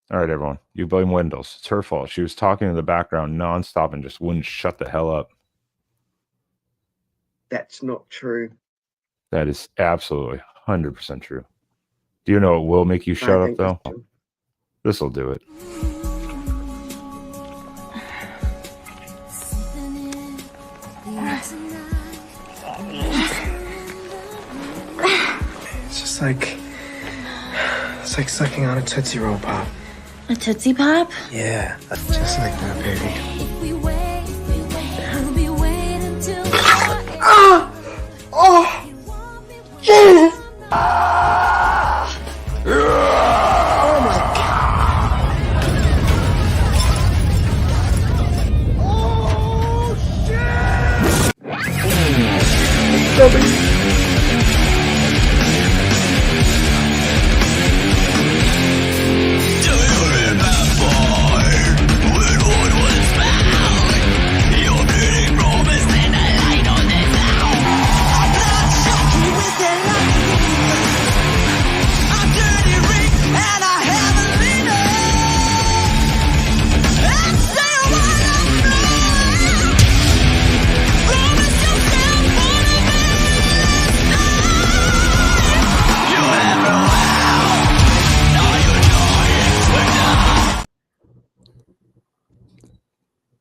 All right, everyone. You blame Wendell's. It's her fault. She was talking in the background nonstop and just wouldn't shut the hell up. That's not true. That is absolutely 100% true. Do you know it will make you shut up, though? This will do it. It's like sucking on a Tootsie Roll Pop. A Tootsie Pop? Yeah, just like that, baby. Oh! Jesus! Oh my God! Oh shit!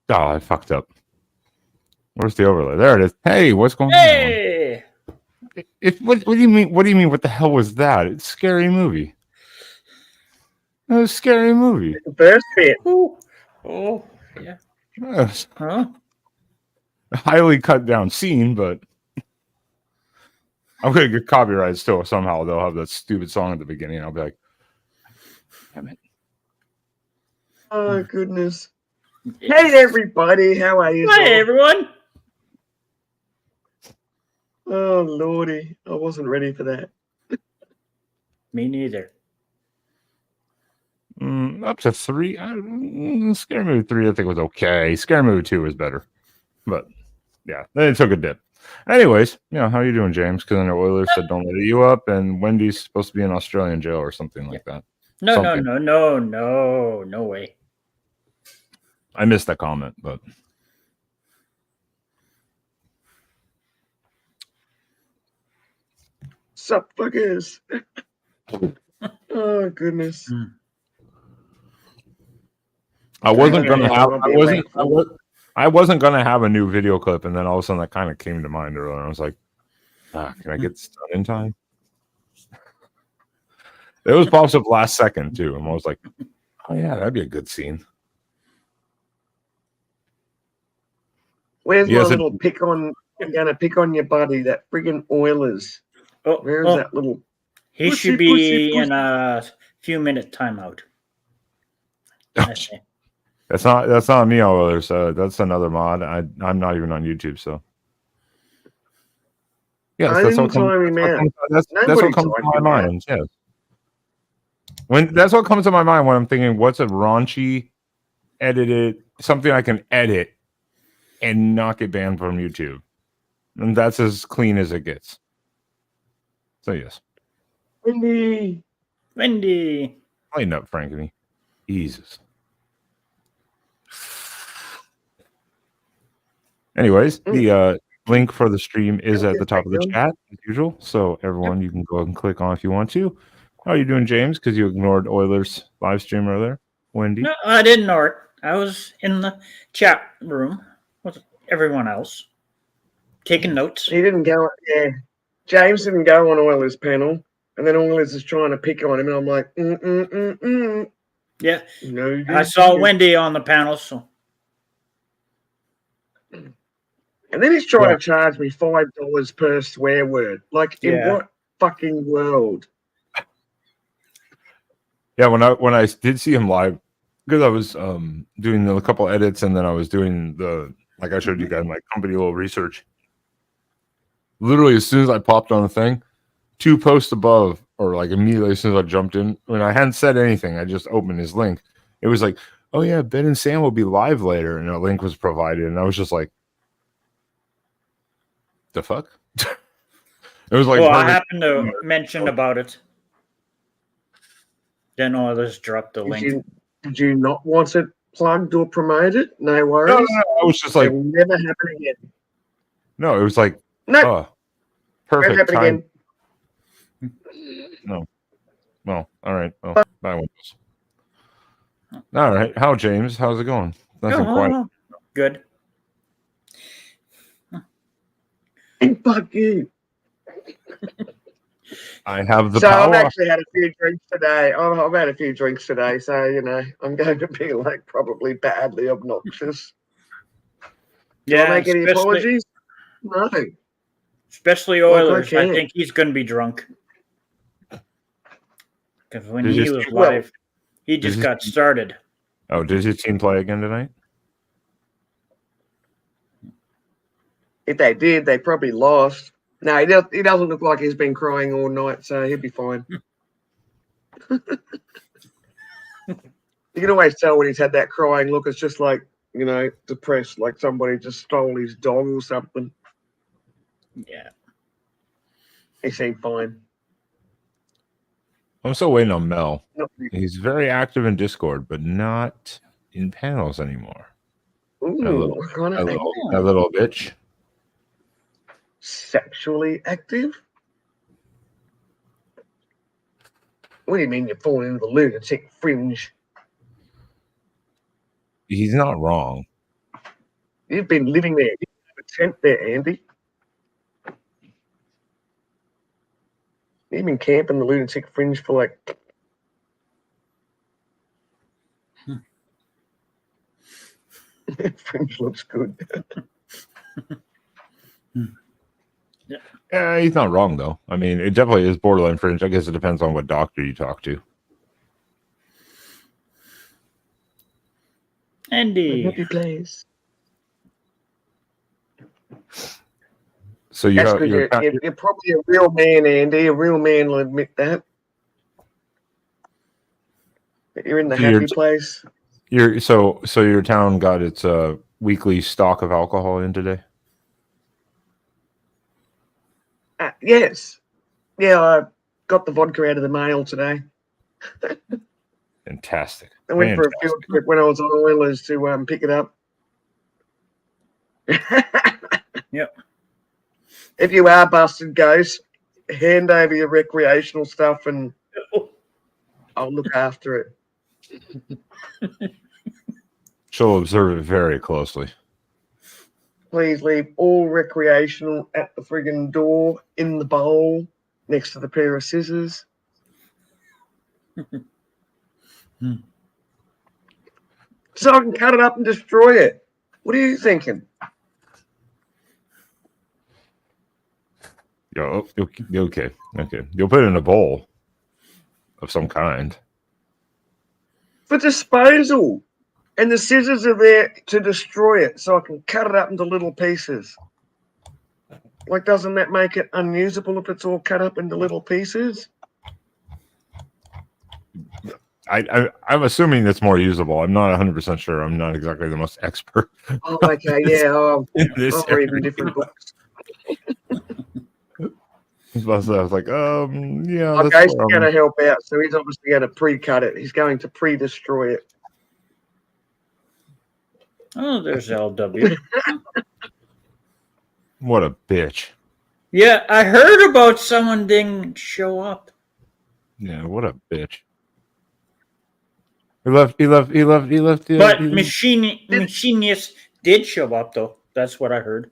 Oh, I fucked up. Where's the overlay? There it is. Hey, what's going on? Hey! What do you mean? What do you mean? What the hell was that? It's a scary movie. It was a scary movie. The first bit. Ooh. Oh, yeah. Yes. Huh? Highly cut down scene, but I'm gonna get copyrighted still somehow. They'll have that stupid song at the beginning. I'll be like, damn it. Oh goodness. Hey everybody, how are you? Hi everyone. Oh lordy, I wasn't ready for that. Me neither. Up to 3. Scary Movie 3, I think was okay. Scary Movie 2 was better, but yeah, then it took a dip. Anyways, how you doing, James? Because I know Oilers said don't let you up, and Wendy's supposed to be in Australian jail or something like that. No way. I missed that comment, but Sup, fuckers? Oh goodness. I wasn't gonna have a new video clip, and then all of a sudden that kind of came to mind earlier. I was like, can I get this done in time? It was pops up last second too, and I was like, oh yeah, that'd be a good scene. Where's my little pick on? I'm gonna pick on your buddy, that friggin' Oilers. Where's that little? He should be in a few-minute timeout. That's not me, Oilers. That's another mod. I'm not even on YouTube, so. Yes, that's what comes to my mind. Yes. That's what comes to my mind when I'm thinking, what's a raunchy, edited something I can edit and not get banned from YouTube, and that's as clean as it gets. So yes. Wendy. Lighten up, Frankie. Jesus. Anyways, the link for the stream is at the top of the chat as usual. So everyone, you can go and click on if you want to. How are you doing, James? Because you ignored Oilers live stream earlier. Wendy? No, I didn't ignore it. I was in the chat room with everyone else, taking notes. He didn't go. Yeah, James didn't go on Oilers panel, and then Oilers is trying to pick on him, and I'm like, Yeah, no. I saw Wendy on the panel, so. And then he's trying to charge me $5 per swear word. Like, in what fucking world? Yeah, when I did see him live, because I was doing a couple edits, and then I was doing like I showed you guys, my company little research. Literally, as soon as I popped on the thing, 2 posts above, or like immediately as soon as I jumped in, when I hadn't said anything, I just opened his link. It was like, oh yeah, Ben and Sam will be live later, and a link was provided, and I was just like, the fuck? It was like, well, I happened to mention about it. Then Oilers dropped the link. Did you not want it plugged or promoted? No worries. No, I was just like, it will never happen again. no, it was like, No, oh, won't perfect happen time. again. No. Well, all right. Well, bye. All right. How, James? How's it going? Nothing quite. Good. And fuck you. I have the So power. I've actually had a few drinks today. I've had a few drinks today, so I'm going to be like probably badly obnoxious. Do I make any apologies? No. Especially Oilers. I think he's going to be drunk. Because when he was live, he just got started. Oh, did his team play again tonight? If they did, they probably lost. No, he doesn't look like he's been crying all night, so he'll be fine. You can always tell when he's had that crying look. It's just like, depressed, like somebody just stole his dog or something. Yeah. He seemed fine. I'm still waiting on Mel. He's very active in Discord, but not in panels anymore. Ooh, a little bitch. Sexually active? What do you mean you're falling into the lunatic fringe? He's not wrong. You've been living there. You have a tent there, Andy. You've been camping the lunatic fringe for like... Fringe looks good. Yeah, he's not wrong, though. I mean, it definitely is borderline fringe. I guess it depends on what doctor you talk to. Andy. Happy place. So you're probably a real man, Andy. A real man will admit that. But you're in the happy place. So your town got its weekly stock of alcohol in today? Yes. Yeah, I got the vodka out of the mail today. Fantastic. I went for a field trip when I was on Oilers to pick it up. Yep. If you are busted, guys, hand over your recreational stuff and I'll look after it. She'll observe it very closely. Please leave all recreational at the friggin' door in the bowl next to the pair of scissors. So I can cut it up and destroy it. What are you thinking? Okay. You'll put it in a bowl of some kind. For disposal. And the scissors are there to destroy it, so I can cut it up into little pieces. Like, doesn't that make it unusable if it's all cut up into little pieces? I'm assuming it's more usable. I'm not 100% sure. I'm not exactly the most expert. Oh, okay, yeah. I'll read in different books. I was like, yeah. Okay, he's going to help out, so he's obviously going to pre-cut it. He's going to pre-destroy it. Oh, there's LW. What a bitch. Yeah, I heard about someone didn't show up. Yeah, what a bitch. He left. But Machinist did show up, though. That's what I heard.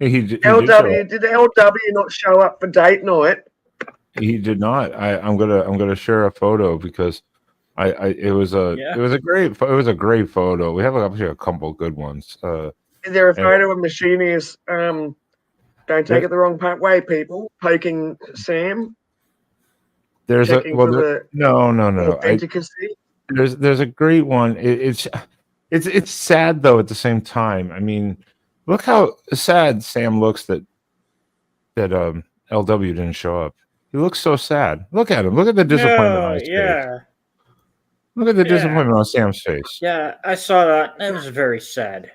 Did LW not show up for date night? He did not. I'm gonna share a photo because it was a great photo. We have actually a couple good ones. Is there a photo of Machinist? Don't take it the wrong way, people. Poking Sam. There's no. Authenticacy. There's a great one. It's sad though at the same time. I mean, look how sad Sam looks that LW didn't show up. He looks so sad. Look at him. Look at the disappointment on his face. Look at the disappointment on Sam's face. Yeah, I saw that. That was very sad.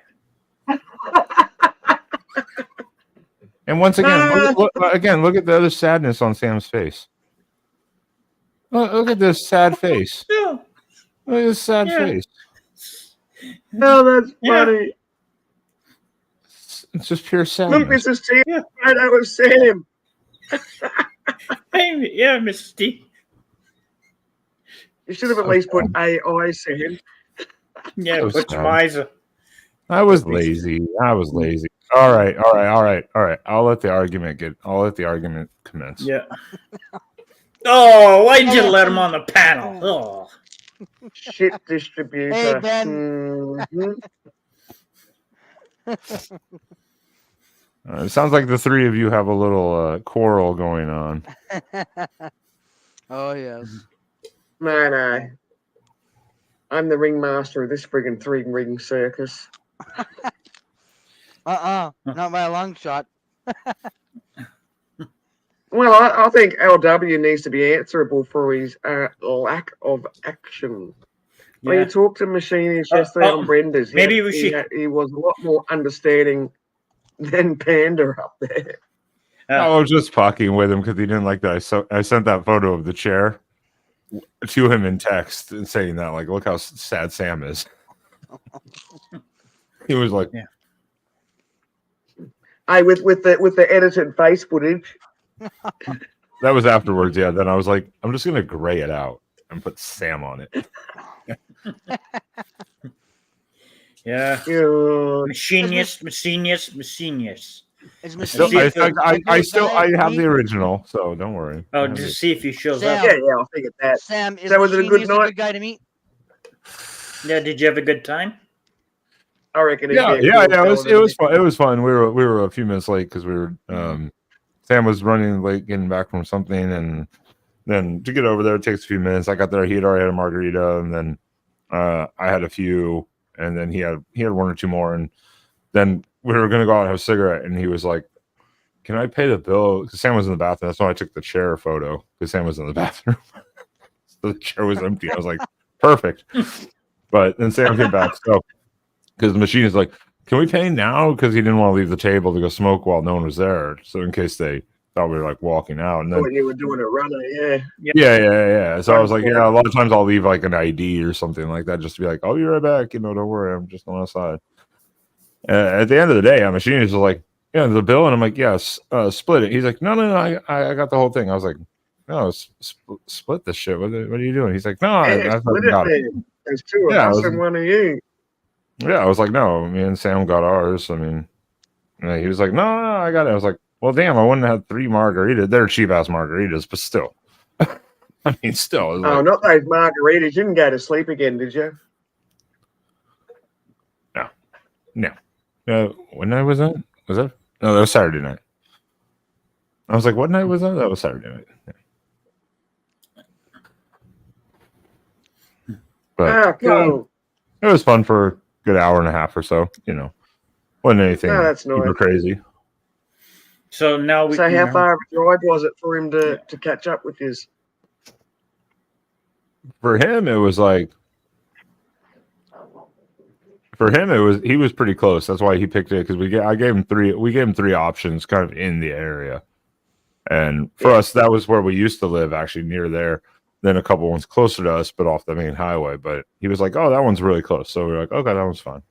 And once again, look at the other sadness on Sam's face. Look at this sad face. Yeah. Look at this sad Yeah. face. Oh, that's Yeah. funny. It's just pure Look, sadness. this is Tim. Yeah. That was Sam. Hey, yeah, Mr. Steve. You should have at So least put sad. AI, Sam. Yeah, So put some sad. eyes. I was lazy. All right. I'll let the argument commence. Yeah. Oh, why'd you let him on the panel? Oh. Shit distributor. Hey, Ben. Mhm. It sounds like the three of you have a little quarrel going on. Oh yes. No. I'm the ringmaster of this friggin' three-ring circus. Not by a long shot. Well, I think LW needs to be answerable for his lack of action. When you talked to Machinies yesterday on Brenda's, maybe we should. he was a lot more understanding than Panda up there. I was just fucking with him because he didn't like that. I sent that photo of the chair to him in text and saying that, like, look how sad Sam is. He was like, With the edited face footage. that was afterwards. Yeah. Then I was like, I'm just gonna gray it out and put Sam on it. Yeah. Yeah. Machinius. It's I have the original, so don't worry. Oh, just see if he shows Sam. up. Yeah, I figured that. Sam, is So was it a good Machinius night? guy to meet? Yeah, did you have a good time? I reckon. Yeah. It was fun. It was fun. We were a few minutes late because we were. Sam was running late, getting back from something, and then to get over there it takes a few minutes. I got there. He had already had a margarita, and then I had a few, and then he had one or two more, and then we were gonna go out and have a cigarette, and he was like, "Can I pay the bill?" Because Sam was in the bathroom. That's why I took the chair photo because Sam was in the bathroom. So the chair was empty. I was like, "Perfect." But then Sam came back, so because the machine is like, "Can we pay now?" Because he didn't want to leave the table to go smoke while no one was there. So in case they thought we were like walking out, and then Thought you were doing a runner, yeah. yeah. So I was like, yeah, a lot of times I'll leave like an ID or something like that just to be like, I'll be right back. Don't worry, I'm just on the side. At the end of the day, machine is just like, yeah, the bill, and I'm like, yes, split it. He's like, no, I got the whole thing. I was like, no, split this shit. What are you doing? He's like, no, I Split got it. man. There's two of Yeah, us and one of you. Yeah, I was like, no, me and Sam got ours. I mean, he was like, no, I got it. I was like, well, damn, I wouldn't have had 3 margaritas. They're cheap ass margaritas, but still. I mean, still. Oh, like, not those margaritas. You didn't go to sleep again, did you? No. What night was that? Was that? No, that was Saturday night. I was like, what night was that? That was Saturday night. Yeah. But Cool. it was fun for a good hour and a half or so. Wasn't anything that's super nice. crazy. So now we. So how far of a drive was it for him to catch up with his? For him, it was like. For him, he was pretty close. That's why he picked it because we gave him 3 options, kind of in the area, and for us, that was where we used to live, actually near there. Then a couple ones closer to us, but off the main highway. But he was like, "Oh, that one's really close," so we were like, "Okay, that one's fine."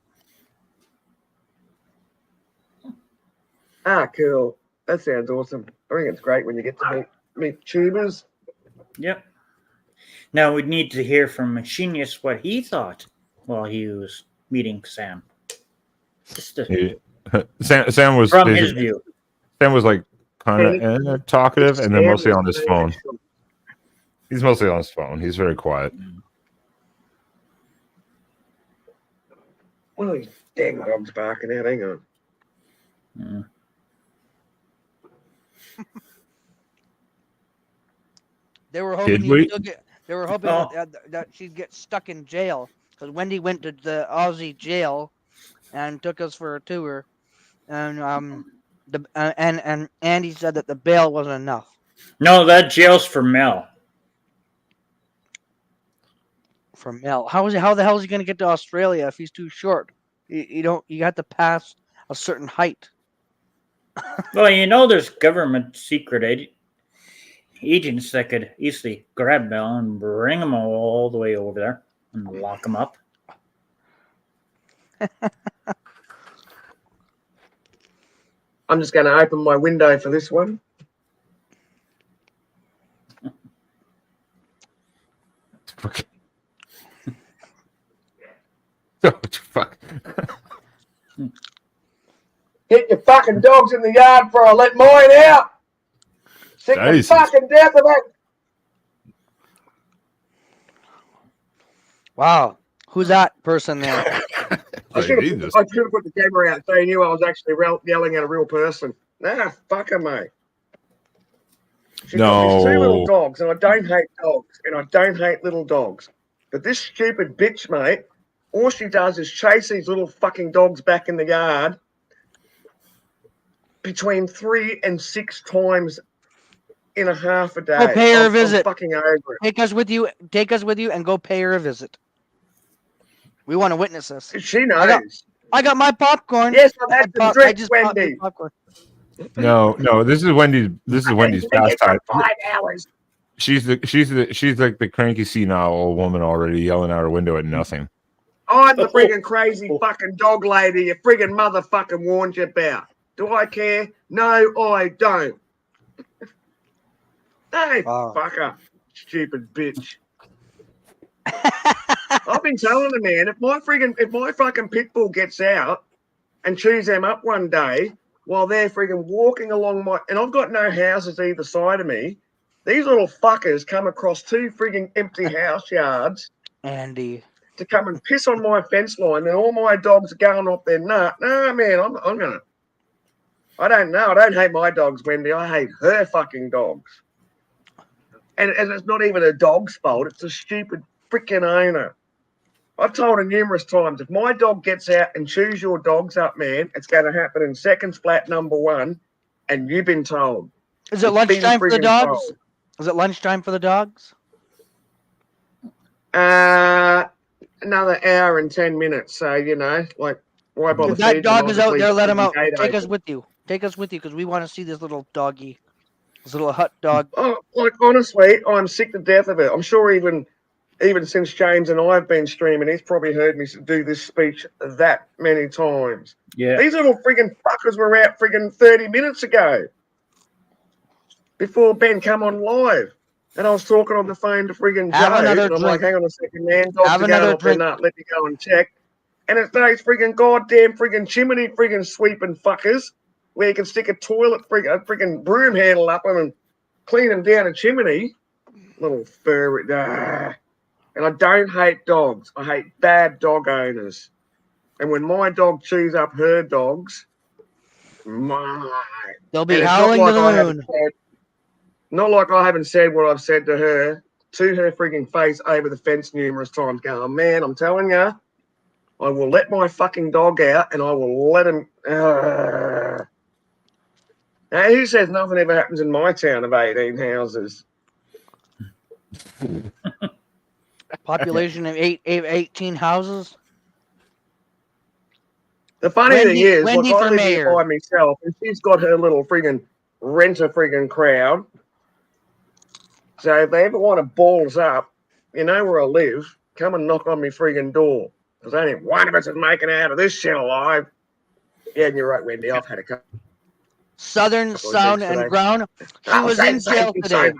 Cool. That sounds awesome. I think it's great when you get to meet tubers. Yep. Now we need to hear from Machinius what he thought while he was meeting Sam. Sam was from his view. Sam was like kind of talkative, and then mostly on his phone. He's mostly on his phone. He's very quiet. One of these dang dogs barking out. Hang on. They were hoping that she'd get stuck in jail because Wendy went to the Aussie jail and took us for a tour, and and Andy said that the bail wasn't enough. No, that jail's for Mel. For Mel, how the hell is he going to get to Australia if he's too short? You have to pass a certain height. Well, there's government secret agents that could easily grab Bell and bring him all the way over there and lock him up. I'm just going to open my window for this one. Okay. Oh, fuck. Get your fucking dogs in the yard before I let mine out. Sick the Jesus. fucking death of it. Wow. Who's that person there? I should have put the camera out so you knew I was actually yelling at a real person. Nah, fuck her, mate. She's got these two little dogs, and I don't hate dogs, and I don't hate little dogs. But this stupid bitch, mate, all she does is chase these little fucking dogs back in the yard between 3 and 6 times in a half a day. Go pay her a visit. I'm fucking over it. Take us with you. Take us with you, and go pay her a visit. We want to witness this. She knows. I got my popcorn. Yes, I've had some drinks, Wendy. No, this is Wendy's. This is Wendy's pastime. 5 hours. She's like the cranky senile old woman already yelling out her window at nothing. I'm the friggin' crazy fucking dog lady you friggin' motherfucking warned you about. Do I care? No, I don't. Hey, fucker, stupid bitch. I've been telling the man if my fucking pit bull gets out and chews them up one day while they're friggin' walking along and I've got no houses either side of me, these little fuckers come across 2 friggin' empty house yards, Andy, to come and piss on my fence line, and all my dogs are going off their nut. No, man, I'm gonna. I don't know. I don't hate my dogs, Wendy. I hate her fucking dogs. And it's not even a dog's fault. It's a stupid freaking owner. I've told her numerous times, if my dog gets out and chews your dogs up, man, it's going to happen in seconds flat, number 1. And you've been told. Is it lunchtime for the dogs? Is it lunchtime for the dogs? Another hour and 10 minutes. So, like, why bother? If that dog is out there, let him out. Take us with you. Take us with you because we want to see this little doggy. This little hut dog. Oh, like, honestly, I'm sick to death of it. I'm sure even since James and I have been streaming, he's probably heard me do this speech that many times. Yeah. These little friggin' fuckers were out friggin' 30 minutes ago before Ben come on live. And I was talking on the phone to friggin' Joe. And I'm like, hang on a second, man. Dogs are going off their nut. Let me go and check. And it's those friggin' goddamn friggin' chimney friggin' sweeping fuckers where you can stick a toilet friggin' broom handle up them and clean them down a chimney. Little furry. And I don't hate dogs. I hate bad dog owners. And when my dog chews up her dogs, they'll be howling to the moon. Not like I haven't said what I've said to her frigging face over the fence numerous times, going, man, I'm telling you, I will let my fucking dog out and I will let him. Now, who says nothing ever happens in my town of 18 houses? Population of 18 houses. The funny thing is, Wendy like, I for live mayor. here by myself, and she's got her little friggin' renter friggin' crowd. So if they ever want to balls up, you know where I live, come and knock on my friggin' door. Because only one of us is making it out of this shit alive. Yeah, and you're right, Wendy. I've had a couple. Southern Sound and Ground. She was in jail today.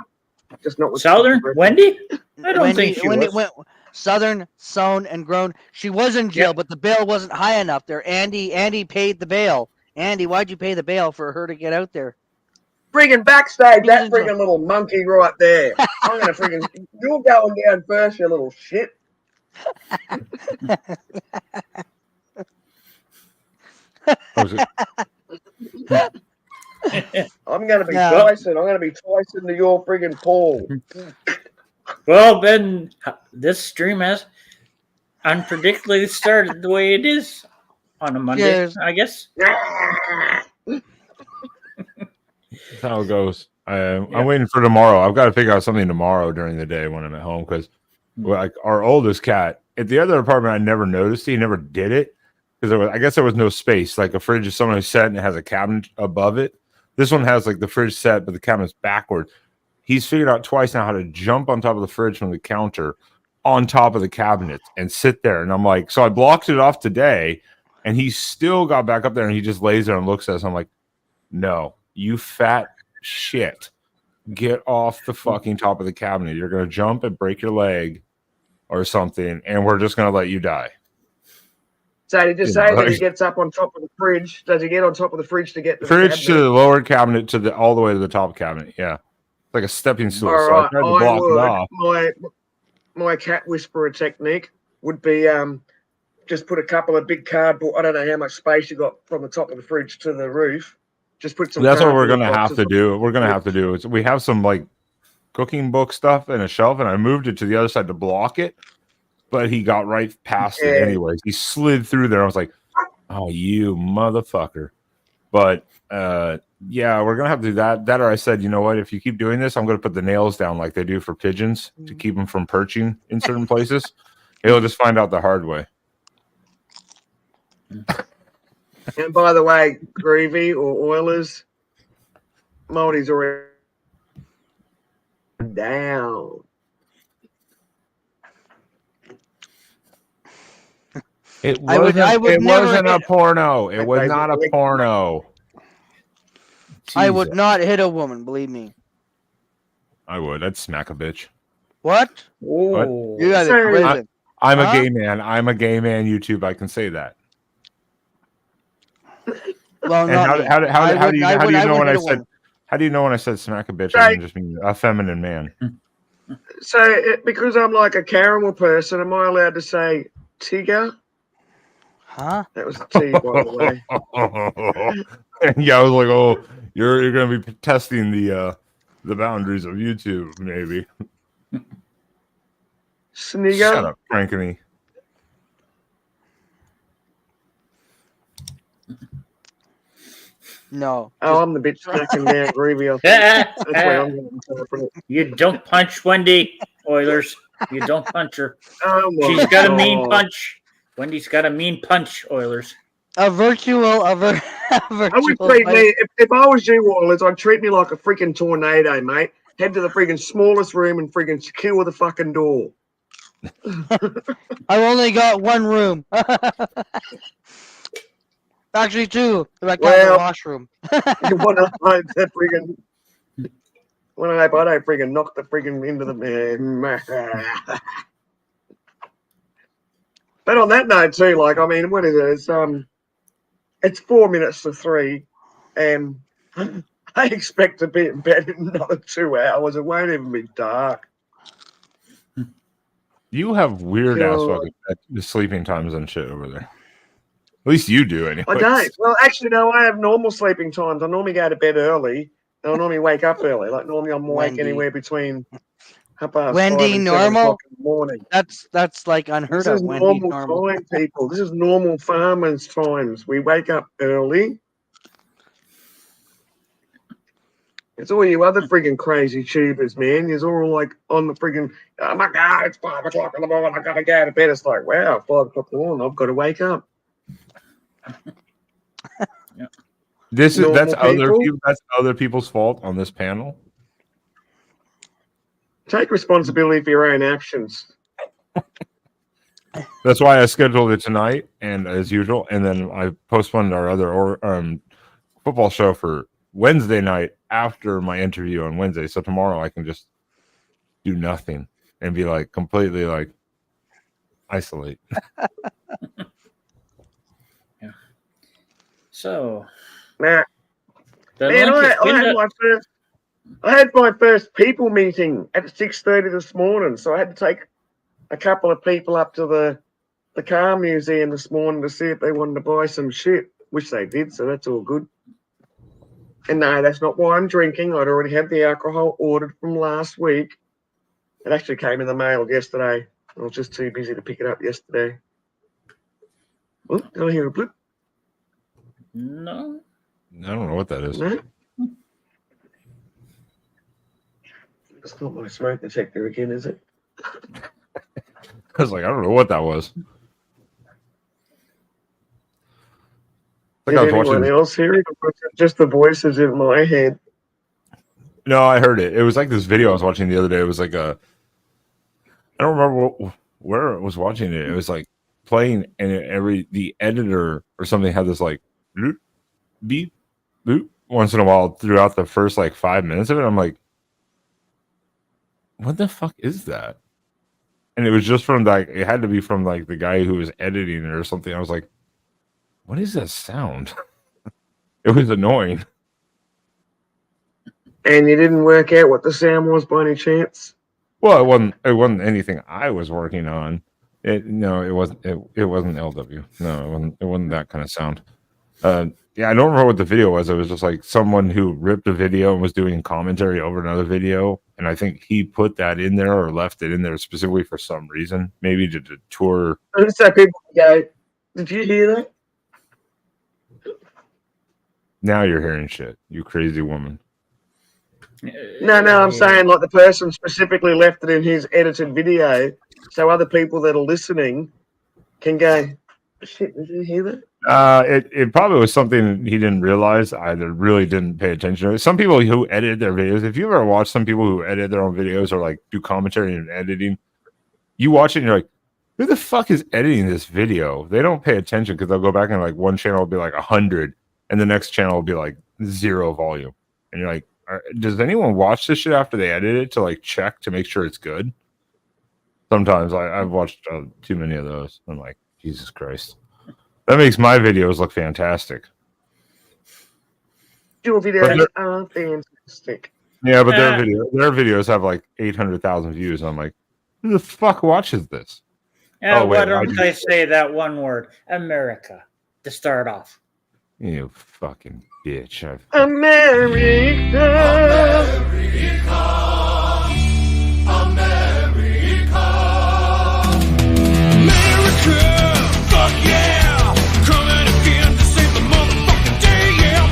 Just not with Southern Wendy? I don't think she was. Southern Sound and Grown. She was in jail, but the bail wasn't high enough there. Andy paid the bail. Andy, why'd you pay the bail for her to get out there? Friggin' backstage, that friggin' little monkey right there. I'm gonna friggin' you're going down first, you little shit. I'm gonna be twice into your friggin' pool. Well, Ben, this stream has unpredictably started the way it is on a Monday, I guess. That's how it goes. I'm waiting for tomorrow. I've got to figure out something tomorrow during the day when I'm at home because, like, our oldest cat at the other apartment, I never noticed. He never did it because I guess there was no space. Like a fridge is somewhere set and it has a cabinet above it. This one has like the fridge set, but the cabinet's backward. he's figured out twice now how to jump on top of the fridge from the counter on top of the cabinet and sit there. And I'm like, so I blocked it off today, and he still got back up there, and he just lays there and looks at us. I'm like, no, you fat shit. Get off the fucking top of the cabinet. You're going to jump and break your leg or something, and we're just going to let you die. So did you You say know, that he like- gets up on top of the fridge? Does he get on top of the fridge to get to the Fridge to cabinet? the lower cabinet to the all the way to the top cabinet. Yeah. It's like a stepping stool. All So right, I tried to block it off. My cat whisperer technique would be just put a couple of big cardboard. I don't know how much space you got from the top of the fridge to the roof. Just put some. That's what we're cardboard gonna have boxes to on do. the We're gonna have to fridge. do is we have some like cooking book stuff in a shelf, and I moved it to the other side to block it, but he got right past it Yeah. anyways. He slid through there. I was like, "Oh, you motherfucker!" But yeah, we're gonna have to do that. That or I said, you know what? If you keep doing this, I'm gonna put the nails down like they do for pigeons to keep them from perching in certain places. He'll just find out the hard way. And by the way, Groovy or Oilers, Maldy's already down. It I would it never wasn't a hit- porno. It was I not a think- porno. I would Jesus. not hit a woman, believe me. I would. I'd smack a bitch. What? Oh, You guys are Sorry. crazy. I'm a Huh? gay man. I'm a gay man. YouTube. I can say that. Well, And not how, me. how, how, I how would- do you I how do would- you I know would when I hit a said woman. how do you know when I said smack a bitch? I Right. didn't just mean a feminine man. So because I'm like a caramel person, am I allowed to say Tigger? Huh? That was a T, by the way. Yeah, I was like, oh, you're gonna be testing the boundaries of YouTube, maybe. Snigger. Shut up, Frankeny. No. Oh, I'm the bitch smacking down Groovy. I think. That's why I'm going to interpret it. You don't punch Wendy, Oilers. You don't punch her. Oh my She's got a mean God. punch. Wendy's got a mean punch, Oilers. A virtual. I would virtual treat fight. me if I was you, Oilers, I'd treat me like a freaking tornado, mate. Head to the freaking smallest room and freaking secure the fucking door. I've only got one room. Actually, two. If I count the Well- washroom. You want to hope that freaking. When I hope I don't freaking knock the freaking into the But on that note too, like I mean, what is it? It's 4 minutes to 3, and I expect to be in bed in another 2 hours. It won't even be dark. You have weird ass God. fucking sleeping times and shit over there. At least you do, anyway. I don't. Well, actually, no. I have normal sleeping times. I normally go to bed early. And I normally wake up early. Like normally, I'm awake Wendy. anywhere between 5:30 Wendy, and 7 normal? o'clock in the morning. That's like unheard This of. is Wendy, normal normal. time, people. This is normal farmers' times. We wake up early. It's all you other friggin' crazy tubers, man. You're all like on the friggin', oh my God, it's 5 o'clock in the morning. I gotta go to bed. It's like, wow, 5 o'clock in the morning. I've got to wake up. That's normal other people. people. That's other people's fault on this panel. Take responsibility for your own actions. That's why I scheduled it tonight, and as usual, and then I postponed our other football show for Wednesday night after my interview on Wednesday. So tomorrow I can just do nothing and be like completely like isolate. So, Nah, the man, link is pinned up. I had my first people meeting at 6:30 this morning, so I had to take a couple of people up to the car museum this morning to see if they wanted to buy some shit, which they did, so that's all good. And no, that's not why I'm drinking. I'd already had the alcohol ordered from last week. It actually came in the mail yesterday. I was just too busy to pick it up yesterday. Oh, did I hear a blip? No. I don't know what that is. No? It's not my smoke detector again, is it? I was like, I don't know what that was. Like Did I was anyone watching. else hear it? Or was it just the voices in my head? No, I heard it. It was like this video I was watching the other day. It was like a, I don't remember where I was watching it. It was like playing, and the editor or something had this like bloop, beep, boop once in a while throughout the first like 5 minutes of it. I'm like, what the fuck is that? And it was just from like, it had to be from like the guy who was editing it or something. I was like, what is that sound? It was annoying. And you didn't work out what the sound was by any chance? Well, it wasn't anything I was working on. It wasn't LW. No, it wasn't that kind of sound. Yeah, I don't remember what the video was. It was just like someone who ripped a video and was doing commentary over another video, and I think he put that in there or left it in there specifically for some reason, maybe to tour. So people go, did you hear that? Now you're hearing shit, you crazy woman. No, I'm saying like the person specifically left it in his edited video, so other people that are listening can go, shit, did you hear that? It probably was something he didn't realize. Either really didn't pay attention to it. Some people who edit their videos, if you ever watch some people who edit their own videos or like do commentary and editing, you watch it and you're like, who the fuck is editing this video? They don't pay attention because they'll go back and like one channel will be like 100 and the next channel will be like 0 volume. And you're like, does anyone watch this shit after they edit it to like check to make sure it's good? Sometimes I've watched too many of those. I'm like, Jesus Christ. That makes my videos look fantastic. Your videos are fantastic. Yeah, but their videos have like 800,000 views. I'm like, who the fuck watches this? Why don't I say that one word? America, to start off. You fucking bitch. America. Fuck yeah! Coming again to save the motherfucking day, yeah,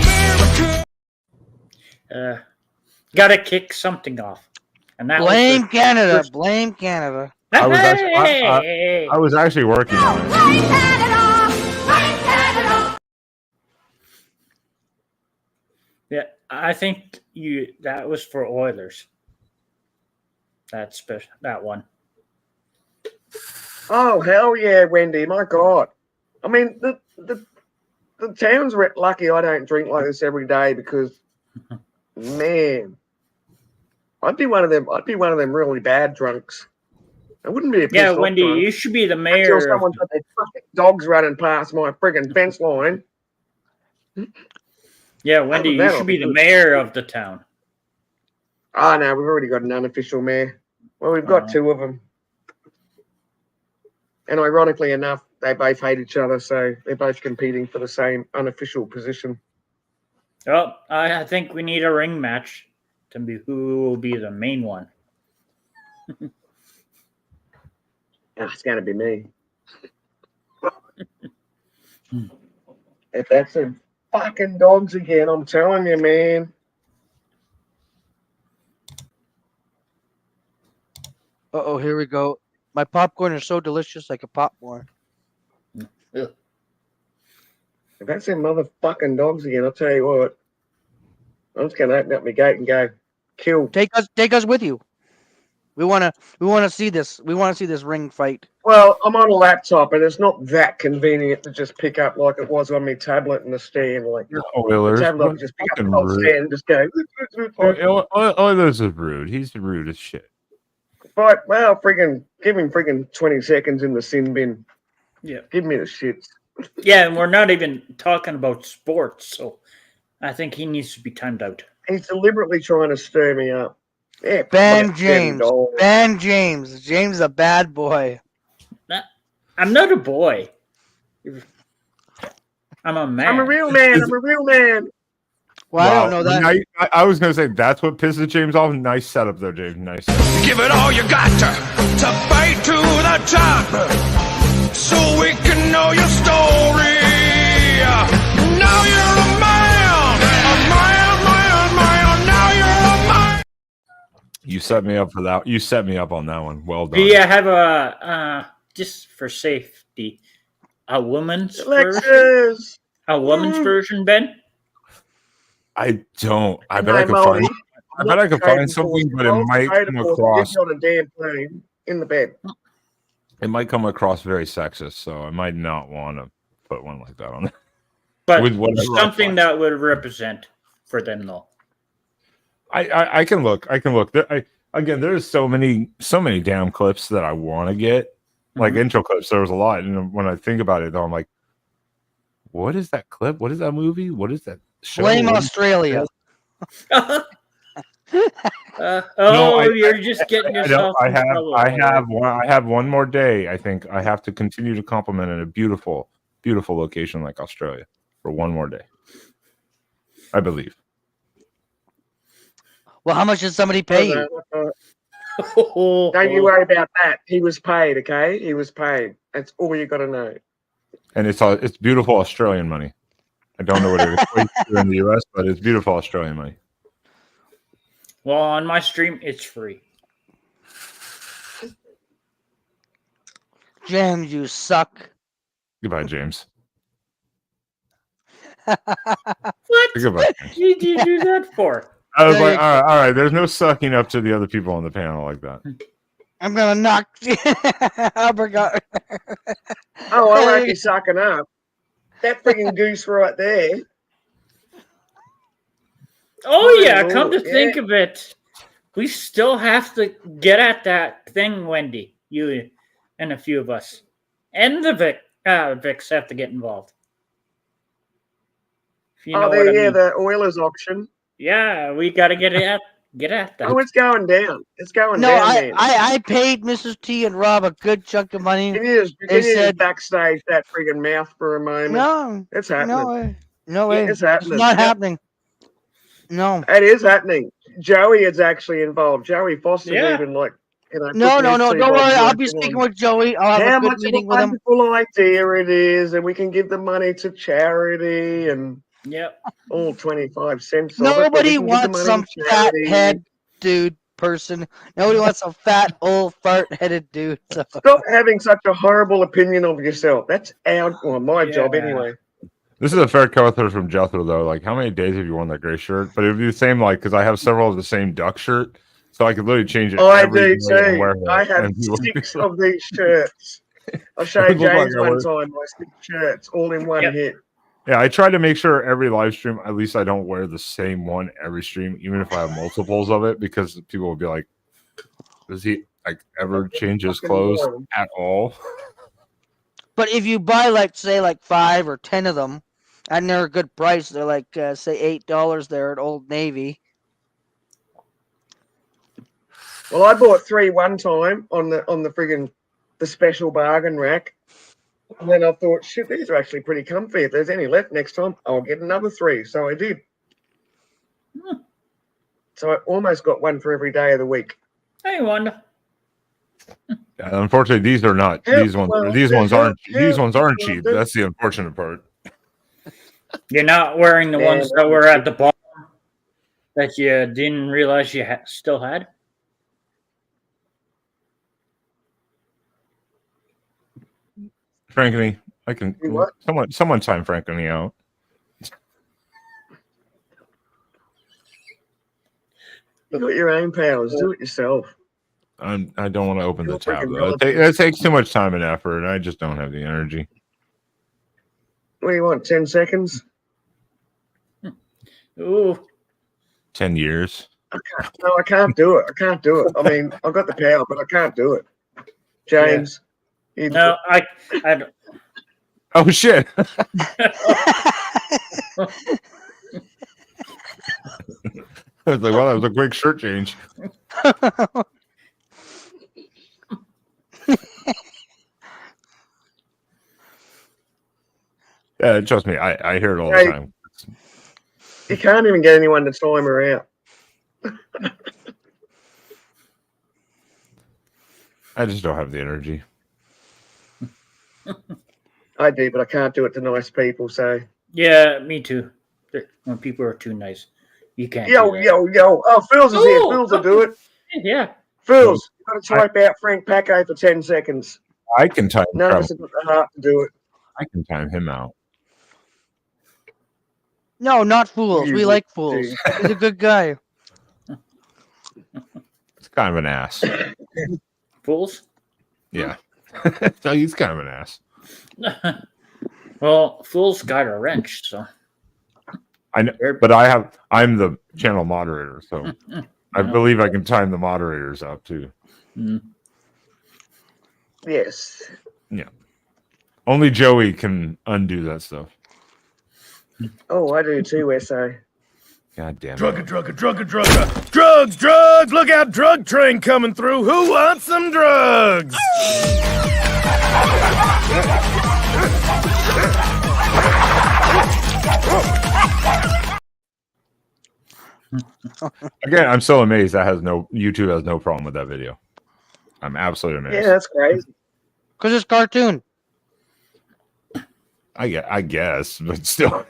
America! Gotta kick something off. And that Blame Canada. Blame Canada. I was actually working on it. Blame Canada! Blame Canada! Yeah, I think that was for Oilers. That one. Oh hell yeah, Wendy! My God, I mean the town's lucky I don't drink like this every day because, man, I'd be one of them. I'd be one of them really bad drunks. I wouldn't be a Yeah, Wendy, drunk. You should be the mayor. Until someone's got their fucking dogs running past my friggin' fence line. Yeah, Wendy, you should be the mayor of the town. Oh no, we've already got an unofficial mayor. Well, we've got 2 of them. And ironically enough, they both hate each other, so they're both competing for the same unofficial position. Well, I think we need a ring match to be who will be the main one. It's going to be me. If that's them fucking dogs again, I'm telling you, man. Uh-oh, here we go. My popcorn is so delicious I could pop more. If that's them motherfucking dogs again, I'll tell you what. I'm just going to open up my gate and go, kill. Take us with you. We want to see this. We want to see this ring fight. Well, I'm on a laptop, and it's not that convenient to just pick up like it was on my tablet in the stand. Like, Oilers. the tablet, I can just pick up the whole stand and just go. Oilers is rude. He's rude as shit. But, well, give him 20 seconds in the sin bin. Yeah. Give me the shits. Yeah, and we're not even talking about sports, so I think he needs to be timed out. He's deliberately trying to stir me up. Yeah, Ben James. Ben James. James a bad boy. I'm not a boy. I'm a man. I'm a real man. I'm a real man. Well, wow. I don't know that. I was going to say, that's what pisses James off. Nice setup there, James. Nice setup. Give it all you got to fight to the top so we can know your story. Now you're a man. Now you're a man. You set me up for that. You set me up on that one. Well done. Do you have a, just for safety, a woman's version? A woman's version, Ben? I don't. I bet I could find. I bet I could find something, but it might come across. On a damn plane in the bed. It might come across very sexist, so I might not want to put one like that on there. But With whatever I something find. that would represent for them, though. I can look. I can look. Again, there's so many damn clips that I want to get, like intro clips. There was a lot, and when I think about it, though, I'm like, what is that clip? What is that movie? What is that show? Blame What is Australia. You're just getting yourself. I have one more day. I think I have to continue to compliment in a beautiful, beautiful location like Australia for one more day. I believe. Well, how much did somebody pay you? Don't you worry about that. He was paid, okay? He was paid. That's all you got to know. And it's beautiful Australian money. I don't know what it equates to in the US, but it's beautiful Australian money. Well, on my stream, it's free. James, you suck. Goodbye, James. What Goodbye. did you do that for? I was like, all right. There's no sucking up to the other people on the panel like that. I'm gonna knock. I forgot. Oh, I like you sucking up. That freaking goose right there. Oh yeah, come to think of it, we still have to get at that thing, Wendy. You and a few of us, and the Vics have to get involved. If you know what I mean. The Oilers auction. Yeah, we got to get at that. Oh, it's going down. It's going No, down. Man. I paid Mrs. T and Rob a good chunk of money. Can you just backstage that friggin' mouth for a moment? No, it's happening. No way. It's happening. It's not happening. No, it is happening. Joey is actually involved. Joey Foster's even like, No. Don't worry. I'll be speaking with Joey. I'll have a good meeting with him. How much of a wonderful idea it is, and we can give the money to charity and. Yep. All 25 cents. Nobody wants some fat head dude person. Nobody wants a fat old fart headed dude. So. Stop having such a horrible opinion of yourself. That's my job anyway. This is a fair counter from Jethro though. Like, how many days have you worn that gray shirt? But it'd be the same, like, because I have several of the same duck shirt, so I could literally change it. I do too. I have 6 of these shirts. I showed James one time my 6 shirts all in one hit. Yeah, I try to make sure every live stream, at least I don't wear the same one every stream, even if I have multiples of it, because people will be like, does he ever change his clothes at all? But if you buy like 5 or 10 of them, and they're a good price, they're like say $8 there at Old Navy. Well, I bought 3 one time on the friggin' the special bargain rack. And then I thought, shit, these are actually pretty comfy. If there's any left next time, I'll get another 3. So I did. So I almost got one for every day of the week. Hey, wonder. Unfortunately, these are not. These ones aren't cheap. That's the unfortunate part. You're not wearing the ones that were at the bottom that you didn't realize you still had. Frankly, I can. Someone time Frankly out. You got your own powers. Do it yourself. I don't want to open the tab though. It takes too much time and effort, and I just don't have the energy. What do you want? 10 seconds? Ooh, 10 years. No, I can't do it. I mean, I've got the power, but I can't do it. James. Yeah. No, I don't. Oh shit! I was like, well, that was a quick shirt change. Yeah, trust me, I hear it all the time. You can't even get anyone to time her out. I just don't have the energy. I do, but I can't do it to nice people. So yeah, me too. When people are too nice, you can't. Yo. Oh, Phil's is here. Phil's will do it. Yeah, Phil's. You've got to type out Frank Paco for 10 seconds. I can time. None of us have got the heart to do it. I can time him out. No, not fools. We like fools. He's a good guy. kind of an ass. Fools. Yeah. So he's kind of an ass. Well, Fool's got a wrench, so I know, but I'm the channel moderator, so I believe I can time the moderators out too. Yes. Yeah. Only Joey can undo that stuff. Oh, I do too, SA. God damn it. Drugger. Drugs. Look out, drug train coming through. Who wants some drugs? Again, I'm so amazed YouTube has no problem with that video. I'm absolutely amazed. Yeah, that's crazy. Because it's cartoon. I guess, but still.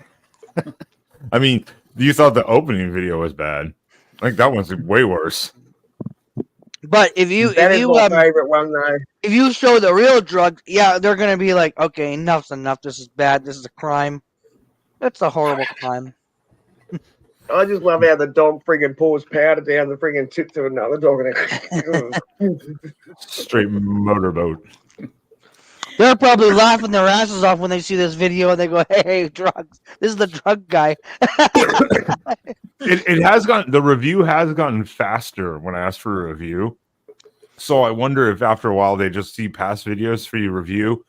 I mean, you thought the opening video was bad. I think that one's way worse. But if you my favorite one though. if you show the real drugs, yeah, they're gonna be like, okay, enough's enough. This is bad. This is a crime. That's a horrible crime. I just love how the dog friggin' pours powder down the friggin' tip to another dog and Straight motorboat. They're probably laughing their asses off when they see this video and they go, "Hey, drugs! This is the drug guy." It has gotten, the review has gotten faster when I asked for a review. So I wonder if after a while they just see past videos for you review,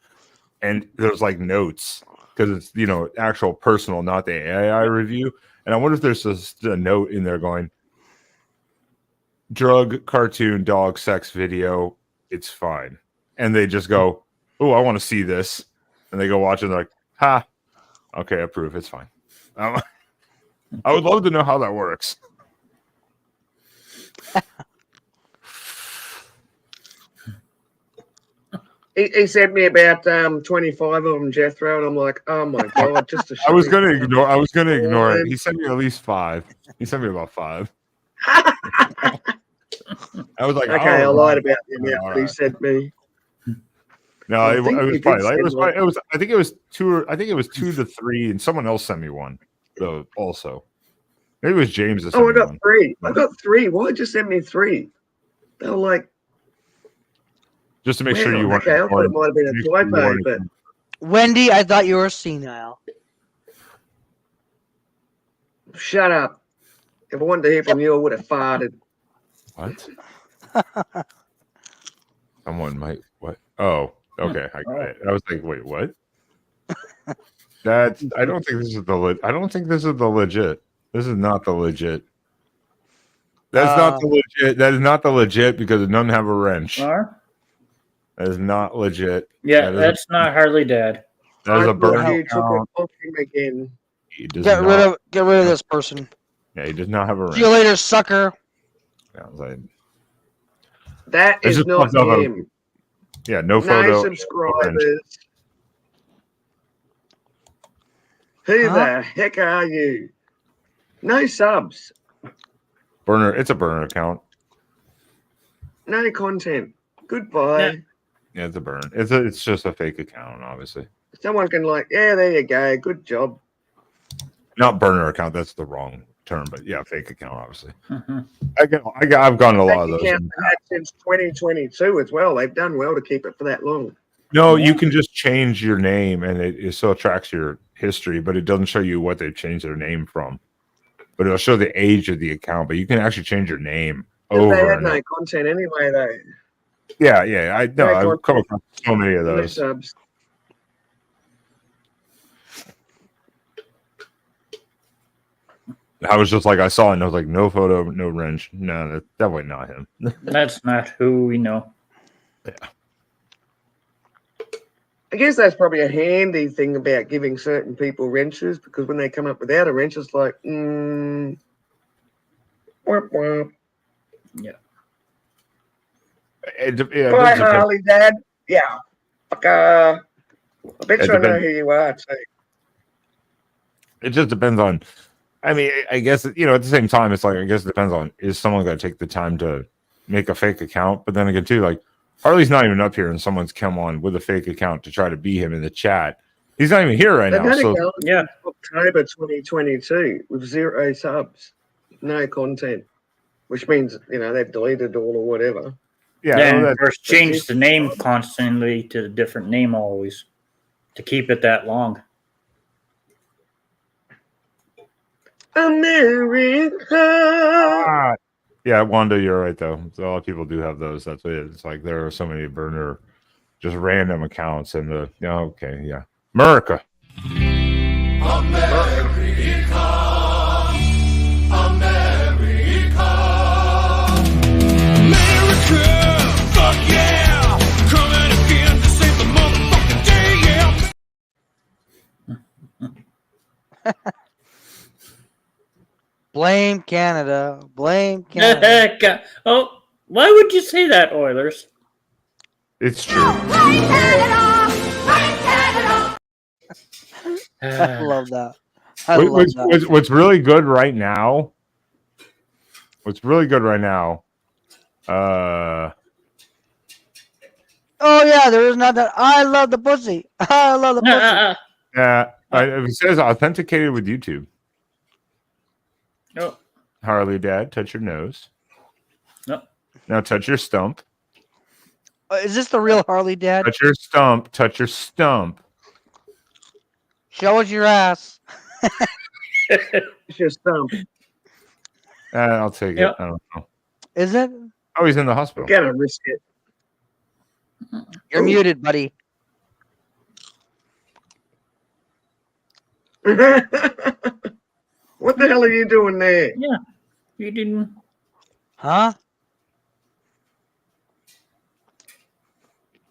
and there's like notes because it's actual personal, not the AI review. And I wonder if there's just a note in there going, drug, cartoon, dog, sex video, it's fine. And they just go, oh, I want to see this. And they go watch it and they're like, ha, okay, approve, it's fine. I would love to know how that works. He sent me about 25 of them, Jethro, and I'm like, oh my god, just a I was gonna ignore it. He sent me at least 5. He sent me about 5. I was like, okay, I lied about the amount that he sent me. No, it was probably like, I think it was 2 to 3, and someone else sent me one though also. Maybe it was James that sent I me got one. 3. I got 3. Why just send me 3? They were like, just to make sure you weren't. Okay, I thought it might have been a typo, but Wendy, I thought you were senile. shut up. If I wanted to hear from you, I would have farted. What? Someone might. What? Oh, okay. I got it. I was like, wait, what? That's. I don't think this is the. I don't think this is the legit. This is not the legit. That's not the legit. That is not the legit because it doesn't have a wrench. That is not legit. Yeah, that's not Harley Dad. That is a burn account. Again. Get rid of this person. Yeah, he does not have a wrench. See you later, sucker. Yeah, like, that is not him. Yeah, no photo. No subscribers. Who the heck are you? No subs. Burner. It's a burner account. No content. Goodbye. Yeah, it's a burn. It's just a fake account, obviously. Someone can there you go. Good job. Not burner account. That's the wrong term, but yeah, fake account, obviously. I've gone a lot of those. Account had since 2022 as well. They've done well to keep it for that long. No, you can just change your name, and it still tracks your history, but it doesn't show you what they've changed their name from. But it'll show the age of the account. But you can actually change your name over. They had no content anyway, though. Yeah. I know. I've come across so many of those. Subs. I was just like, I saw it, and I was like, no photo, no wrench. No, that's definitely not him. That's not who we know. Yeah. I guess that's probably a handy thing about giving certain people wrenches, because when they come up without a wrench, it's like, womp womp. Yeah. Bye, Harley, Dad. Yeah. I bet you I know who you are, too. It just depends on. I mean, I guess, at the same time, it's like, I guess it depends on, is someone going to take the time to make a fake account? But then again, too, like, Harley's not even up here and someone's come on with a fake account to try to be him in the chat. He's not even here right now. So, yeah. October 2022 with 0 subs, no content. which means they've deleted all or whatever. Yeah, Yeah, well, and of course, change the name constantly to a different name always to keep it that long. America. yeah, Wanda, you're right though. A lot of people do have those. That's it. It's like there are so many burner, just random accounts, and okay, yeah, America. Fuck yeah! Coming again to save the motherfucking day, yeah! Blame Canada. Blame Canada. Oh, why would you say that, Oilers? It's true. I love that. I love that. What's really good right now? What's really good right now? Oh yeah, there is not that. I love the pussy. I love the pussy. Yeah, it says authenticated with YouTube. No. Harley Dad, touch your nose. No. Now touch your stump. Is this the real Harley, Dad? Touch your stump. Touch your stump. Show us your ass. It's your stump. I'll take Yep. it. I don't know. Is it? Oh, he's in the hospital. Gotta risk it. You're muted, buddy. What the hell are you doing there? Yeah, you didn't. Huh?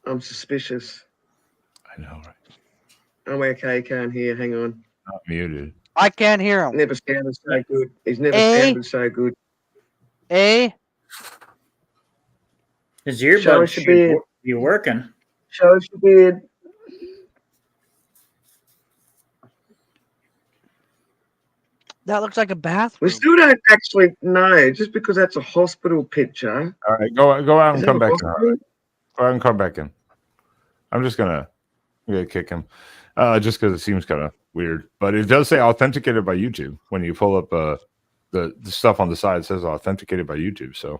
I'm suspicious. I know, right? I'm okay, can't hear. Hang on. Not muted. I can't hear him. Never sounded so good. He's never Eh? sounded so good. Eh? His Show earbuds us your beard. should be working. Show us your beard. That looks like a bathroom. We still don't actually know, just because that's a hospital picture. All right, go out Is and that come a back in. hospital? Harley. Go out and come back in. I'm just gonna kick him, just because it seems kind of weird. But it does say authenticated by YouTube when you pull up the stuff on the side. It says authenticated by YouTube. So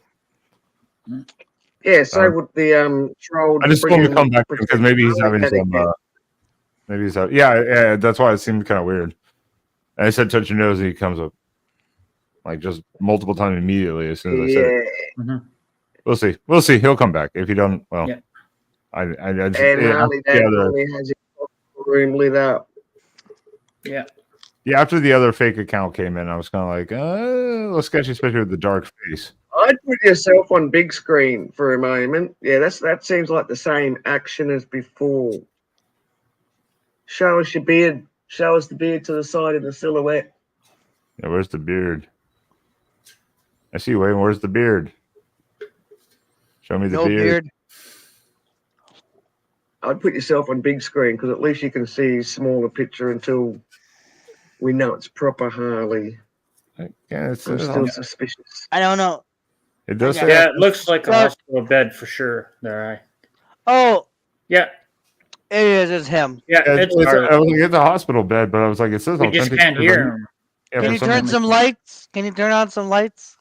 Yeah, so would the troll. I just want to come back friggin- because maybe he's having some. Dedicated. Maybe he's yeah. That's why it seemed kind of weird. And I said touch your nose, and he comes up like just multiple times immediately as soon as I said it. Mhm. We'll see. We'll see. He'll come back if he don't. Well, Yeah. I just, And yeah, Harley after Dad the other- only has his hospital room lit up. Yeah. yeah, after the other fake account came in, I was kind of like, a little sketchy, especially with the dark face. I'd put yourself on big screen for a moment. Yeah, that seems like the same action as before. Show us your beard. Show us the beard to the side of the silhouette. Yeah, where's the beard? I see, Wayne. Where's the beard? Show me the No beard. I'd put yourself on big screen because at least you can see a smaller picture until we know it's proper Harley. Yeah, it's, I'm still suspicious. I don't know. it does say Yeah, it looks like a Well- hospital bed for sure. There, Oh, yeah, it is. It's him. yeah. Yeah, It's I hard. was like, it's a hospital bed, but I was like, it says We just can't authenticated by- hear him. Yeah, Can for you some turn reason- some lights? Can you turn on some lights?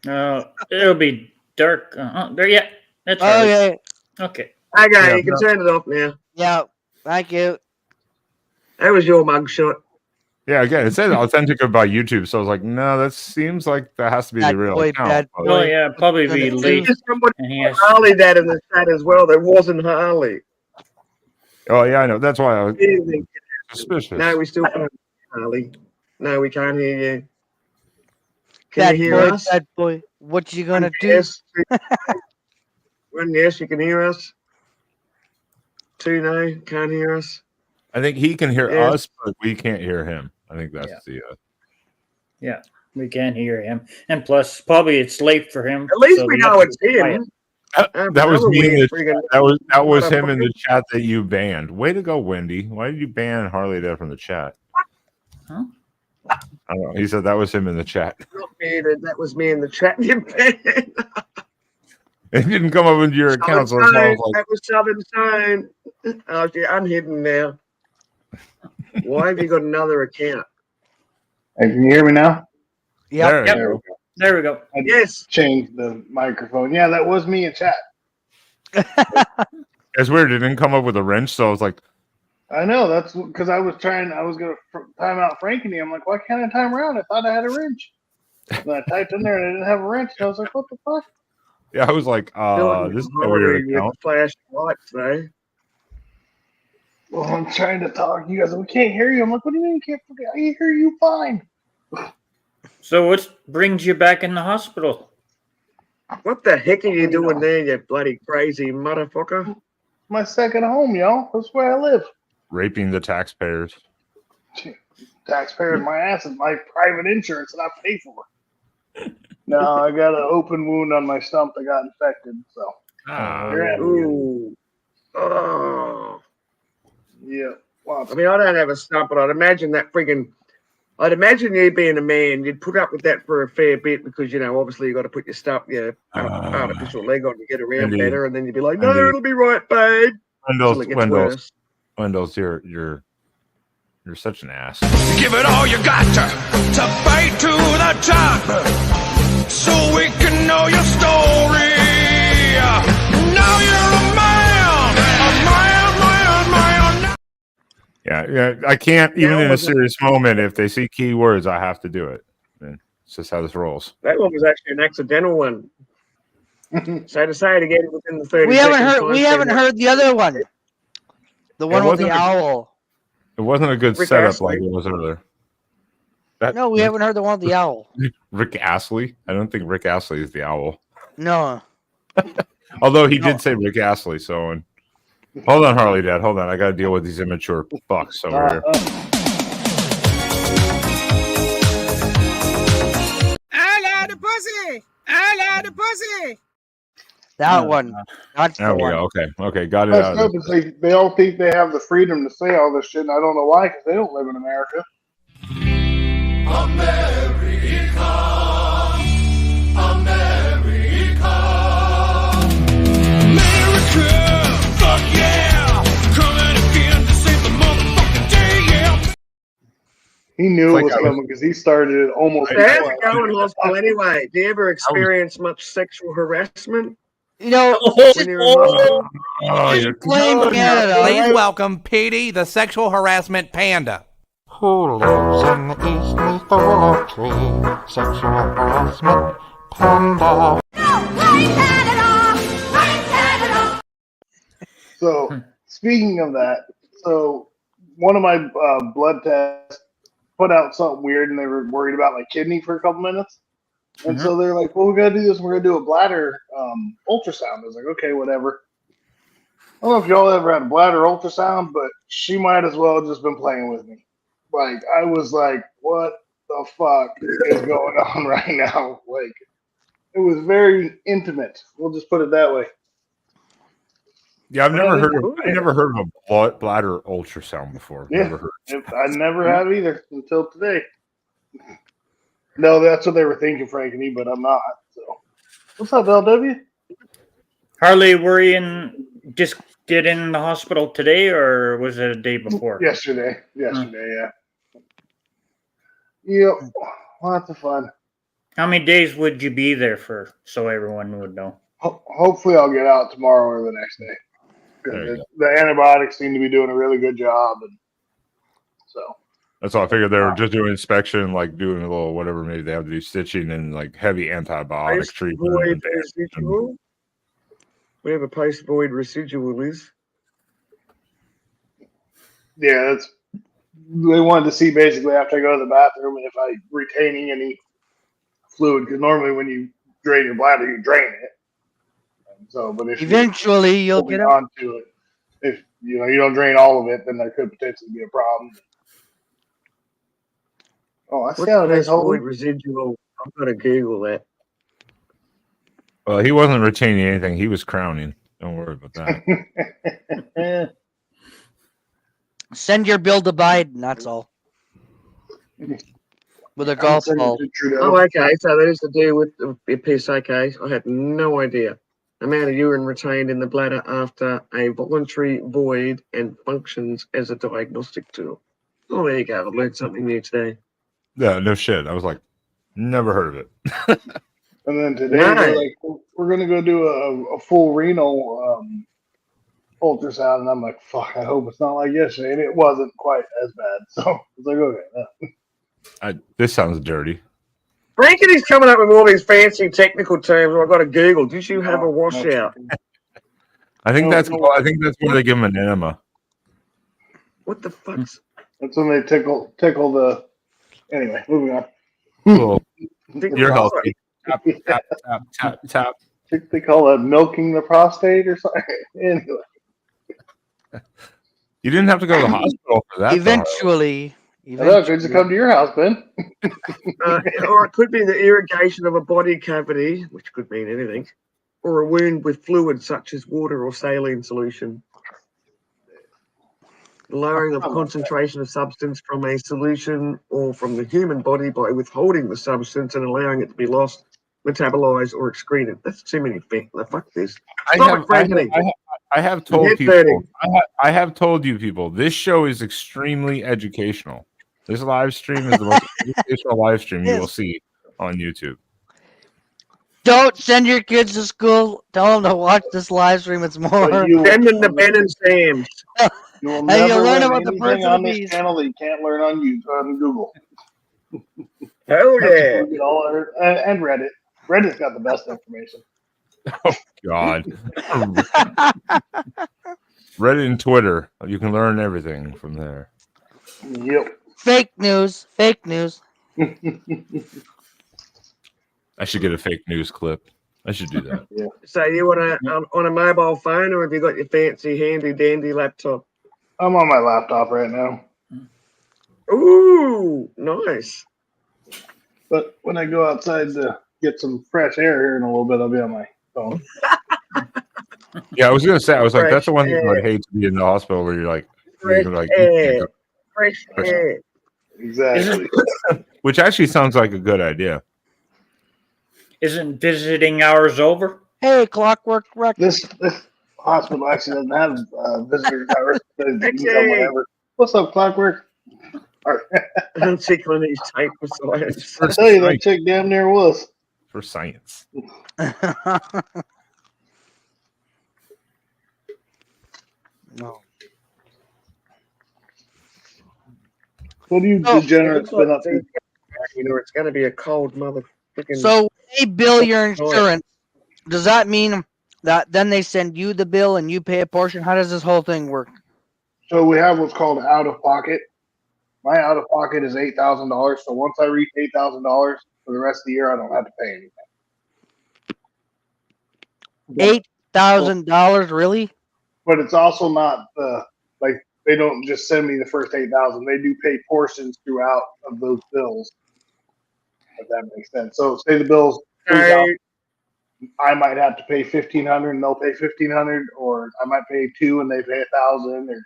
It'll be dark. There, yeah. That's right. Okay. Okay. Okay, Yeah, you can turn it off now. Yeah. Thank you. That was your mugshot. Yeah, again, it says authenticated by YouTube, so I was like, no, that seems like that has to be Bad the real boy, account. bad but- boy. Oh yeah, probably be Turn it late. Just somebody And he put has, Harley that in the chat as well. That wasn't Harley. Oh yeah, I know. That's why I was Anything. suspicious. No, we still can't hear Harley. No, we can't hear you. Can Bad you hear boy, us? bad boy. What you gonna do? Yes. One yes, you can hear us. Two no, can't hear us. I think he can hear Yeah. us, but we can't hear him. I think that's Yeah. the. yeah, we can't hear him. And plus, probably it's late for him. At least so we they have know to it's be quiet. him. That was Another me. weird friggin- That was him in the chat that you banned. Way to go, Wendy. Why did you ban Harley Dad from the chat? Huh? I don't know. He said that was him in the chat. Not muted. That was me in the chat. You banned. It didn't come up into your account, so I was like, That was Southern Stone. Oh, yeah, I'm hidden now. Why have you got another account? Hey, can you hear me now? Yep. there, Yep. you go. There we go. I Yes. changed the microphone. Yeah, that was me in chat. It's weird. It didn't come up with a wrench, so I was like, I know, that's because I was going to time out Frankie. I'm like, why can't I time around? I thought I had a wrench. And I typed in there and I didn't have a wrench. And I was like, what the fuck? yeah, I was like, this is a weird account. Flash lights, though. Well, I'm trying to talk. You guys, we can't hear you. I'm like, what do you mean you can't forget? I hear you fine. So what brings you back in the hospital? What the heck are you doing there, you bloody crazy motherfucker? My second home, y'all. That's where I live. Raping the taxpayers. Taxpayers, my ass is my private insurance that I pay for. No, I got an open wound on my stump that got infected. So, Ooh. Oh. yeah. Well, I mean, I don't have a stump, but I'd imagine you being a man, you'd put up with that for a fair bit because, obviously you got to put your artificial leg on to get around Indeed. better, and then you'd be like, no, Indeed. it'll be right, babe. Until it gets worse. Wendell's, you're such an ass. Give it all you got to fight to the top, so we can know your story. Now you're a man. Yeah. I can't even in a serious moment. If they see keywords, I have to do it. And it's just how this rolls. That one was actually an accidental one. So to say it again within the 30 We haven't heard the other one. The one with the owl. It wasn't a good Rick setup Astley. like it was earlier. No, we haven't heard the one with the owl. Rick Astley? I don't think Rick Astley is the owl. No. Although he did say Rick Astley, so hold on, Harley Dad. Hold on. I gotta deal with these immature fucks over here. I love the pussy. I love the pussy. That one. That's There the we one. go. Okay, got it out. that's dope. They all think they have the freedom to say all this shit, and I don't know why, because they don't live in America. Fuck yeah! Coming again to save the motherfucking day, yeah! He knew It's it was like coming because he started it almost. So how's it go in hospital anyway? Do you ever experience much sexual harassment You know, when you're in hospital? Oh, you're blame Canada. Please welcome Petey, the sexual harassment panda. Who lives in the east neath the willow tree? Sexual harassment panda. So, speaking of that, so one of my blood tests put out something weird, and they were worried about my kidney for a couple minutes. And so they're like, well, we got to do this. We're going to do a bladder ultrasound. I was like, okay, whatever. I don't know if y'all ever had a bladder ultrasound, but she might as well have just been playing with me. Like, I was like, what the fuck is going on right now? Like, it was very intimate. We'll just put it that way. Yeah, I never heard of a bladder ultrasound before. Yeah. Never heard. I never have either until today. No, that's what they were thinking, Frankie, but I'm not. So, what's up, LW? Harley, were you just get in the hospital today, or was it a day before? Yesterday, yeah. Yep, lots of fun. How many days would you be there for, so everyone would know? Hopefully, I'll get out tomorrow or the next day. There you The antibiotics seem to be doing a really good job, and so That's all. I figured they were just doing inspection, like doing a little whatever. Maybe they have to do stitching and like heavy antibiotic treatment. Post-void residual. We have a post-void residual, Liz. yeah, that's. They wanted to see basically after I go to the bathroom and if I retaining any fluid, because normally when you drain your bladder, you drain it. So, but if Eventually, you'll get out. onto it, if you don't drain all of it, then there could potentially be a problem. Oh, I see how it is. Post-void residual. I'm gonna Google that. Well, he wasn't retaining anything. He was crowning. Don't worry about that. Send your bill to Biden. That's all. With a golf ball. Oh, okay. So that is to do with the PSA case. I had no idea. Amount of urine retained in the bladder after a voluntary void and functions as a diagnostic tool. Oh, there you go. I learned something new today. Yeah, no shit. I was like, Never heard of it. And then today they're like, we're gonna go do a full renal ultrasound, and I'm like, fuck, I hope it's not like yesterday, and it wasn't quite as bad. So it's like, okay. This sounds dirty. Franken's coming up with all these fancy technical terms. I've got to Google. Did you have a washout? I think that's where they give them an enema. What the fuck's? That's when they tickle the. Anyway, moving on. Cool. You're healthy. Tap, tap, tap, tap, tap. They call that milking the prostate or something. Anyway. You didn't have to go to the hospital for that. Eventually. Look, could you come to your house, Ben? Or it could be the irrigation of a body cavity, which could mean anything, or a wound with fluid such as water or saline solution. Lowering of concentration of substance from a solution or from the human body by withholding the substance and allowing it to be lost, metabolized, or excreted. That's too many things. Fuck this. Stop it, Frankie. I have told people. I have told you people. This show is extremely educational. This live stream is the most educational live stream you will see on YouTube. Don't send your kids to school. Tell them to watch this live stream. It's more. Send them to Ben and Sam's. You will And never you'll learn learn about the birds anything and on the this bees. channel that you can't learn on YouTube, on Google. Oh yeah. And Reddit. Reddit's got the best information. Oh God. Reddit and Twitter. You can learn everything from there. Yep. Fake news. Fake news. I should get a fake news clip. I should do that. Yeah. So you want on a mobile phone, or have you got your fancy handy dandy laptop? I'm on my laptop right now. Ooh, nice. But when I go outside to get some fresh air here in a little bit, I'll be on my phone. Yeah, I was gonna say. I was like, Fresh that's the one thing air. I'd hate to be in the hospital where you're like, Fresh you air. can't Fresh air. Exactly. go. Which actually sounds like a good idea. Isn't visiting hours over? Hey, Clockwork Wreck. This hospital actually doesn't have visitors hours. You can come whenever. What's up, Clockwork? I'm tickling these tape for science. I tell you, that chick damn near was. For science. No. What do you degenerates been up to? You know, it's going to be a cold motherfucking. So when they bill your insurance, does that mean that then they send you the bill and you pay a portion? How does this whole thing work? So we have what's called out of pocket. My out of pocket is $8,000. So once I reach $8,000 for the rest of the year, I don't have to pay anything. $8,000, really? But it's also not like they don't just send me the first $8,000. They do pay portions throughout of those bills. If that makes sense. So say the bill's $3,000, I might have to pay $1,500 and they'll pay $1,500, or I might pay $2,000 and they pay $1,000, or you know.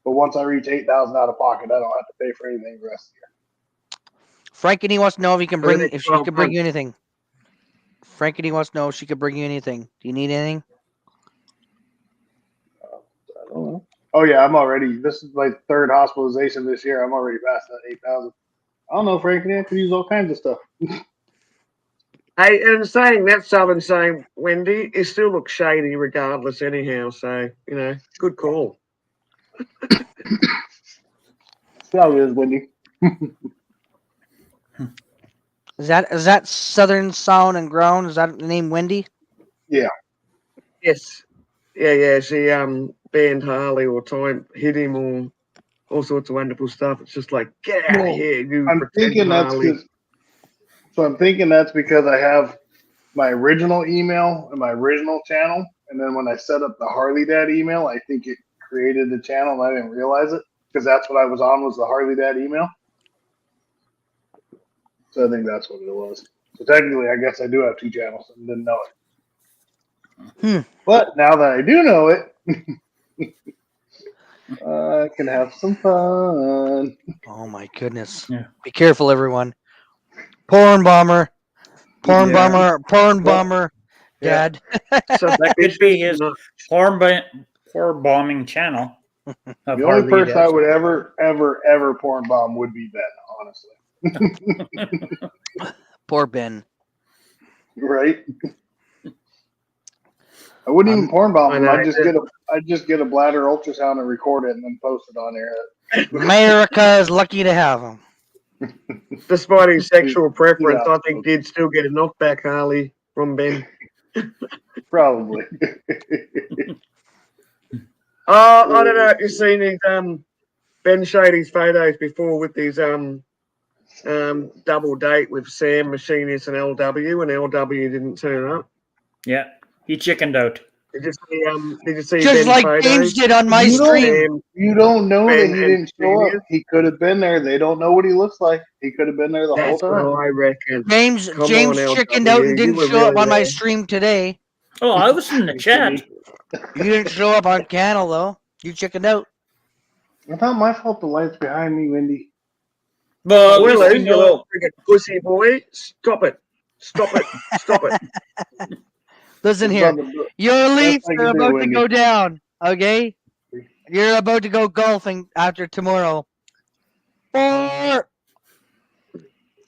But once I reach $8,000 out of pocket, I don't have to pay for anything the rest of the year. Frankity wants to know if she could bring you anything. Frankity wants to know if she could bring you anything. Do you need anything? I don't know. Oh yeah, I'm already. This is my third hospitalization this year. I'm already past that 8,000. I don't know, Frankie. I could use all kinds of stuff. Hey, and saying that, Southern saying, Wendy, it still looks shady regardless, anyhow. So, you know, good call. How it is, Wendy. Is that Southern Sound and Ground? Is that the name Wendy? Yeah. Yes. Yeah. She banned Harley or time hit him or all sorts of wonderful stuff. It's just like, get out of here, you I'm thinking that's because I have my original email and my original channel, and then when I set up the Harley Dad email, I think it created the channel and I didn't realize it because that's what I was on was the Harley Dad email. So I think that's what it was. So technically, I guess I do have two channels and didn't know it. But now that I do know it, I can have some fun. Oh my goodness! Yeah. Be careful, everyone. Porn bomber, Dad. So that could be his porn bombing channel. The only person I would ever porn bomb would be Ben, honestly. Poor Ben. Right? I wouldn't even porn bomb him. I I'd just get a bladder ultrasound and record it and then post it on there. America is lucky to have him. Despite his sexual preference, Yeah. I think he'd still get a knockback, Harley, from Ben. Probably. I don't know if you've seen his Ben showed his photos before with his double date with Sam, Machinist, and LW, and LW didn't turn up. Yeah, he chickened out. Did you see Just Ben's like photos? James did on my You don't- stream. You don't know Ben that he and didn't show Machinist? up. He could have been there. They don't know what he looks like. He could have been there the That's whole what time. I reckon. James Come James on, chickened LW, out and you didn't were show up really on my there. stream today. Oh, I was in the chat. You didn't show up on channel though. You chickened out. It's not my fault the light's behind me, Wendy. But Well, at least we you know. little friggin' pussy boy. Stop it. Stop it. Stop it. Listen It's here. not the- Your Best Leafs I are can do, about to Wendy. go down. Okay? You're about to go golfing after tomorrow. Or I am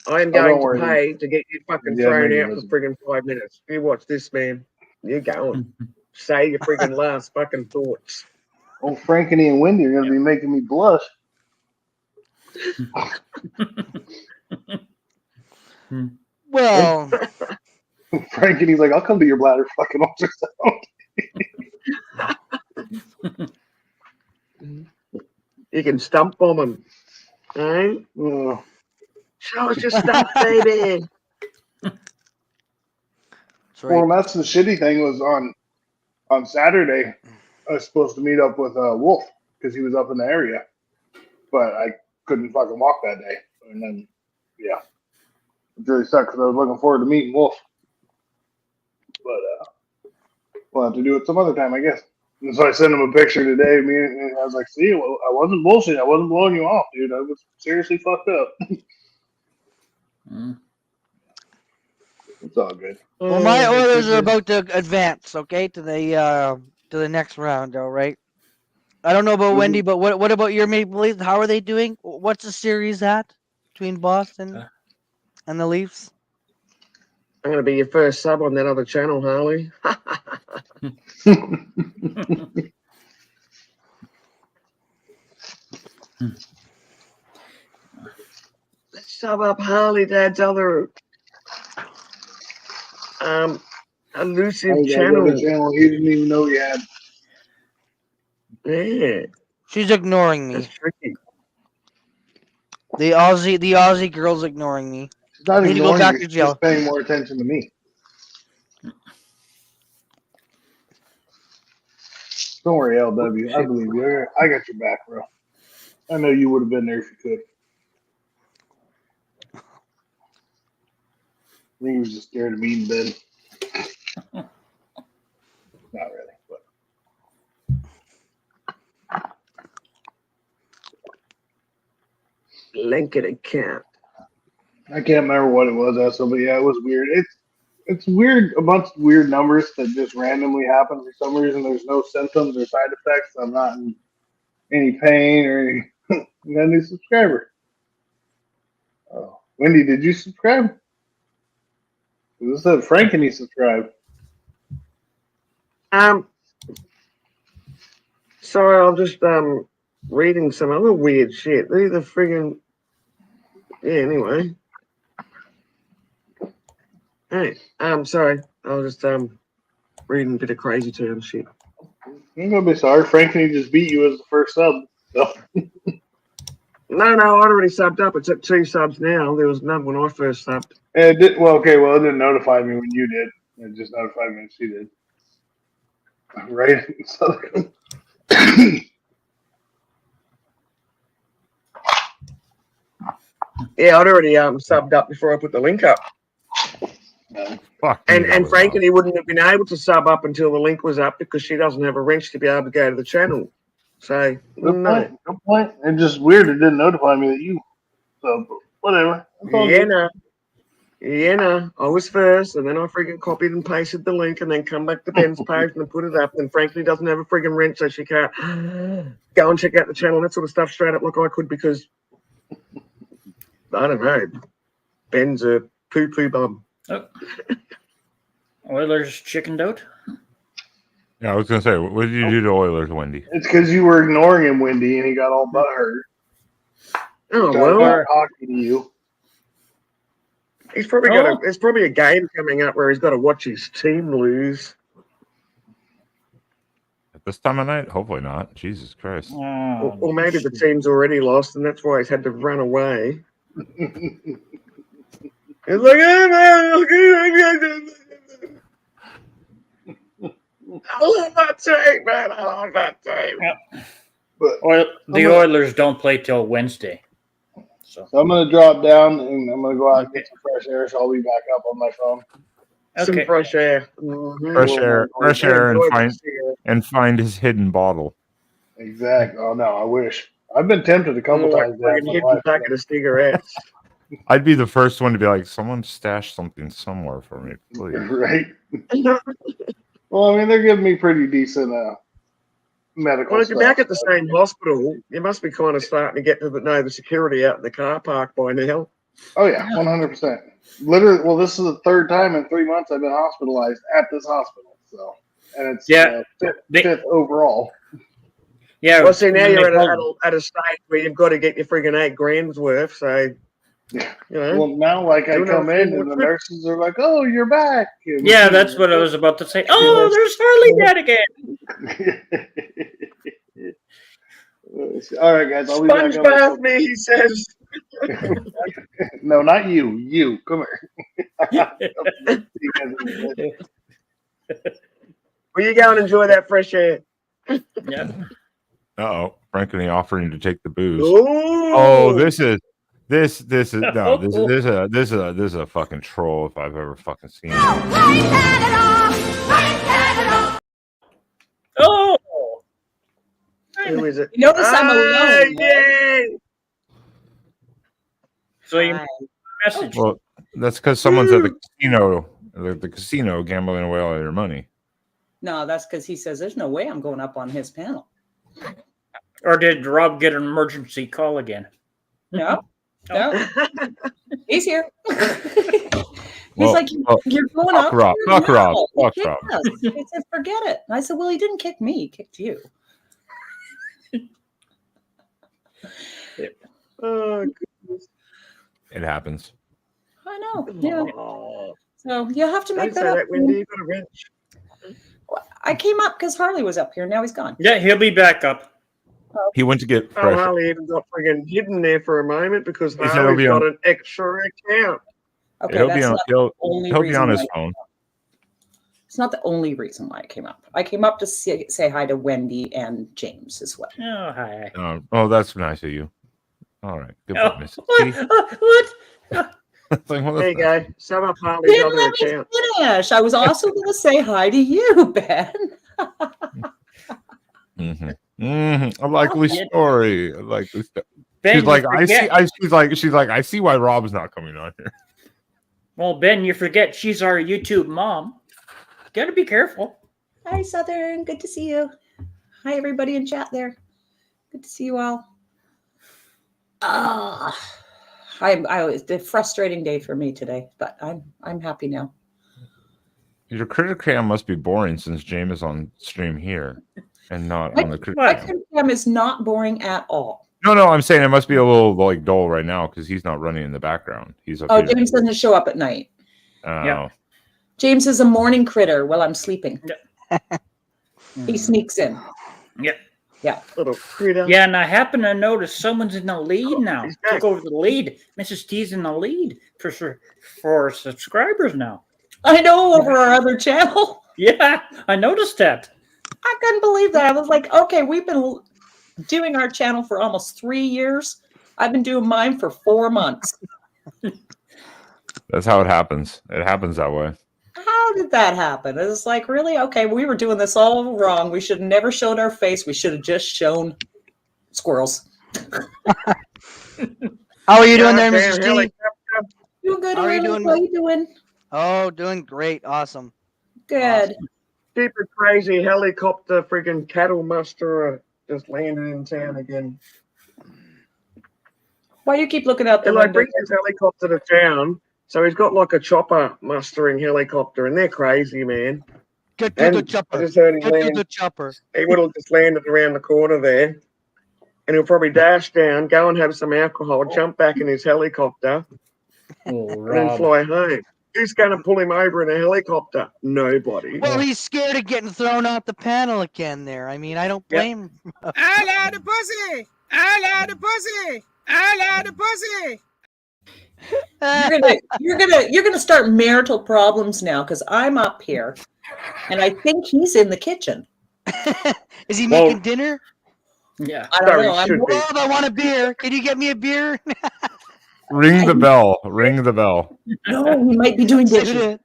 Oh, going don't to worry. pay to get you fucking Yeah, thrown maybe out listen. for friggin' 5 minutes. You watch this, man. You're going. Say your friggin' last fucking thoughts. Oh, Frankeny and Wendy are going to be making me blush. well, Frankeny's like, I'll come to your bladder fucking ultrasound. You can stump bomb him. Alright? Oh. Show us your stuff, baby. that's Well, right. that's the shitty thing was on Saturday. I was supposed to meet up with Wolf because he was up in the area, but I couldn't fucking walk that day. And then, yeah, it really sucked because I was looking forward to meeting Wolf. But we'll have to do it some other time, I guess. And so I sent him a picture today. And I was like, "See, well, I wasn't bullshit. I wasn't blowing you off, dude. I was seriously fucked up." It's all good. Well, my Oh, orders are goodness. about to advance, okay, to the next round, all right? I don't know about Mhm. Wendy, but what about your Maple Leafs? How are they doing? What's the series at between Boston and the Leafs? I'm going to be your first sub on that other channel, Harley. Let's sub up Harley, Dad's other elusive channel. Channel he didn't even know he had. Yeah, She's ignoring me. that's tricky. The Aussie girl's ignoring me. She's not Need to go ignoring back you. to She's jail. just paying more attention to me. Don't worry, LW. I believe you. I got your back, bro. I know you would have been there if you could. I think he was just scared of me in bed. Not really, but Linkity cat. I can't remember what it was, Essa, but yeah, it was weird. It's weird, a bunch of weird numbers that just randomly happen for some reason. There's no symptoms or side effects. I'm not in any pain or any. You got a new subscriber. Oh, Wendy, did you subscribe? This said Frankeny subscribed. Sorry, I'm just reading some other weird shit. These are friggin' anyway. Hey, sorry. I was just reading a bit of crazy term shit. You're gonna be sorry. Frankeny just beat you as the first sub. So. No, I'd already subbed up. It's at 2 subs now. There was none when I first subbed. It did, well, okay, well, it didn't notify me when you did. It just notified me when she did. Right? So, yeah, I'd already subbed up before I put the link up. Fuck. And Frankie, he wouldn't have been able to sub up until the link was up because she doesn't have a wrench to be able to go to the channel. So, good no. point. Good point. It's just weird. It didn't notify me that you. So, whatever. It's all Yeah, good. no. Yeah, no. I was first, and then I freaking copied and pasted the link, and then come back to Ben's page and put it up. And Frankly doesn't have a freaking wrench, so she can't go and check out the channel and that sort of stuff straight up like I could because I don't know. Ben's a poo-poo bum. Oh. Oilers chickened out. Yeah, I was gonna say, what did you do to Oilers, Wendy? It's because you were ignoring him, Wendy, and he got all butthurt. Oh, Started well. talking to you. He's probably there's probably a game coming up where he's got to watch his team lose. At this time of night? Hopefully not. Jesus Christ. Or maybe the team's already lost, and that's why he's had to run away. It's like, I love that team, man. I love that team. But the Oilers don't play till Wednesday. So I'm going to drop down and I'm going to go out and get some fresh air, so I'll be back up on my phone. Some fresh air. Mm-hmm. Fresh air, and find his hidden bottle. Exactly. Oh, no, I wish. I've been tempted a couple times. Hidden packet of cigarettes. I'd be the first one to be like, someone stash something somewhere for me, please. Right. Well, I mean, they're giving me pretty decent medical Well, if you're stuff. back at the same hospital, you must be kind of starting to get to know the security out in the car park by now. Oh, yeah, 100%. Literally, well, this is the third time in 3 months I've been hospitalized at this hospital. So, and it's fifth overall. Yeah. Well, see, now you're at a stage where you've got to get your friggin' $8,000 worth. So, you know. Well, now, like, I come in and the nurses are like, "Oh, you're back." And yeah, that's what I was about to say. Oh, there's Harley dead again. All right, guys, I'll be back. SpongeBob me, he says. No, not you. You come here. Well, you go and enjoy that fresh air. Yeah. Uh-oh, Frankly offering to take the booze. Ooh. Oh, this is a fucking troll if I've ever fucking seen it. Oh, who is it? You notice I'm alone. Yay! So you message. Well, that's because someone's at the casino gambling away all your money. No, that's because he says there's no way I'm going up on his panel. Or did Rob get an emergency call again? No. No. He's here. He's Well, like, you're going fuck up. Rob. No. Fuck Rob. He Fuck kicked Rob. us. He said, forget it. And I said, well, he didn't kick me. He kicked you. Oh, goodness. It happens. I know. Yeah. So you have to make Don't that say up. that, Wendy. You got a wrench. I came up because Harley was up here. Now he's gone. Yeah, he'll be back up. He went to get Oh, fresh. Harley even got friggin' hidden there for a moment because He said Harley's he'll got be an extra account. Okay, He'll that's be on. not He'll the only be reason on his why- phone. It's not the only reason why I came up. I came up to say hi to Wendy and James as well. Oh, hi. Oh, that's nice of you. All right, good Oh, point, Mrs. what? It's like, well, There that's you nice. go. Some of Harley's Didn't other let me account. finish. I was also going to say hi to you, Ben. A likely story. A likely story. Ben, She's like, you I see. forget. She's like, I see why Rob's not coming on here. Well, Ben, you forget she's our YouTube mom. Gotta be careful. Hi, Southern. Good to see you. Hi, everybody in chat there. Good to see you all. It's a frustrating day for me today, but I'm happy now. Your critter cam must be boring since James is on stream here and not on the critter My cam. critter cam is not boring at all. No, I'm saying it must be a little like dull right now because he's not running in the background. He's up Oh, here. James doesn't show up at night. Yeah. James is a morning critter while I'm sleeping. He sneaks in. Yeah. Yeah. Little critter. Yeah, and I happen to notice someone's in the lead now. Took over the lead. Mrs. T's in the lead for subscribers now. I know, over our other channel. Yeah, I noticed that. I couldn't believe that. I was like, okay, we've been doing our channel for almost 3 years. I've been doing mine for 4 months. That's how it happens. It happens that way. How did that happen? It's like, really? Okay, we were doing this all wrong. We should have never shown our face. We should have just shown squirrels. How are you doing there, Mrs. T? Doing good. How are you Harley. doing? How are you doing? Oh, doing great. Awesome. Good. Super crazy helicopter friggin' cattle musterer just landed in town again. Why you keep looking out the He like window? brings his helicopter to town, so he's got like a chopper mustering helicopter, and they're crazy, man. Get to the chopper. I just heard him Get to land. the chopper. He would have just landed around the corner there, and he'll probably dash down, go and have some alcohol, jump back in his helicopter, Oh, and then Rob. fly home. Who's going to pull him over in a helicopter? Nobody. Well, he's scared of getting thrown off the panel again there. I mean, I don't blame him. I like the pussy. I like the pussy. I like the pussy. You're gonna start marital problems now because I'm up here, and I think he's in the kitchen. Is he making dinner? Yeah. I don't know. Rob, I want a beer. Can you get me a beer? Ring the bell. Ring the bell. No, he might be doing dishes.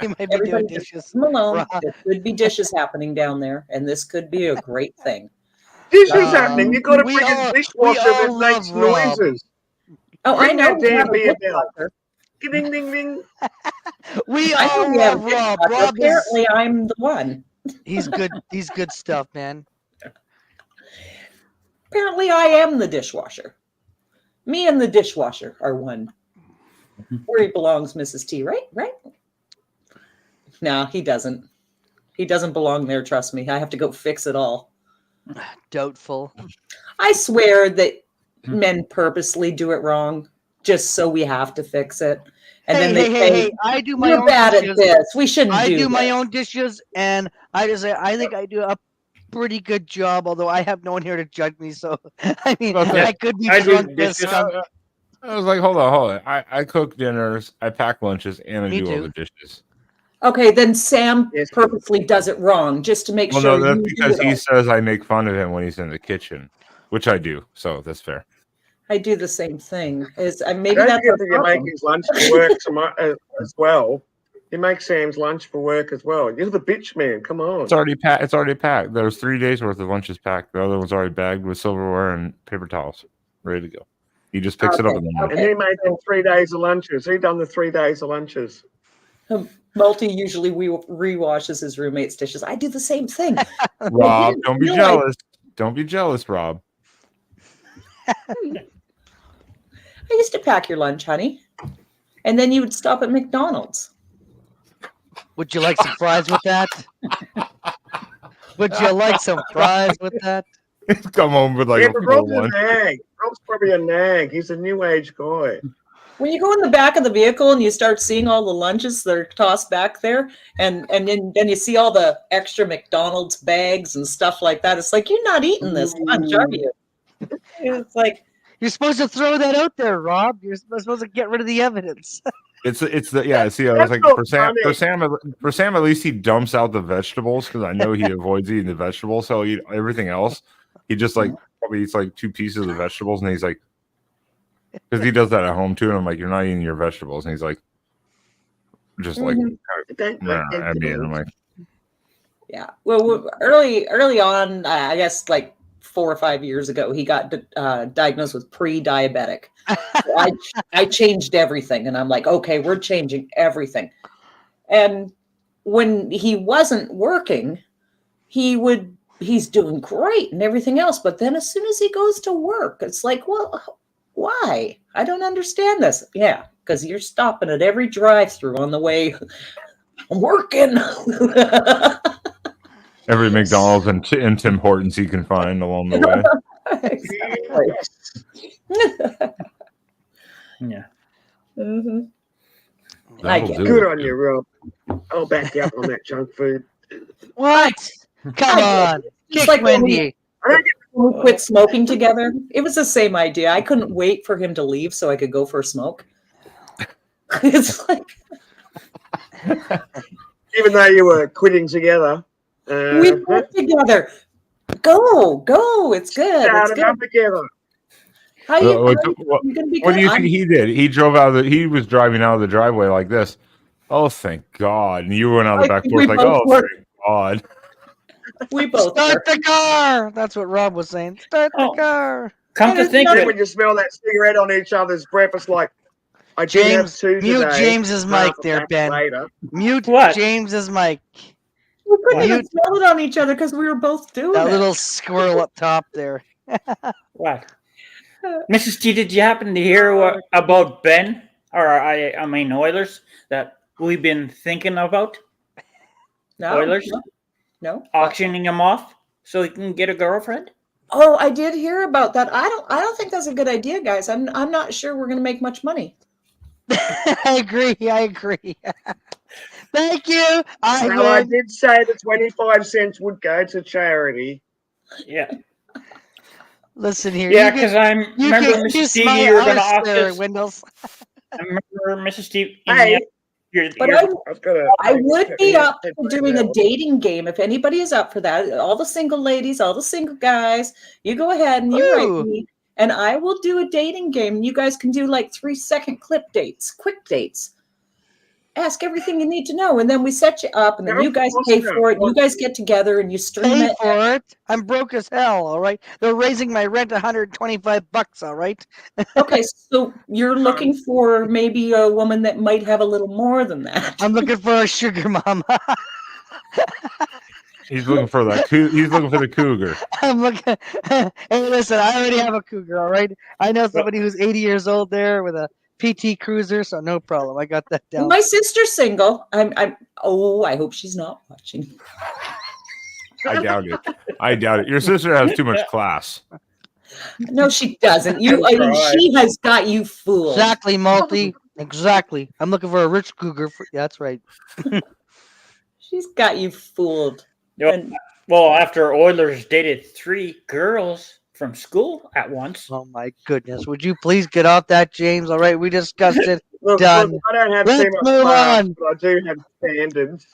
He might be doing dishes. Leave him alone. Rob. There could be dishes happening down there, and this could be a great thing. Dishes happening. You've got to we bring all- a dishwasher we all that makes love Rob. noises. Oh, I Ring know. that we damn have a beer bell. dishwasher. Ding, ding, ding. We I know all we have love a Rob. dishwasher. Rob is, Apparently, I'm the one. he's good. He's good stuff, man. Apparently, I am the dishwasher. Me and the dishwasher are one. Where he belongs, Mrs. T, right? Right? No, he doesn't. He doesn't belong there, trust me. I have to go fix it all. Doubtful. I swear that men purposely do it wrong just so we have to fix it. And then they say, I do my you're own bad dishes. at this. We shouldn't I do my this." own dishes, and I just say I think I do a pretty good job. Although I have no one here to judge me, so I mean, That's it. I could be I do drunk this dishes. come. I was like, hold on. I cook dinners, I pack lunches, and I Me do all too. the dishes. Okay, then Sam Yes. purposely does it wrong just to make Well, sure no, that's you do because it he all. says I make fun of him when he's in the kitchen, which I do. So that's fair. I do the same thing. Maybe Don't that's forget a that you make problem. his lunch for work as well. You make Sam's lunch for work as well. You're the bitch man. Come on. It's already packed. It's already packed. There's 3 days worth of lunches packed. The other one's already bagged with silverware and paper towels, ready to go. He just picks it up in the morning. And he made them 3 days of lunches. He done the 3 days of lunches. Multi usually rewashes his roommate's dishes. I do the same thing. Rob, don't be realize- jealous. Don't be jealous, Rob. I used to pack your lunch, honey. And then you would stop at McDonald's. Would you like some fries with that? Would you like some fries with that? Come home with like Yeah, a but full Rob's a one. nag. Rob's probably a nag. He's a new age guy. When you go in the back of the vehicle and you start seeing all the lunches that are tossed back there, and then you see all the extra McDonald's bags and stuff like that, it's like, you're not eating this lunch, are you? It's like, You're supposed to throw that out there, Rob. You're supposed to get rid of the evidence. It's the yeah. See, I was That's like not for Sam. At least he dumps out the vegetables because I know he avoids eating the vegetables. So he, everything else, he just like probably eats like 2 pieces of vegetables, and he's like, because he does that at home too. And I'm like, you're not eating your vegetables, and he's like, just like, at me, and I'm like, yeah. Well, early on, I guess like 4 or 5 years ago, he got diagnosed with pre-diabetic. So I changed everything, and I'm like, okay, we're changing everything. And when he wasn't working, he's doing great and everything else. But then as soon as he goes to work, it's like, well, why? I don't understand this. Yeah, because you're stopping at every drive-through on the way. I'm working. every McDonald's and Tim Hortons he can find along the way. Exactly. Yeah. Mm-hmm. That'll I get do Good it. on you, Rob. I'll back you up on that junk food. What? Come on. It's Kick like when Wendy. we quit smoking together. It was the same idea. I couldn't wait for him to leave so I could go for a smoke. It's like Even though you were quitting together. we work together. Go. It's good. It's Started good. up together. How What you gonna be do good? you think he did? He drove out he was driving out of the driveway like this. Oh, thank God! And you went out the I back think porch we like, both oh, were. thank God! We both Start were. the car. That's what Rob was saying. Start the Oh. car. Come to think Then of it, when you smell that cigarette on each other's breath, it's like, I did have James, 2 mute today. James's mic half a there, pack Ben. Later. Mute What? James's mic. We couldn't even Mute smell it on each other because we were both doing that it. little squirrel up top there. what? Mrs. T, did you happen to hear about Ben, or I mean Oilers, that we've been thinking about? No, Oilers no. auctioning him off so he can get a girlfriend. Oh, I did hear about that. I don't think that's a good idea, guys. I'm not sure we're going to make much money. I agree. Thank you. I did say the 25 cents would go to charity. Yeah. Listen here. Yeah, because I remember Mrs. T, you were going to offer this. Windows. I remember Mrs. T. But I would be up for doing a dating game if anybody is up for that. All the single ladies, all the single guys, you go ahead and you write me, and I will do a dating game. You guys can do like 3-second clip dates, quick dates. Ask everything you need to know, and then we set you up, and then you guys pay for it. You guys get together and you stream it. For it. I'm broke as hell. All right, they're raising my rent $125. All right. Okay, so you're looking for maybe a woman that might have a little more than that. I'm looking for a sugar mama. He's looking for that. He's looking for the cougar. I'm looking. Hey, listen, I already have a cougar. All right, I know somebody who's 80 years old there with a PT Cruiser, so no problem. I got that down. My sister's single. I hope she's not watching. I doubt it. Your sister has too much class. No, she doesn't. She has got you fooled. Exactly, Malty. Exactly. I'm looking for a rich cougar. That's right. She's got you fooled. Well, after Oilers dated 3 girls from school at once. Oh my goodness! Would you please get off that, James? All right, we discussed it. Look, Done. I don't have Let's too much move class, on. but I do have standards.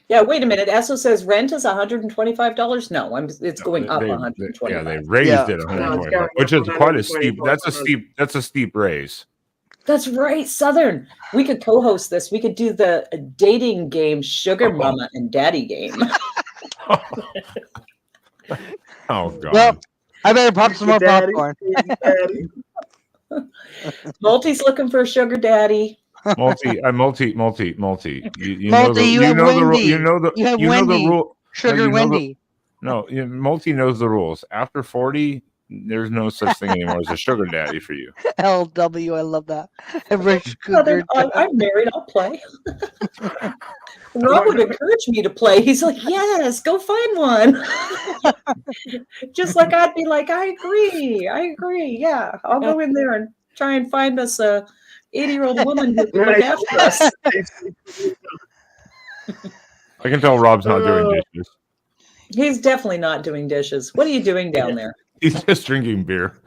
Yeah, wait a minute. Esso says rent is $125. No, it's going up $125. Yeah, they raised it $125, which is quite a steep. That's a steep raise. That's right, Southern. We could co-host this. We could do the dating game, Sugar Mama and Daddy game. Oh God. Well, I better pop some more popcorn. Multi's looking for a sugar daddy. Multi. You know the rule. Sugar Wendy. Multi knows the rules. After 40, there's no such thing anymore as a sugar daddy for you. LW, I love that. A rich cougar. I'm married. I'll play. Rob would encourage me to play. He's like, yes, go find one. Just like I'd be like, I agree. Yeah, I'll go in there and try and find us a 80-year-old woman who can look after us. I can tell Rob's not doing dishes. He's definitely not doing dishes. What are you doing down there? He's just drinking beer.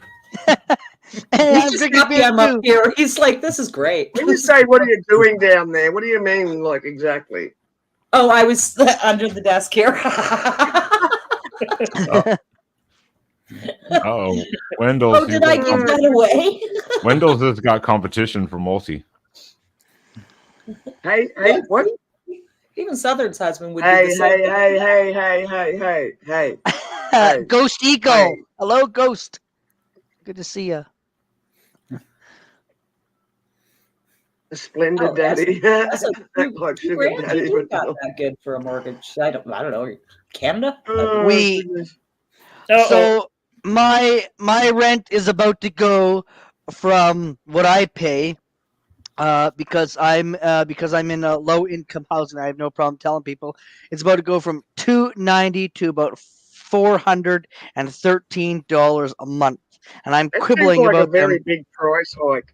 He's just happy I'm up here. He's like, this is great. When you say, what are you doing down there? What do you mean, like, exactly? Oh, I was under the desk here. Oh, Wendell's. Oh, did I give that away? Wendell's has got competition for multi. Hey, what? Even Southern's husband would Hey. be the same. Ghost Eagle. Hey. Hello, Ghost. Good to see you. Splendid daddy. That's a like sugar daddy. Not that good for a mortgage. I don't know. Canada? So my rent is about to go from what I pay because I'm in a low income housing. I have no problem telling people it's about to go from $290 to about $413 a month, and I'm quibbling like about a very big price hike.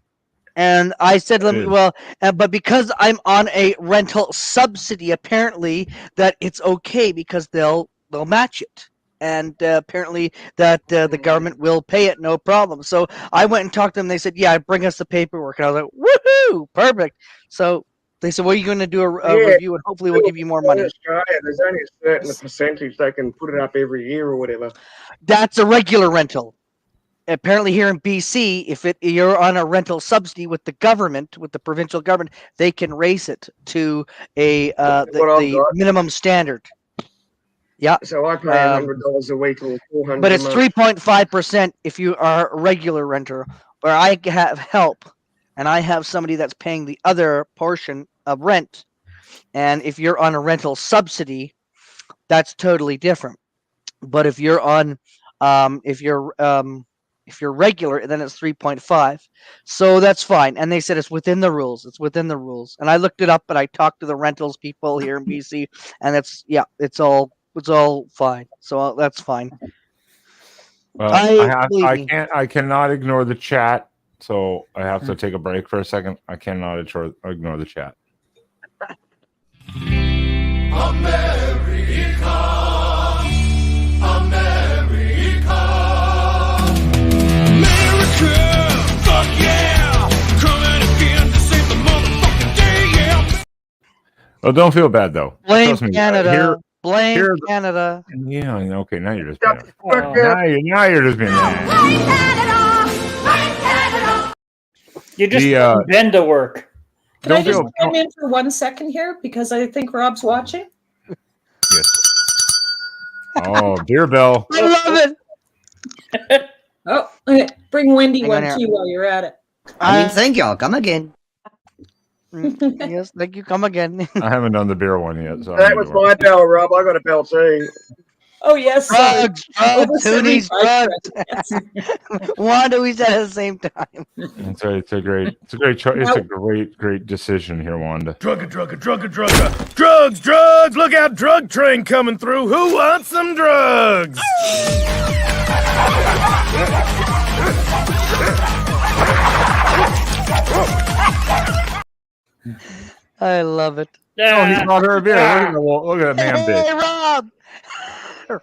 And I said, but because I'm on a rental subsidy, apparently that it's okay because they'll match it. And apparently that the government will pay it, no problem. So I went and talked to them. They said, yeah, bring us the paperwork. And I was like, woohoo, perfect. So they said, well, you're going to do a review and hopefully we'll give you more money. In Australia, there's only a certain percentage they can put it up every year or whatever. That's a regular rental. Apparently here in BC, if you're on a rental subsidy with the government, with the provincial government, they can raise it to the minimum standard. Yeah. So I pay $100 a week or $400. But it's 3.5% if you are a regular renter. Where I have help, and I have somebody that's paying the other portion of rent. And if you're on a rental subsidy, that's totally different. But if you're on, If you're regular, then it's 3.5. So that's fine. And they said it's within the rules. It's within the rules. And I looked it up, and I talked to the rentals people here in BC, and it's all fine. So that's fine. Well, I cannot ignore the chat, so I have to take a break for a second. I cannot ignore the chat. Oh, don't feel bad though. Blame Canada. Blame Canada. Yeah, okay. Now you're just being now you're just being mad. You just bend to work. Can I just come in for 1 second here because I think Rob's watching? Yes. Oh, beer bell. I love it. Oh, okay. Bring Wendy one too while you're at it. Thank y'all. Come again. Yes, thank you. Come again. I haven't done the beer one yet. So that was my bell, Rob. I got a bell too. Oh yes, drugs. Wanda, we said at the same time. It's a great choice. It's a great decision here, Wanda. Drugs. Look out, drug train coming through. Who wants some drugs? I love it. Oh, he brought her a beer. Look at that man, Hey, bitch.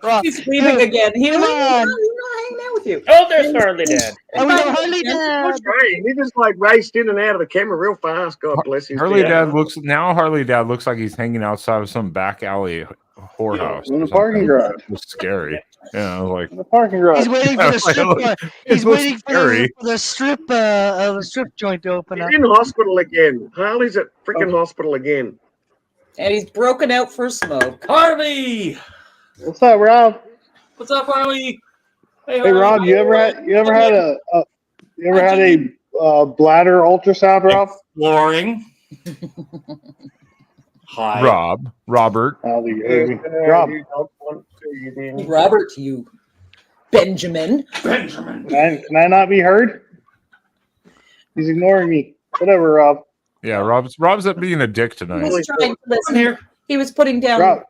Rob. He's leaving again. He's not hanging out with you. Oh, there's Harley Dad. Oh, we got Harley Dad. That's great. He just like raced in and out of the camera real fast. God bless him. Harley Dad looks like he's hanging outside of some back alley whorehouse in the parking garage. It was scary. Yeah, I was like in the parking garage. He's waiting for the strip. He's waiting for the strip joint to open up. He's in hospital again. Harley's at freaking hospital again. And he's broken out for smoke. Harley! What's up, Rob? What's up, Harley? Hey, Rob, you ever had a bladder ultrasound, Rob? Exploring. Hi, Robert. Robert, you Benjamin. Can I not be heard? He's ignoring me. Whatever, Rob. Yeah, Rob's at being a dick He tonight. was trying to listen here. He was putting down.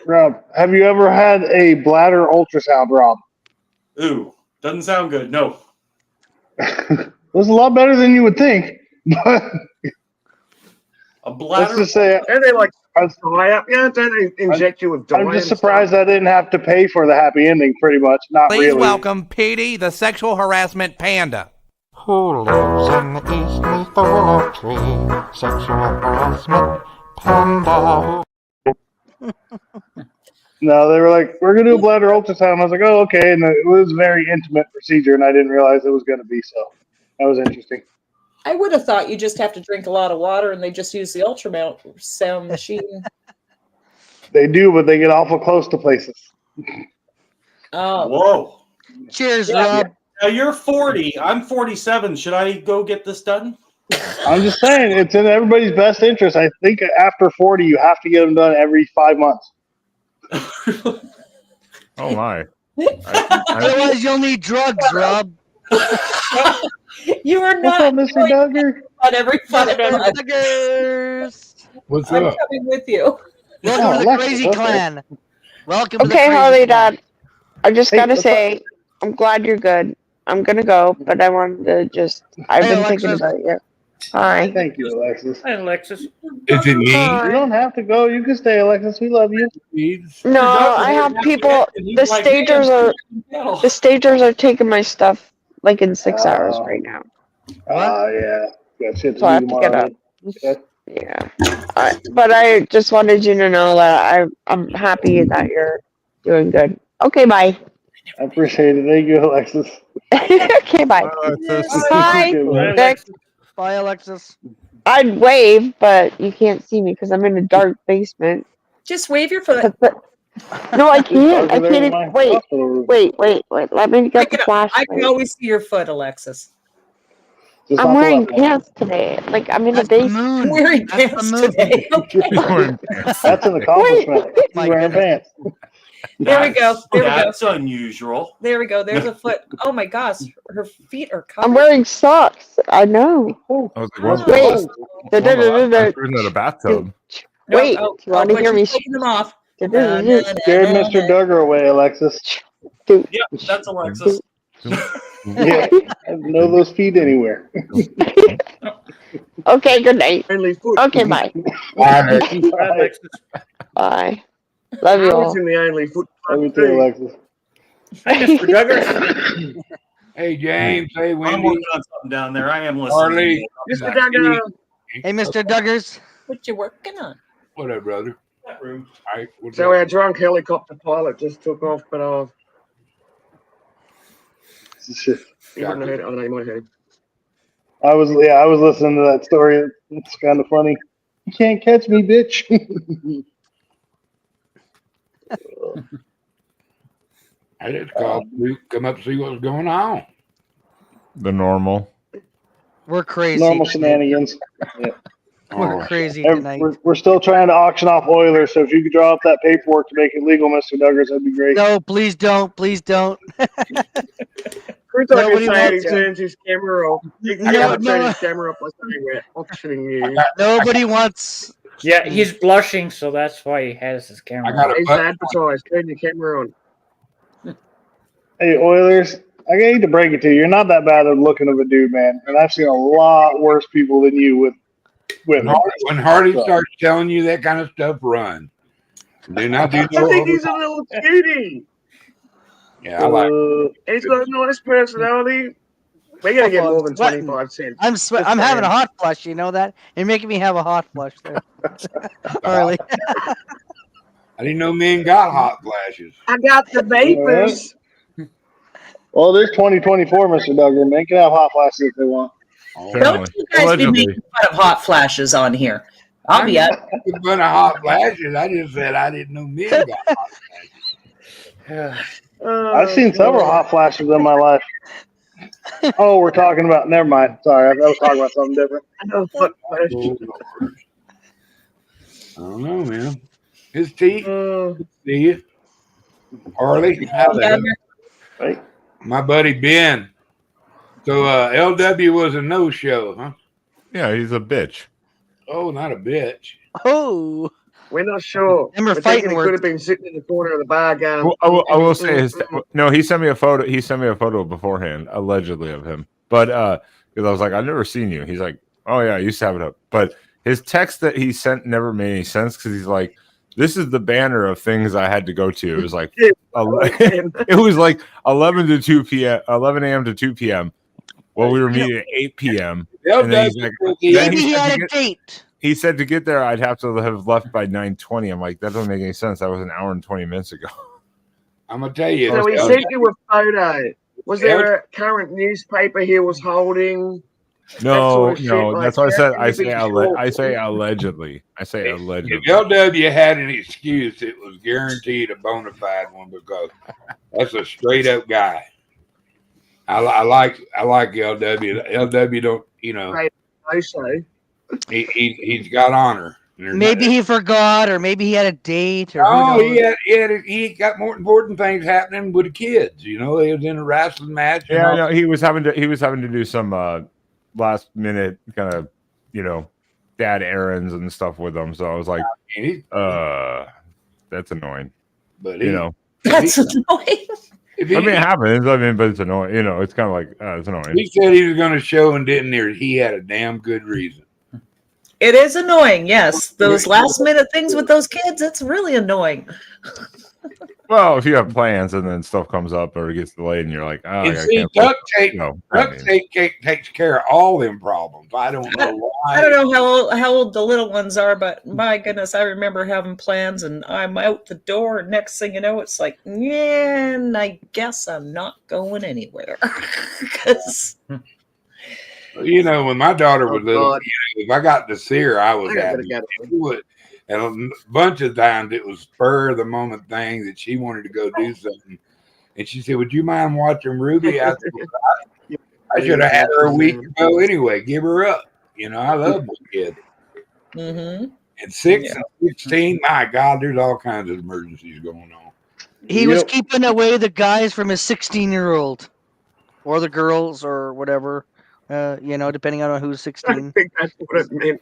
Rob, have you ever had a bladder ultrasound, Rob? Ooh, doesn't sound good. No. It was a lot better than you would think. But a bladder. Let's just say, and they like dye up. Yeah, don't they inject you with dye? I'm just surprised I didn't have to pay for the happy ending. Pretty much, not Please really. welcome Petey, the sexual harassment panda. Who lives in the east neath the willow tree? Sexual harassment panda. No, they were like, we're going to do a bladder ultrasound. I was like, oh, okay. And it was a very intimate procedure, and I didn't realize it was going to be so. That was interesting. I would have thought you just have to drink a lot of water and they just use the ultrasound machine. They do, but they get awful close to places. Oh. Whoa. Cheers, Rob. Now you're 40. I'm 47. Should I go get this done? I'm just saying, it's in everybody's best interest. I think after 40, you have to get them done every 5 months. Oh, my. Otherwise, you'll need drugs, Rob. You are not. What's up, Mr. Duggar? On every 5 months. What's I'm up? coming with you. Welcome to the Crazy Clan. Welcome to the Okay, Crazy Harley Clan. Dad. I just gotta say, I'm glad you're good. I'm gonna go, but I wanted to just. I've been thinking about you. Hi. Thank you, Alexis. Hi, Alexis. Is it me? You don't have to go. You can stay, Alexis. We love you. No, I have people. The stagers are taking my stuff like in 6 hours right now. Yeah. Got shit to So I have do to get tomorrow. up. Yeah. But I just wanted you to know that I'm happy that you're doing good. Okay, bye. I appreciate it. Thank you, Alexis. Okay, bye. Bye. Bye, Alexis. I'd wave, but you can't see me because I'm in a dark basement. Just wave your foot. No, I can't. I Over there in can't. my Wait. hospital room. Wait. Let me get the I flashlight. can always see your foot, Alexis. Just I'm off the wearing left one. pants today. Like I'm in a That's the basement. moon. I'm wearing That's the pants moon. today. Okay. That's an accomplishment. My You're wearing goodness. pants. There we go. There we go. That's unusual. There we go. There's a foot. Oh my gosh, her feet are covered. I'm wearing socks. I know. I was like, Oh. Wait. I was in a bathtub. Wait. Do you want to but hear me? she's taking them off. Scared Mr. Duggar away, Alexis. Yeah, that's Alexis. Yeah, I know those feet anywhere. Okay, good night. Okay, bye. Bye. Bye. Love you I was all. in the only foot. Love you too, Alexis. Hey, Mr. Duggar. Hey, James. Hey, I'm Wendy. working on something down there. I am listening. Harley. Mr. Duggar. Hey, Mr. Duggars. What you working on? What up, brother? That room. All right, what's So up? our drunk helicopter pilot just took off, but he wouldn't have heard it. Oh, no, he might have heard it. I was listening to that story. It's kind of funny. You can't catch me, bitch. I just called to come up and see what was going on. The normal. We're crazy. Normal shenanigans. Yeah. We're crazy tonight. We're still trying to auction off Oilers, so if you could draw up that paperwork to make it legal, Mr. Duggars, that'd be great. No, please don't. Please don't. Chris, I Nobody can say he wants it. turns his camera off. He can turn his camera off by saying we're auctioning you. Nobody wants. Yeah, he's blushing, so that's why he has his camera. He's advertised. Turn your camera on. Hey, Oilers, I hate to break it to you. You're not that bad of looking of a dude, man. And I've seen a lot worse people than you with When Hardy starts telling you that kind of stuff, run. Do not do I think he's a little cutie. Yeah, I like He's got a nice personality. We're gonna get more than 25 cents. I'm having a hot flush. You know that? You're making me have a hot flush there. Harley. I didn't know men got hot flashes. I got the vapors. Well, there's 2024, Mr. Duggar. Men can have hot flashes if they want. Don't you guys be making fun of hot flashes on here? I'll be at making fun of hot flashes. I just said I didn't know men got hot flashes. I've seen several hot flashes in my life. Oh, we're talking about. Never mind. Sorry, I was talking about something different. I don't know, man. His teeth. See you, Harley. How the hell? Right. My buddy Ben. So LW was a no-show, huh? Yeah, he's a bitch. Oh, not a bitch. Oh, we're not sure. And we're But fighting he could have been sitting in the corner of the bar going. Well, I will say his. No, he sent me a photo. He sent me a photo beforehand, allegedly of him. But because I was like, I've never seen you. He's like, oh yeah, I used to have it up. But his text that he sent never made any sense because he's like, this is the banner of things I had to go to. It was like, it was like 11 to 2 p.m. 11 a.m. to 2 p.m. Well, we were meeting at 8 p.m. And then he's like, maybe he had a date. He said to get there, I'd have to have left by 9:20. I'm like, that doesn't make any sense. That was an hour and 20 minutes ago. I'm gonna tell you. So he sent you a photo. Was there a current newspaper he was holding? No, that sort of no, shit? that's Like, what I said. how I can you say, be sure? I say allegedly. I say allegedly. If LW had an excuse, it was guaranteed a bona fide one because that's a straight up guy. I like LW. LW don't, you know. Right, I say. He's got honor. Maybe he forgot, or maybe he had a date. Or oh, he got more important things happening with the kids. You know, he was in a wrestling match. Yeah, no, he was having to do some last minute kind of, you know, dad errands and stuff with them. So I was like, that's annoying. But you know, that's annoying. I mean, it happens. I mean, but it's annoying. You know, it's kind of like it's annoying. He said he was going to show and didn't. He had a damn good reason. It is annoying, yes. Those last minute things with those kids, it's really annoying. Well, if you have plans and then stuff comes up or it gets delayed and you're like, oh, And I see, can't. duct tape, No, duct tape takes care of all them problems. I don't know why. I don't know how old the little ones are, but my goodness, I remember having plans and I'm out the door. And next thing you know, it's like, yeah, and I guess I'm not going anywhere. 'Cause You know, when my daughter was little, you know, if I got to see her, I was happy. And a bunch of times it was spur of the moment thing that she wanted to go do something. And she said, would you mind watching Ruby? I said, I should have had her a week ago anyway. Give her up. You know, I love my kid. Mm-hmm. At 6 and 16, my God, there's all kinds of emergencies going on. He was keeping away the guys from his 16-year-old, or the girls, or whatever. Depending on who's 16. I think that's what it meant.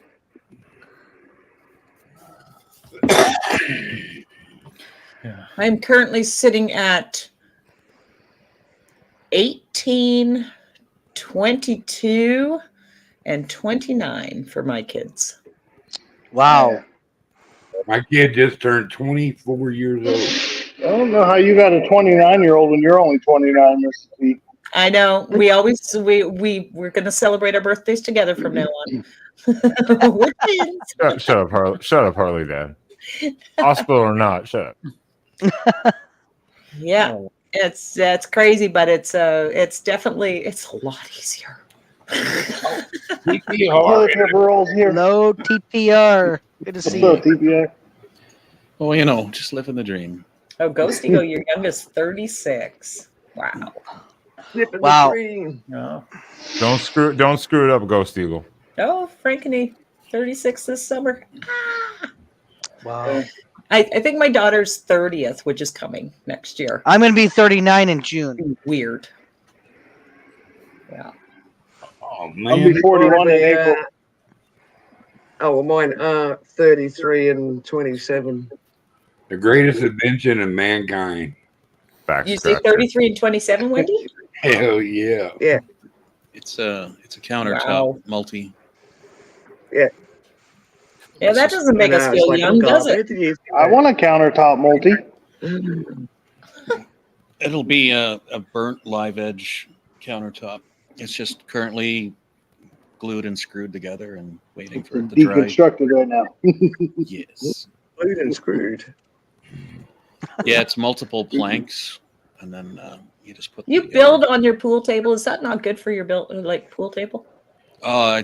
I'm currently sitting at 18, 22, and 29 for my kids. Wow. My kid just turned 24 years old. I don't know how you got a 29-year-old when you're only 29, Mrs. P. I know. We're going to celebrate our birthdays together from now on. We're kids. Shut up, Harley. Shut up, Harley, Dad. Hospital or not, shut up. Yeah, it's crazy, but it's definitely a lot easier. TPR. Here. Hello, TPR. Good to see you. TPR. Well, just living the dream. Oh, Ghost Eagle, your youngest 36. Wow. Wow. No. Don't screw it up, Ghost Eagle. Oh, Frankeny, 36 this summer. Wow. I think my daughter's 30th, which is coming next year. I'm going to be 39 in June. Weird. Yeah. Oh, I'll be 41 in April. Well, mine are 33 and 27. The greatest invention of mankind. You say 33 and 27, Wendy? Hell yeah. Yeah. It's a countertop multi. Yeah. Yeah, that doesn't make us feel young, does it? I want a countertop multi. It'll be a burnt live edge countertop. It's just currently glued and screwed together and waiting for it to dry. Deconstructed right now. Yes. Glued and screwed. Yeah, it's multiple planks, and then you just put. You build on your pool table. Is that not good for your pool table?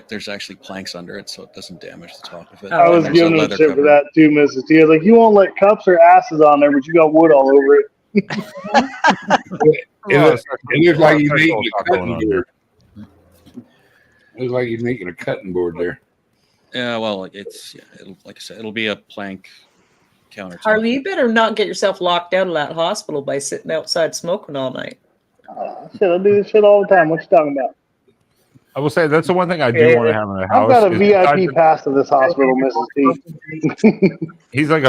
There's actually planks under it, so it doesn't damage the top of it. I was giving him shit for that too, Mrs. T. I was like, you won't let cups or asses on there, but you got wood all over it. It looks like he's making a cutting board. It looks like he's making a cutting board there. Yeah, well, like I said, it'll be a plank countertop. Harley, you better not get yourself locked out of that hospital by sitting outside smoking all night. Shit, I do this shit all the time. What you talking about? I will say that's the one thing I do want to have in the house. I've got a VIP pass to this hospital, Mrs. T. He's like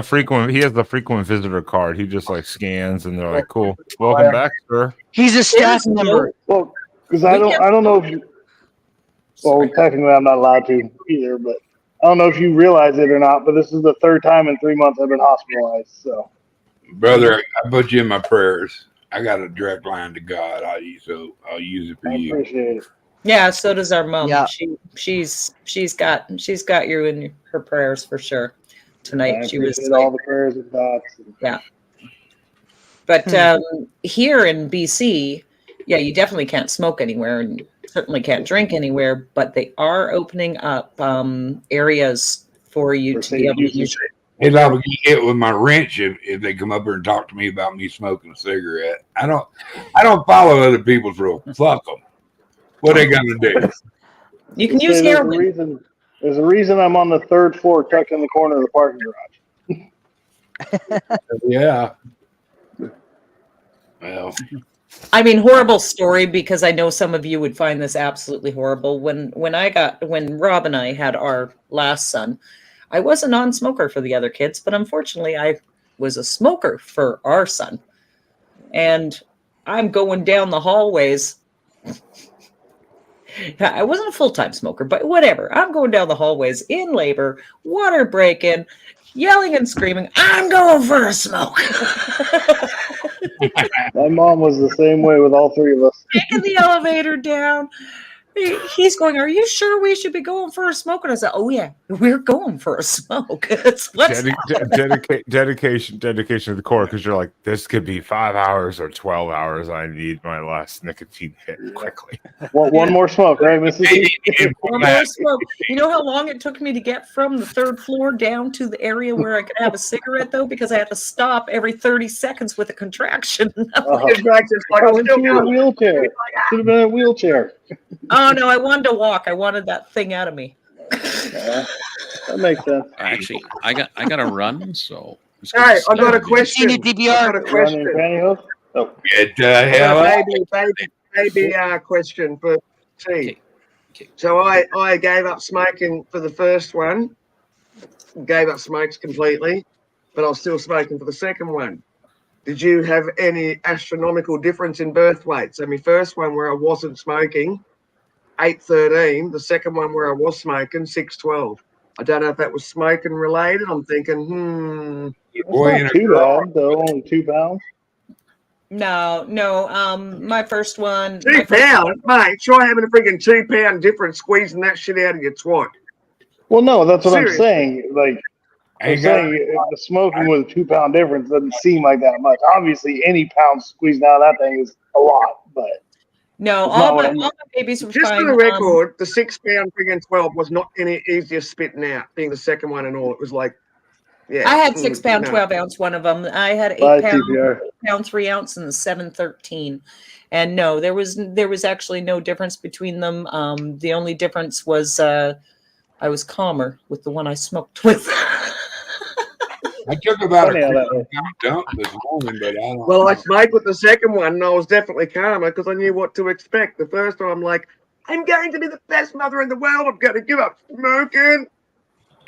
he has the frequent visitor card. He just like scans and they're like, cool. Welcome back, sir. He's a staff member. Well, because I don't know if you, well, technically I'm not allowed to either, but I don't know if you realize it or not, but this is the third time in 3 months I've been hospitalized. So, brother, I put you in my prayers. I got a direct line to God. I'll use it for you. I appreciate it. Yeah, so does our mom. Yeah. She's got you in her prayers for sure. Tonight she was all the prayers and thoughts. Yeah. But here in BC, yeah, you definitely can't smoke anywhere and certainly can't drink anywhere, but they are opening up areas for you to be able to use it. It's like you get with my wrench if they come up here and talk to me about me smoking a cigarette. I don't follow other people's rules. Fuck them. What are they gonna do? You can use heroin. There's a reason I'm on the third floor, tucked in the corner of the parking garage. Yeah. Well, I mean, horrible story, because I know some of you would find this absolutely horrible. When Rob and I had our last son, I was a non-smoker for the other kids, but unfortunately I was a smoker for our son. And I'm going down the hallways. I wasn't a full-time smoker, but whatever. I'm going down the hallways in labor, water breaking, yelling and screaming, I'm going for a smoke. My mom was the same way with all three of us. Taking the elevator down. He's going, are you sure we should be going for a smoke? And I said, oh yeah, we're going for a smoke. Dedication to the core, because you're like, this could be 5 hours or 12 hours. I need my last nicotine hit quickly. One more smoke, right, Mrs. One more smoke. You know how long it took me to get from the third floor down to the area where I could have a cigarette, though? Because I had to stop every 30 seconds with a contraction. Should have been a wheelchair. Should have been a wheelchair. Oh no, I wanted to walk. I wanted that thing out of me. Yeah, that makes sense. Actually, I got to run, so Hey, I got a question. I DVR. got a question. Get the hell out. Baby question for T. So I gave up smoking for the first one, gave up smokes completely, but I was still smoking for the second one. Did you have any astronomical difference in birth weight? So my first one where I wasn't smoking, 8:13. The second one where I was smoking, 6:12. I don't know if that was smoking related. I'm thinking, It's not too bad, though. Only 2 pounds. No. My first one. 2 pounds, mate. Try having a freaking 2 pound difference, squeezing that shit out of your twat. Well, no, that's what Seriously. I'm saying. Like, I'm saying if the smoking with a 2 pound difference doesn't seem like that much. Obviously, any pound squeezed out of that thing is a lot, but No, it's not all what my, I'm- all my babies were Just fine. for the record, the 6 pound freaking 12 was not any easier spitting out, being the second one and all. It was like, yeah. I had 6 pound, no. 12 ounce, one of them. I had 8 Bye, pound, TPR. 8 pound, 3 ounce, and the 713. And no, there was actually no difference between them. The only difference was I was calmer with the one I smoked with. I took about Funny how that a works. dump this morning, but I don't. Well, I smoked with the second one, and I was definitely calmer because I knew what to expect. The first one, I'm like, I'm going to be the best mother in the world. I'm going to give up smoking.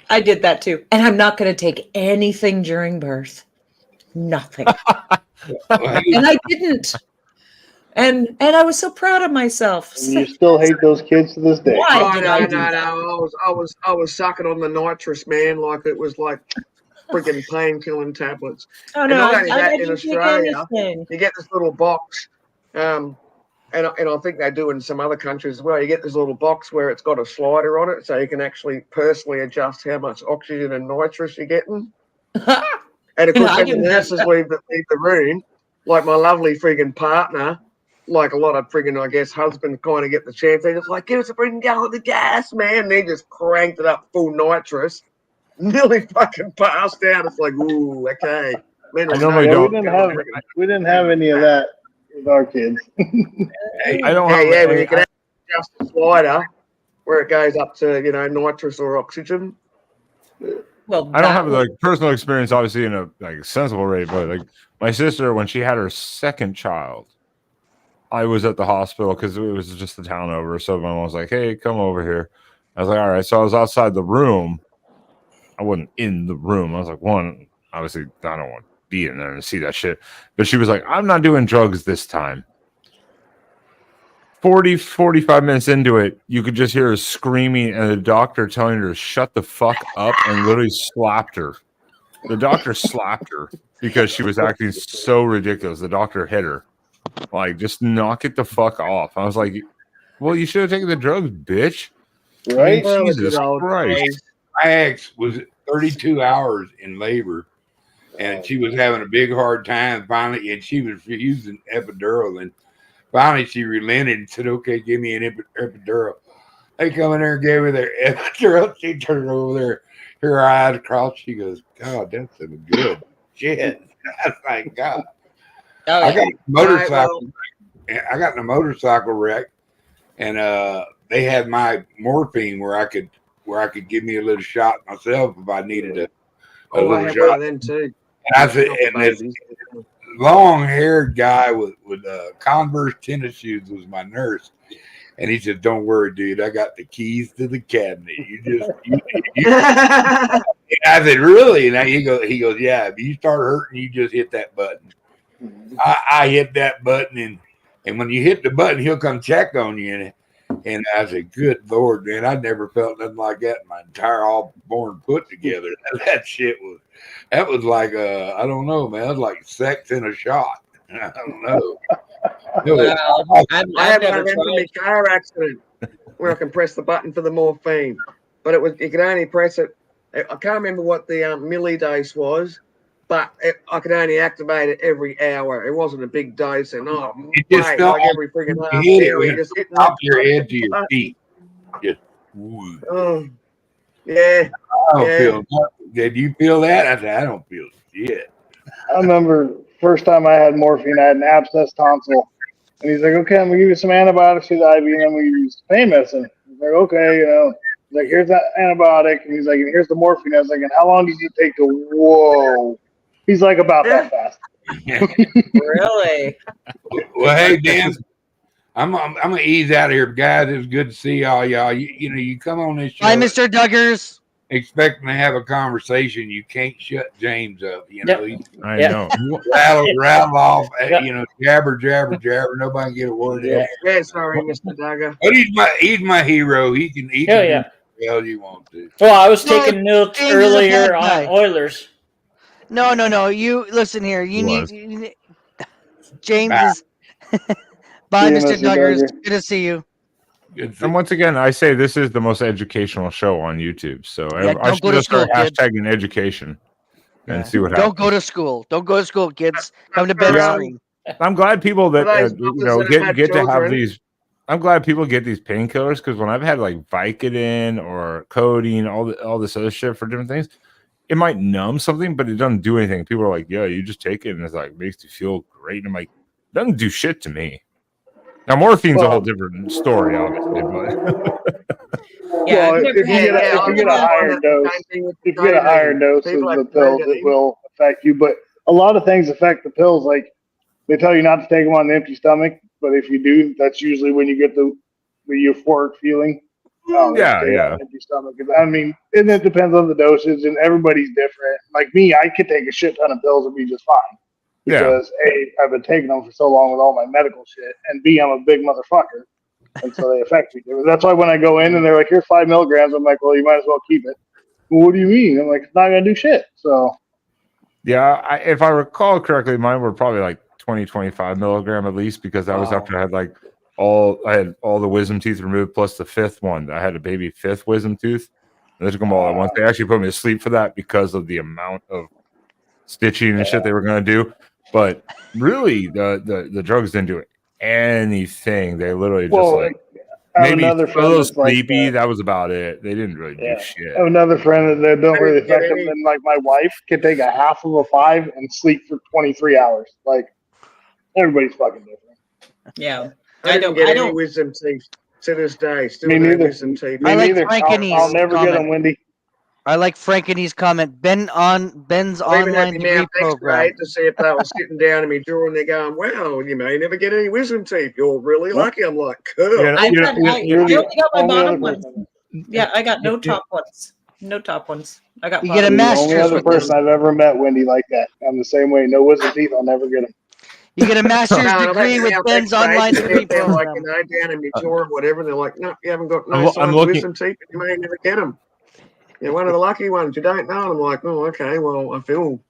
I did that too. And I'm not going to take anything during birth. Nothing. And I didn't. And I was so proud of myself. And you still hate those kids to this day. Why Oh, did no. I do I was sucking on the nitrous, man, like it was like freaking pain-killing tablets. Oh, And no, not I only that, in didn't take Australia, anything. you get this little box, and I think they do in some other countries as well. You get this little box where it's got a slider on it, so you can actually personally adjust how much oxygen and nitrous you're getting. And of No, course, I when the didn't have nurses that. leave the room, like my lovely friggin' partner, like a lot of friggin', I guess, husbands kind of get the chance. They're just like, give us a friggin' go of the gas, man. They just cranked it up full nitrous. Nearly fucking passed out. It's like, ooh, okay. Men I will normally know. don't. We didn't have any of that with our kids. I don't have. Yeah, when you can adjust the slider where it goes up to, nitrous or oxygen. Well, I don't have like personal experience, obviously, in a like sensible rate, but like my sister, when she had her second child, I was at the hospital because it was just the town over. So my mom was like, "Hey, come over here." I was like, "All right." So I was outside the room. I wasn't in the room. I was like, one, obviously, I don't want to be in there and see that shit. But she was like, "I'm not doing drugs this time." 45 minutes into it, you could just hear her screaming and the doctor telling her to shut the fuck up and literally slapped her. The doctor slapped her because she was acting so ridiculous. The doctor hit her. Like, just knock it the fuck off. I was like, well, you should have taken the drugs, bitch. Right? I mean, Jesus Christ. My ex was 32 hours in labor, and she was having a big hard time finally, and she was using epidural, and finally she relented and said, okay, give me an epidural. They come in there and gave her their epidural. She turned over there, her eyes crossed. She goes, God, that's some good shit. I was like, God. Oh, I yeah. got a motorcycle. I got in a motorcycle wreck, and they had my morphine where I could give me a little shot myself if I needed a I little had shot. one of them too. And I said, and this long-haired guy with Converse tennis shoes was my nurse, and he said, "Don't worry, dude. I got the keys to the cabinet. You just." I said, "Really?" And he goes, "Yeah. If you start hurting, you just hit that button." I hit that button, and when you hit the button, he'll come check on you. And I said, "Good Lord, man! I never felt nothing like that in my entire all born put together. That shit was like I don't know, man. It was like sex in a shot. I don't know." I had one of them in my car accident where I can press the button for the morphine, but you could only press it. I can't remember what the milli dose was, but I could only activate it every hour. It wasn't a big dose, and It just mate, felt like every freaking half hit it hour, with you just hitting top your head to your feet. Just, oh, yeah. I don't feel nothing. Did you feel that? I said, I don't feel shit. I remember first time I had morphine, I had an abscess tonsil. And he's like, okay, I'm going to give you some antibiotics through the IV, and then we use pain medicine. He's like, okay, He's like, here's that antibiotic. And he's like, and here's the morphine. I was like, and how long does it take to, whoa. He's like about that fast. Really? Well, hey, Dan, I'm gonna ease out of here, guys. It's good to see all y'all. You know, you come on this show. Bye, Mr. Duggars. Expecting to have a conversation, you can't shut James up. You know, I know. rattle off. You know, jabber. Nobody can get a word in. Yeah, sorry, Mr. Duggar. But he's my hero. He can do what the hell you want to. Well, I was taking notes James is a earlier bad on guy. Oilers. No. You listen here. You need James Bye. is. Bye, See you, Mr. Mr. Duggars. Duggar. Good to see you. And once again, I say this is the most educational show on YouTube. So Yeah, I don't should go to just start school, kid. hashtagging education and see what Don't happens. go to school. Don't go to school, kids. Come to bed soon. I'm glad people that For those you mothers know that have get to have children. these. I'm glad people get these painkillers because when I've had like Vicodin or codeine, all this other shit for different things, it might numb something, but it doesn't do anything. People are like, "Yeah, you just take it and it's like makes you feel great." And I'm like, it doesn't do shit to me. Now morphine's a whole different story, obviously, but Yeah, Well, if you get a higher dose, if you get a higher dose of the pills, it will affect you. But a lot of things affect the pills. Like they tell you not to take them on an empty stomach, but if you do, that's usually when you get the euphoric feeling. Yeah. On empty stomach. I mean, and it depends on the dosage, and everybody's different. Like me, I could take a shit ton of pills and be just fine. Because A, I've been taking them for so long with all my medical shit, and B, I'm a big motherfucker, and so they affect me. That's why when I go in and they're like, "Here's 5 milligrams," I'm like, "Well, you might as well keep it." Well, what do you mean? I'm like, "It's not gonna do shit." So, yeah, if I recall correctly, mine were probably like 25 milligram at least because that was after I had all the wisdom teeth removed plus the fifth one. I had a baby fifth wisdom tooth. And they took them all at once. They actually put me to sleep for that because of the amount of stitching and shit they were going to do. But really, the drugs didn't do anything. They literally just maybe a little sleepy. That was about it. They didn't really do shit. I have another friend that don't really affect them. And like my wife can take a half of a 5 and sleep for 23 hours. Like everybody's fucking different. Yeah, I don't get any wisdom teeth to this day. Still Me no neither. wisdom teeth. Me neither. I'll never get them, Wendy. I like Frank and his comment. Ben's I even had online my degree mouth program. X-rayed to see if they were sitting down in my jaw, and they're going, "Well, you may never get any wisdom teeth. You're really lucky." I'm like, "Cool." I only got my bottom ones. Yeah, I got no top ones. No top ones. I got. You get a The master's only other with person this. I've ever met, Wendy, like that. I'm the same way. No wisdom teeth. I'll never get them. You get a master's No, I've had degree my with mouth Ben's X-rayed, online and degree they're like, program. down in my jaw or whatever. And they're like, "No, you haven't got no I'm signs of looking- wisdom teeth, and you may never get them. You're one of the lucky ones. You don't know." And I'm like, "Oh, okay. Well, I feel."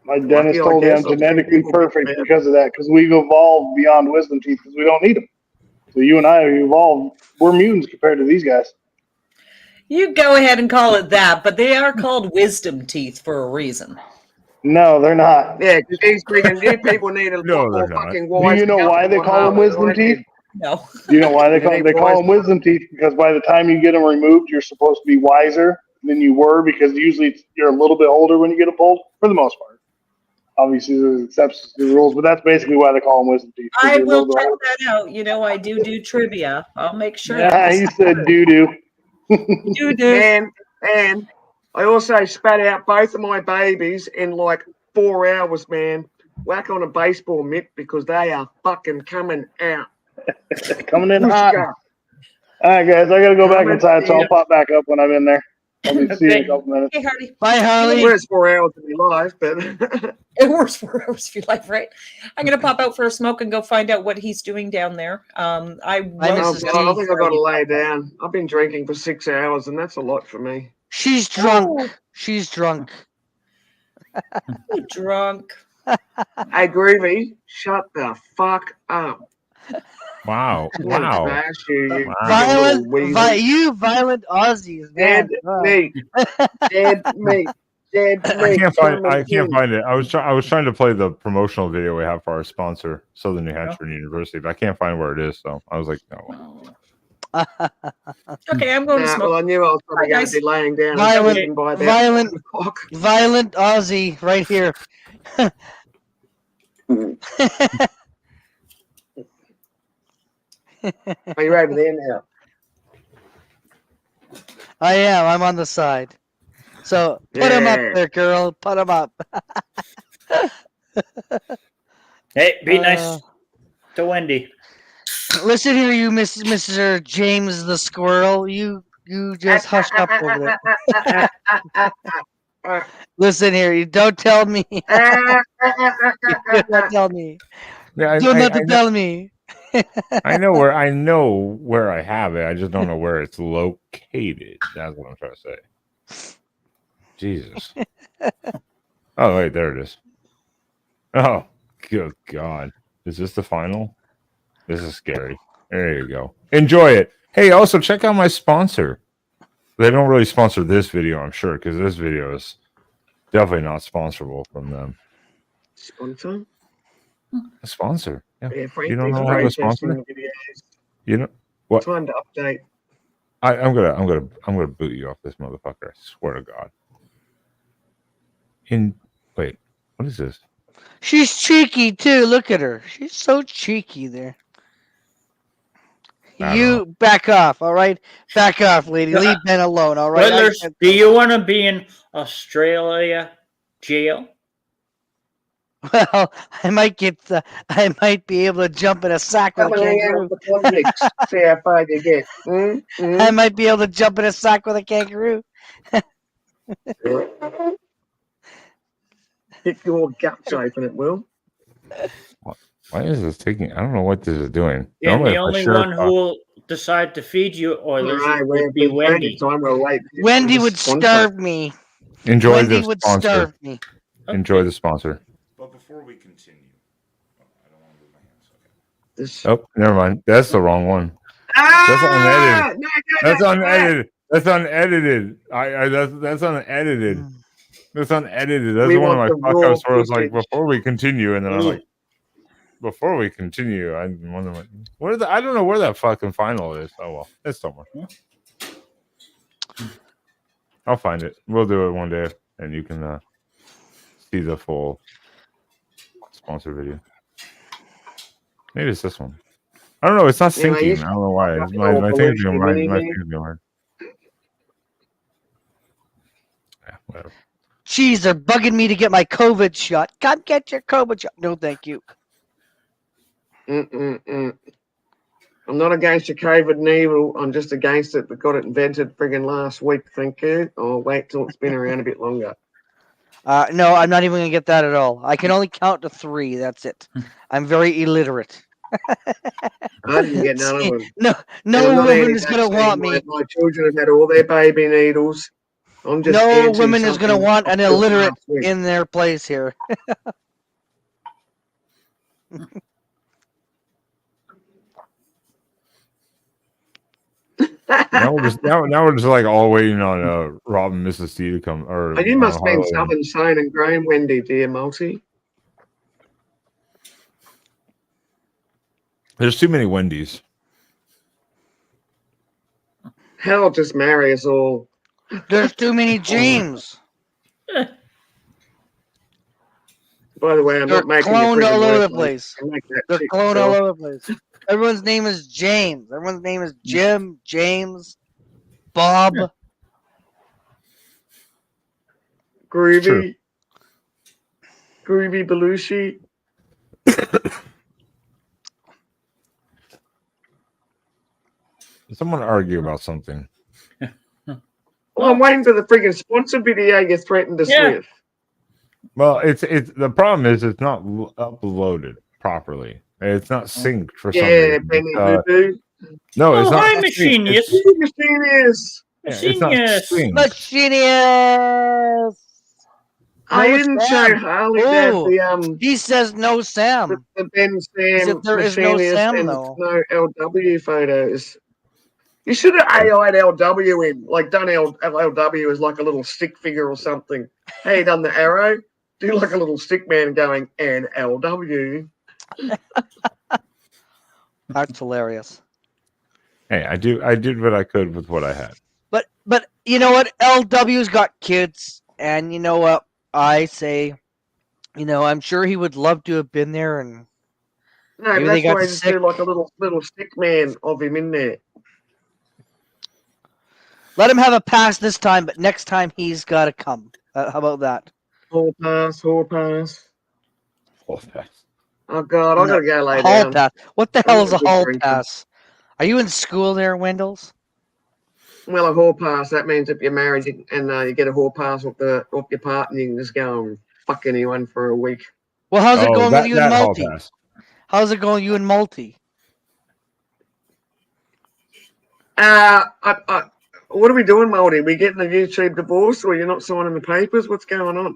My dentist lucky, I told me I'm guess. I'll take genetically people perfect bad. because of that, because we've evolved beyond wisdom teeth because we don't need them. So you and I have evolved. We're mutants compared to these guys. You go ahead and call it that, but they are called wisdom teeth for a reason. No, they're not. Yeah, because these freaking new people need a lot more fucking Do wise. you know why they call them wisdom teeth? No. Do you know why they call them wisdom teeth? Because by the time you get them removed, you're supposed to be wiser than you were, because usually you're a little bit older when you get them pulled, for the most part. Obviously, there's exceptions to the rules, but that's basically why they call them wisdom teeth. I will check that out. You know, I do trivia. I'll make sure. Yeah, he said doo-doo. And I also spat out both of my babies in like 4 hours, man. Whack on a baseball mitt because they are fucking coming out. Coming in hot. All right, guys, I got to go back inside, so I'll pop back up when I'm in there. I'll be see you in a couple minutes. Hey, Hardy. Bye, Harley. It was 4 hours of my life, but It works 4 hours of your life, right? I'm gonna pop out for a smoke and go find out what he's doing down there. I think I got to lay down. I've been drinking for 6 hours, and that's a lot for me. She's drunk. She's drunk. Drunk. Hey, Groovy, shut the fuck up. Wow. I'm gonna Wow. smash you, Wow. You violent Aussies. Dead Man. meat. Dead meat. Dead meat. I can't find it. I was trying to play the promotional video we have for our sponsor, Southern New Hampshire University, but I can't find where it is. So I was like, no. Okay, I'm going to smoke. Well, I knew I was probably going to be laying down and Violent, sleeping by about violent, 10 o'clock. violent Aussie right here. Are you over there now? I am. I'm on the side. So put him up Yeah. there, girl. Put him up. Hey, be nice to Wendy. Listen here, you Mr. James the Squirrel. You just hush up over there. Listen here, you don't tell me. You don't tell me. Yeah, Do not I know, tell me. I know where I have it. I just don't know where it's located. That's what I'm trying to say. Jesus. Oh wait, there it is. Oh, good God. Is this the final? This is scary. There you go. Enjoy it. Hey, also check out my sponsor. They don't really sponsor this video, I'm sure, because this video is definitely not sponsorable from them. Sponsor? A sponsor? Yeah. Yeah, You don't Frankie's know how to sponsor? protesting the videos. You know what? Time to update. I'm gonna boot you off this motherfucker. I swear to God. Wait, what is this? She's cheeky too. Look at her. She's so cheeky there. You back off, all right? Back off, lady. Leave Ben alone, all right? Whittlers, do you want to be in Australia jail? Well, I might be able to jump in a sack with a Come and hang out kangaroo. with the convicts. See how far you get. I might be able to jump in a sack with a kangaroo. Kick your guts open, it will. Why is this taking? I don't know what this is doing. And Normally the if I only share- one who will decide to feed you Oilers would be Wendy. Wendy would starve me. Enjoy Wendy the would sponsor. starve me. Enjoy the sponsor. But before we continue, Oh, never mind. That's the wrong one. That's unedited. That's unedited. That's unedited. That's unedited. That's unedited. That's We one of my want the fuck raw ups where I was like, footage. before we continue, and then I'm like, before we continue, I'm wondering I don't know where that fucking final is. Oh well, it's somewhere. I'll find it. We'll do it one day, and you can see the full sponsor video. Maybe it's this one. I don't know. It's not Yeah, I syncing. used I don't know why. to It's my thing's going mini my me. thing's going hard. Yeah, whatever. Jeez, they're bugging me to get my COVID shot. Come get your COVID shot. No, thank you. I'm not against your COVID needle. I'm just against it. They got it invented friggin' last week. Thank you. I'll wait till it's been around a bit longer. No, I'm not even gonna get that at all. I can only count to 3. That's it. I'm very illiterate. I didn't get none of them. No And I'm not woman is gonna anti-vaccine. want me. My children have had all their baby needles. I'm just No anti woman is gonna something want an I built illiterate last week. in their place here. Now we're just like all waiting on Robin Mrs. C to come. Or You must mean Harley. Southern Sane and Graham, Wendy, dear Multi. There's too many Wendy's. Hell, just marry us all. There's too many James. By the way, I'm They're not making cloned you all friggin' over work, the mate. place. I make that They're chick cloned myself. all over the place. Everyone's name is James. Everyone's name is Jim, James, Bob. Groovy. Groovy Belushi. Someone argue about something. Well, I'm waiting for the friggin' sponsor video you threatened us with. Well, it's the problem is it's not uploaded properly. It's not synced for some Yeah, reason. Benny Boo Boo. No, it's not. Hi, synced. Machinius. Machinist. It's not synced. Machinist. I No, didn't Sam. show Harley that Oh, the he says no Sam. the Ben He Sam said there is no Machinist Sam, and though. no LW photos. You should have AI'd LW in, like done LW as like a little stick figure or something. Hey, done the arrow? Do like a little stick man going and LW. That's hilarious. Hey, I did what I could with what I had. But you know what? LW's got kids, and you know what I say. You know, I'm sure he would love to have been there, and No, maybe but they that's why got I just sick. do like a little stick man of him in there. Let him have a pass this time, but next time he's got to come. How about that? Hall pass, hall pass. Hall pass. Oh God, I gotta go lay hall down. pass. What the I'm hell not is a good hall drinking. pass? Are you in school there, Wendell's? Well, a hall pass, that means if you're married and you get a hall pass off your partner, you can just go and fuck anyone for a week. Well, how's it going with you and that hall Multi? pass. How's it going, you and Multi? What are we doing, Moldy? We getting a YouTube divorce, or you're not signing the papers? What's going on?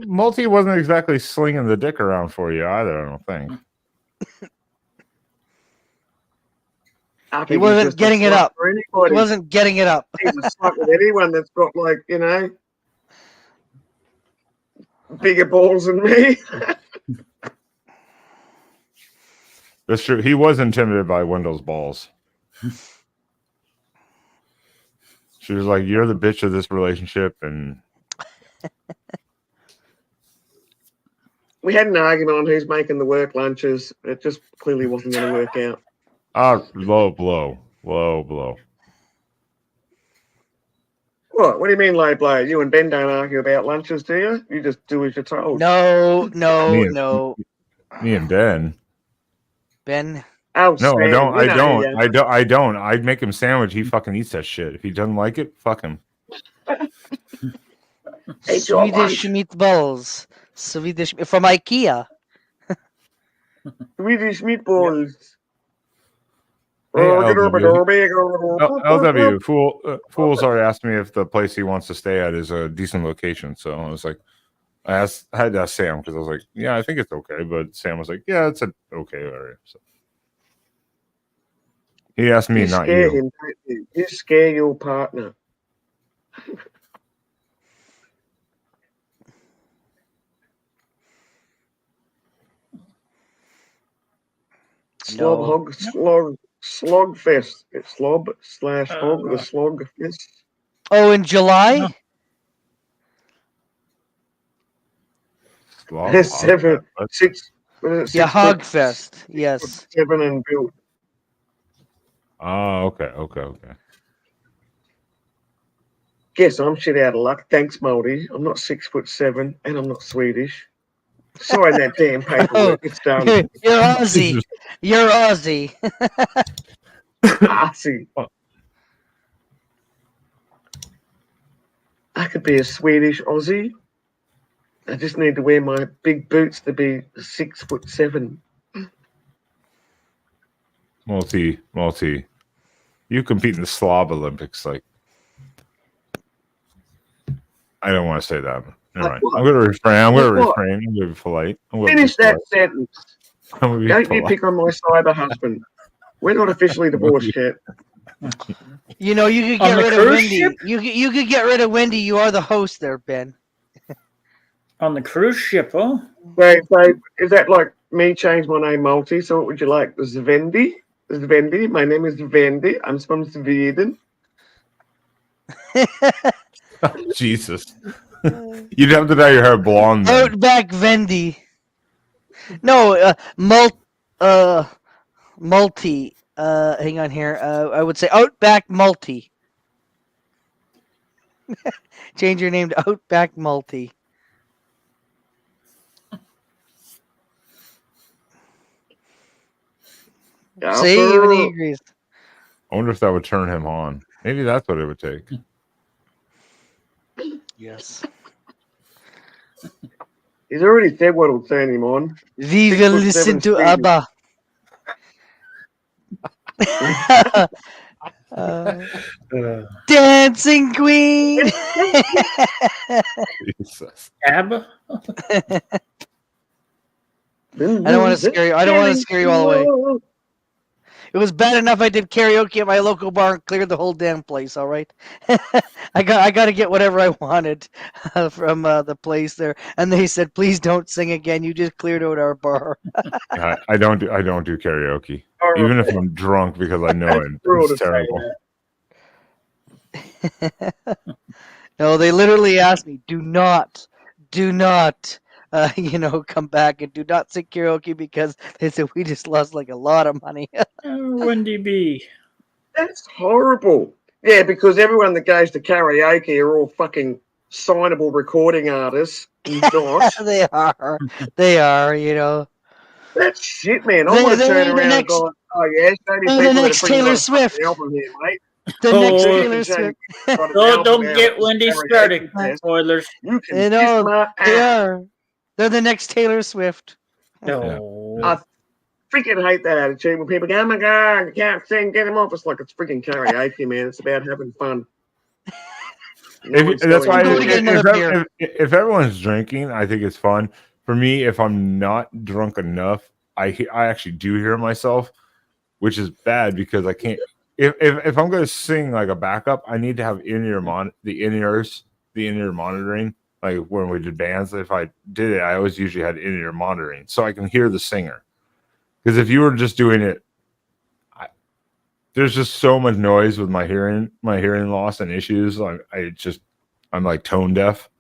Multi wasn't exactly slinging the dick around for you either, I don't think. He wasn't getting it up. He wasn't getting it up. He's a slut with anyone that's got, like, you know, bigger balls than me. That's true. He was intimidated by Wendell's balls. She was like, "You're the bitch of this relationship," and we had an argument on who's making the work lunches. It just clearly wasn't going to work out. Low blow. What? What do you mean low blow? You and Ben don't argue about lunches, do you? You just do as you're told. No. Me and Ben. Ben. Oh, no, Sam, I don't. yeah. I don't. I'd make him sandwich. He fucking eats that shit. If he doesn't like it, fuck him. Swedish meatballs. Swedish from IKEA. Swedish meatballs. Hey, LW, Fool's already asked me if the place he wants to stay at is a decent location. So I was like, I had to ask Sam because I was like, yeah, I think it's okay. But Sam was like, yeah, it's an okay area. So he asked me, not scare you. him, don't you? You scare your partner. Slogfest. It's slob/hog, the slog fest. Oh, in July? Slog, 7, 6. Yeah, Hogfest. Yes. 7 and built. Oh, okay. Guess I'm shit out of luck. Thanks, Moldy. I'm not 6'7", and I'm not Swedish. Sign that damn paperwork. It's done. You're Aussie. You're Aussie. Aussie. I could be a Swedish Aussie. I just need to wear my big boots to be 6'7". Multi. You compete in the Slob Olympics, like. I don't want to say that. All right. I'm going to refrain. I'm going to be polite. Finish that sentence. Don't you pick on my cyber husband. We're not officially divorced yet. You know, you could get rid of Wendy. You could get rid of Wendy. You are the host there, Ben. On the cruise ship, huh? Wait, so is that like me change my name Multi? So what would you like? Zvendi? Zvendi? My name is Zvendi. I'm from Sweden. Jesus. You'd have to dye your hair blonde. Then. Outback Vendy. No, multi. Hang on here. I would say Outback Multi. Change your name to Outback Multi. See, even he agrees. I wonder if that would turn him on. Maybe that's what it would take. Yes. He's already said what will turn him on. We will listen to ABBA. Dancing Queen. Jesus. ABBA. I don't want to scare you. I don't want to scare you all the way. It was bad enough I did karaoke at my local bar and cleared the whole damn place. All right, I got to get whatever I wanted from the place there, and they said, "Please don't sing again. You just cleared out our bar." I don't do karaoke, even if I'm drunk, because I know it's terrible. No, they literally asked me, "Do not." Come back and do not sing karaoke because they said we just lost like a lot of money. Wendy B. That's horrible. Yeah, because everyone that goes to karaoke are all fucking signable recording artists. Not. They are. They are. You know. That's shit, man. I want to turn around and go, oh yeah, show me they're people the that next have freaking Taylor got a Swift. fucking album here, mate. The Oh, next You Taylor can say Swift. you've got an Don't album out get at the Wendy karaoke started. test. Spoilers. You can You kiss know, my they ass. are. They're the next Taylor Swift. No. I freaking hate that attitude when people go, oh my God, you can't sing, get him off. It's like it's freaking karaoke, man. It's about having fun. That's why beer. if everyone's drinking, I think it's fun. For me, if I'm not drunk enough, I actually do hear myself, which is bad because I can't. If I'm going to sing like a backup, I need to have the in-ear monitoring. Like when we did bands, if I did it, I always usually had in-ear monitoring so I can hear the singer. Because if you were just doing it, there's just so much noise with my hearing loss and issues. I'm like tone deaf.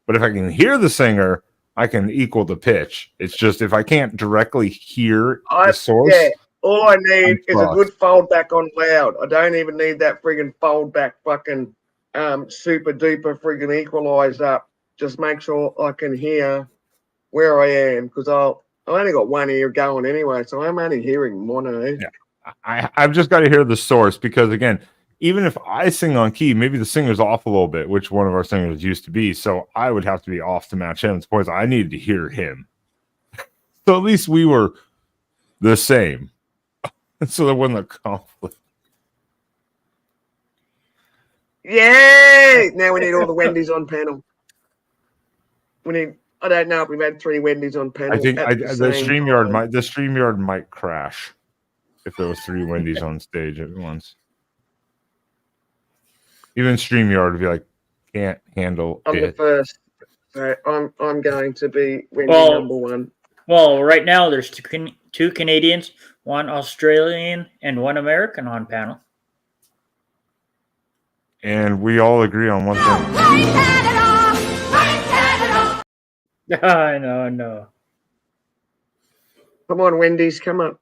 But if I can hear the singer, I can equal the pitch. It's just if I can't directly hear the source. Yeah, all I need is a fucked. good fold back on loud. I don't even need that friggin' fold back fucking super duper friggin' equalize up. Just make sure I can hear where I am because I only got one ear going anyway, so I'm only hearing mono. Yeah. I've just got to hear the source because again, even if I sing on key, maybe the singer's off a little bit, which one of our singers used to be. So I would have to be off to match him. It's points I needed to hear him. So at least we were the same. So there wasn't a conflict. Yay! Now we need all the Wendy's on panel. I don't know if we've had 3 Wendy's on panel. I think at the same StreamYard might crash if there was 3 Wendy's on stage at once. Even StreamYard would be like, can't handle I'm it. the first. So I'm going to be Wendy number 1. Well, right now there's 2 Canadians, 1 Australian, and 1 American on panel. And we all agree on one thing. I know. Come on, Wendy's, come up.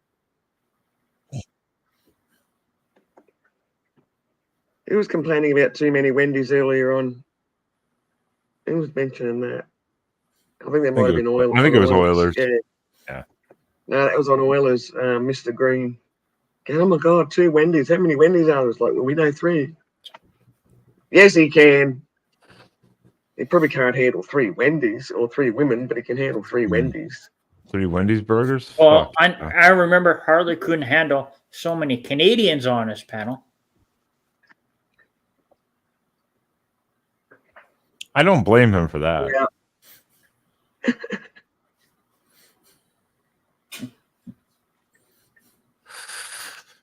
Who was complaining about too many Wendy's earlier on? Who was mentioning that? I think that might have been Oilers. I think it was Oilers. Yeah. No, that was on Oilers, Mr. Green. Oh my God, 2 Wendy's. How many Wendy's are there? It's like, well, we know 3. Yes, he can. He probably can't handle 3 Wendy's or 3 women, but he can handle 3 Wendy's. 3 Wendy's burgers? Well, I remember Harley couldn't handle so many Canadians on his panel. I don't blame him for that. Yeah.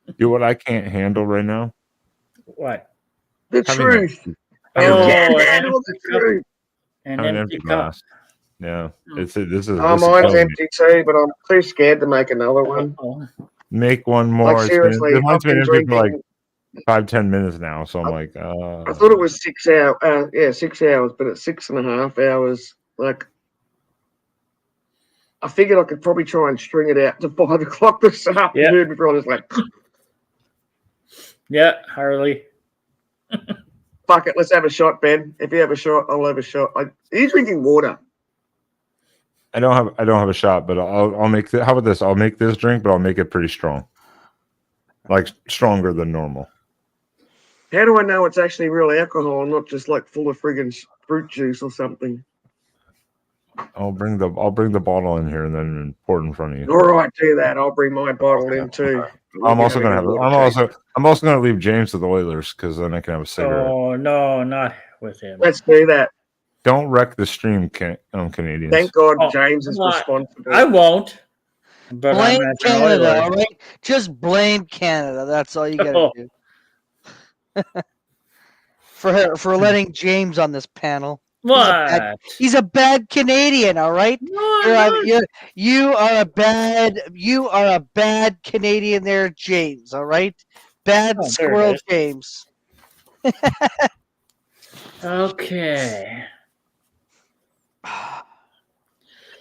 You know what I can't handle right now? What? The truth. Handle the truth. And an empty empty cup. glass. Yeah. This is Mine's killing empty too, but I'm too scared to make another one. me. Make one more. Like, seriously, Mine's I've been been empty for like drinking. 5-10 minutes now, so I'm like, I thought it was 6 hours. 6 hours, but it's 6.5 hours. Like, I figured I could probably try and string it out to 5 o'clock this afternoon before I was like, yeah, Harley. fuck it, let's have a shot, Ben. If you have a shot, I'll have a shot. Are you drinking water? I don't have a shot, but I'll make how about this? I'll make this drink, but I'll make it pretty strong. Like stronger than normal. How do I know it's actually real alcohol and not just like full of friggin' fruit juice or something? I'll bring the bottle in here and then pour it in front of you. All right, do that. I'll bring my bottle in too. I'm also gonna leave James to the Oilers because then I can have a cigarette. Oh no, not with him. Let's do that. Don't wreck the stream, Canadians. Thank God James is responsible. I won't. But blame I'm Canada, all right? Just blame Canada. That's all you gotta do. for letting James on this panel. What? He's a bad Canadian, all right? You are a bad Canadian there, James, all right? Bad squirrel James. Okay.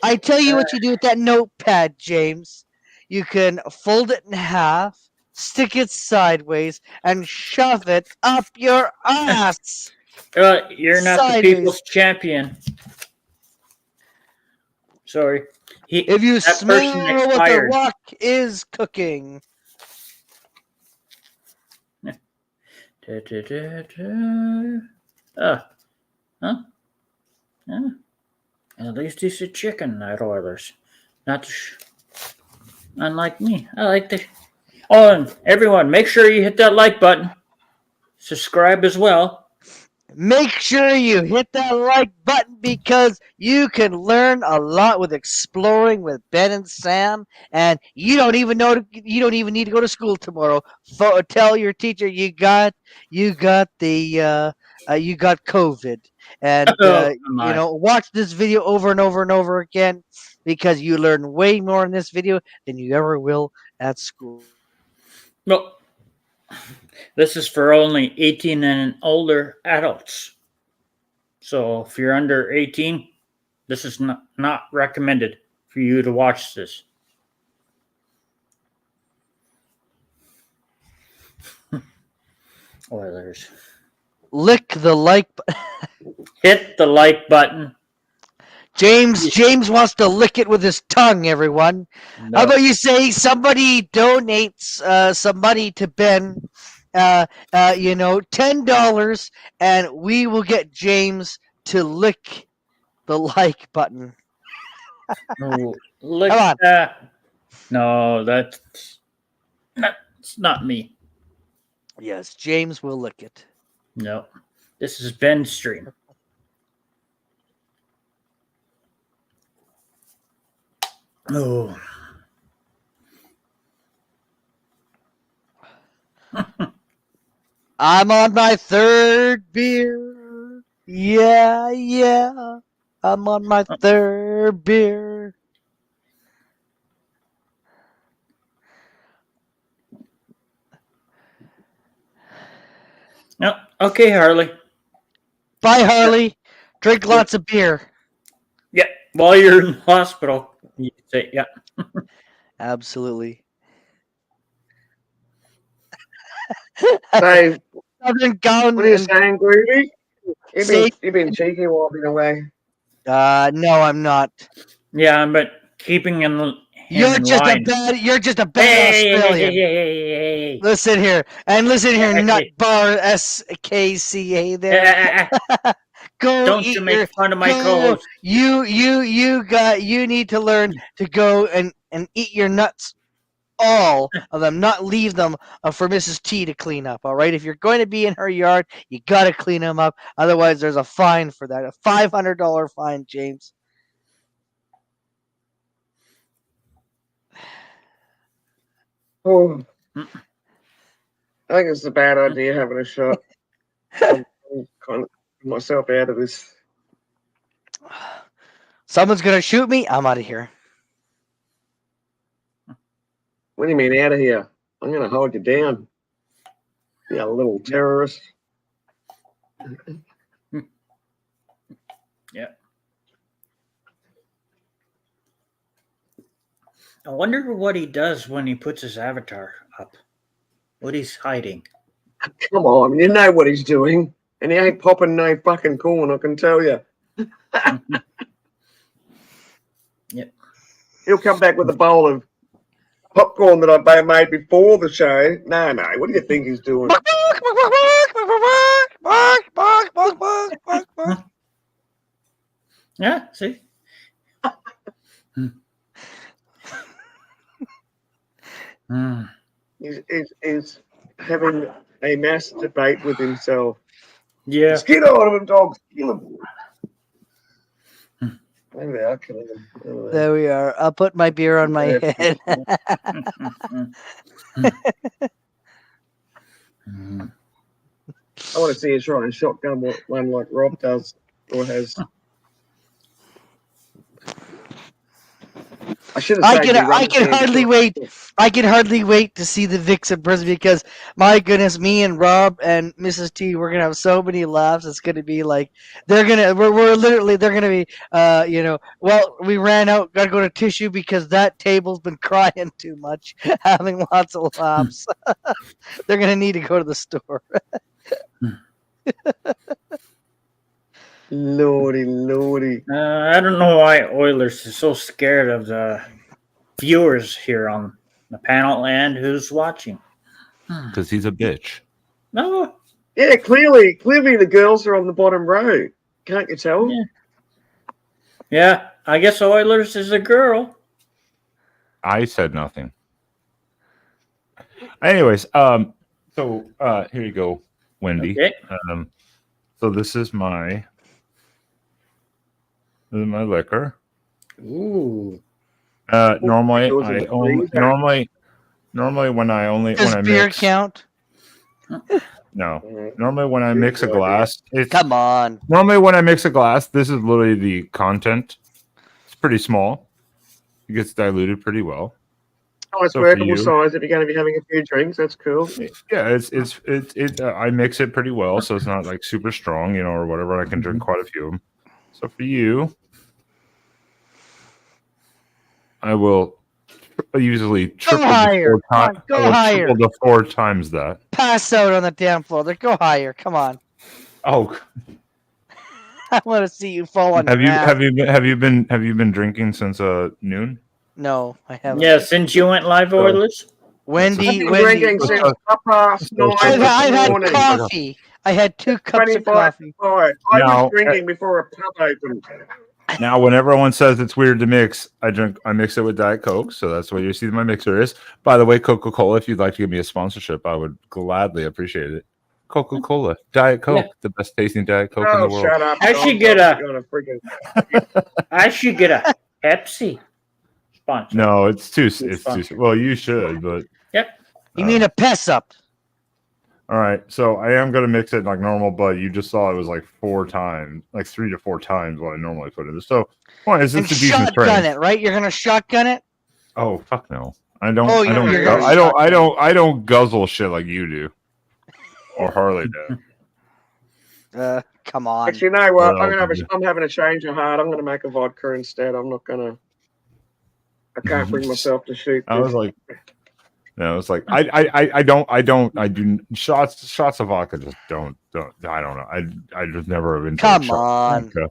I tell you what you do with that notepad, James. You can fold it in half, stick it sideways, and shove it up your ass. You're not Sideways. the people's champion. Sorry. If you that person smell what the expired. rock is cooking. Huh? Yeah. At least he's a chicken, Night Oilers. Not unlike me. I like the. Oh, and everyone, make sure you hit that like button. Subscribe as well. Make sure you hit that like button because you can learn a lot with exploring with Ben and Sam, and you don't even need to go to school tomorrow. Tell your teacher you got COVID, and watch this video over and over and over again because you learn way more in this video than you ever will at school. No. This is for only 18 and older adults. So if you're under 18, this is not recommended for you to watch this. Oilers. Lick the like Hit the like button. James wants to lick it with his tongue, everyone. No. How about you say somebody donates some money to Ben, $10, and we will get James to lick the like button. Oh, lick Come on. that. No, that's not me. Yes, James will lick it. No, this is Ben's stream. Oh. I'm on my third beer. Yeah. I'm on my third beer. No, okay, Harley. Bye, Harley. Drink lots of beer. Yeah, while you're in the hospital, you say, yeah. Absolutely. Dave, Southern Gown. what are you saying, Groovy? Say- You've been cheeky while I've been away. No, I'm not. Yeah, but keeping in the. You're just a bad Australian. Hey. Listen here, nut bar SKCA there. Go Don't eat you make fun of my co-host. You need to learn to go and eat your nuts, all of them, not leave them for Mrs. T to clean up. All right, if you're going to be in her yard, you got to clean them up. Otherwise, there's a fine for that, a $500 fine, James. Oh, I think it's a bad idea having a shot. I'm kind of putting myself out of this. Someone's gonna shoot me. I'm out of here. What do you mean out of here? I'm going to hold you down. You little terrorist. Yeah. I wonder what he does when he puts his avatar up. What he's hiding. Come on, you know what he's doing. And he ain't popping no fucking corn, I can tell you. Yep. He'll come back with a bowl of popcorn that I made before the show. No, what do you think he's doing? Yeah, see? He's having a mass debate with himself. Yeah. Just get out of him, dogs. Kill him. Maybe I'll kill him. Oh, There we are. I'll put my beer on my head. I want to see a shot and shotgun one like Rob does or has. I can hardly wait. I can hardly wait to see the Vicks in prison because my goodness, me and Rob and Mrs. T, we're gonna have so many laughs. It's gonna be like they're gonna be well, we ran out, gotta go to tissue because that table's been crying too much, having lots of laughs. They're gonna need to go to the store. Lordy. I don't know why Oilers is so scared of the viewers here on the panel and who's watching. Because he's a bitch. No. Yeah, clearly the girls are on the bottom row. Can't you tell? Yeah, I guess Oilers is a girl. I said nothing. Anyways, so here you go, Wendy. Okay. So this is my liquor. Ooh. Normally Those I are the only green normally when I Does beer mix count? no. Normally when I mix a glass, it's Come on. normally when I mix a glass, this is literally the content. It's pretty small. It gets diluted pretty well. Oh, it's So for workable you- size if you're going to be having a few drinks. That's cool. Yeah, it's I mix it pretty well, so it's not like super strong, or whatever. I can drink quite a few of them. So for you, I will usually triple higher. to Come on, go higher. triple to 4 times that. Pass out on the damn floor. Go higher. Come on. Oh, I want to see you fall on have your you ass. have you been drinking since noon? No, I haven't. Yeah, since you went live, Oilers. Wendy. Drinking since 9:30 I've had morning. coffee. I had 2 cups of 25 coffee. to 5. I Now, was drinking before a pub opened. Now, when everyone says it's weird to mix, I mix it with Diet Coke. So that's what you see my mixer is. By the way, Coca-Cola, if you'd like to give me a sponsorship, I would gladly appreciate it. Coca-Cola, Diet Coke, the best tasting Diet Coke in the world. Shut up. I should get You're freaking... I should get a Pepsi sponsor. No, it's too. Well, you should, but Yep. You mean a piss up? all right. So I am gonna mix it like normal, but you just saw it was like 4 times, like 3 to 4 times what I normally put in. So, well, is And this a decent shotgun trade? it, right? You're gonna shotgun it. Oh fuck no! I don't. Oh, I don't. you're gu- gonna I don't guzzle shit like you do, or Harley does. Come on. Actually, you know what? Well, I'm having a change of heart. I'm going to make a vodka instead. I'm not going to... I can't bring myself to shoot I was this. like, no, it's like I do shots of vodka. Just don't. I don't know. I just never have enjoyed. Come shots of on. vodka.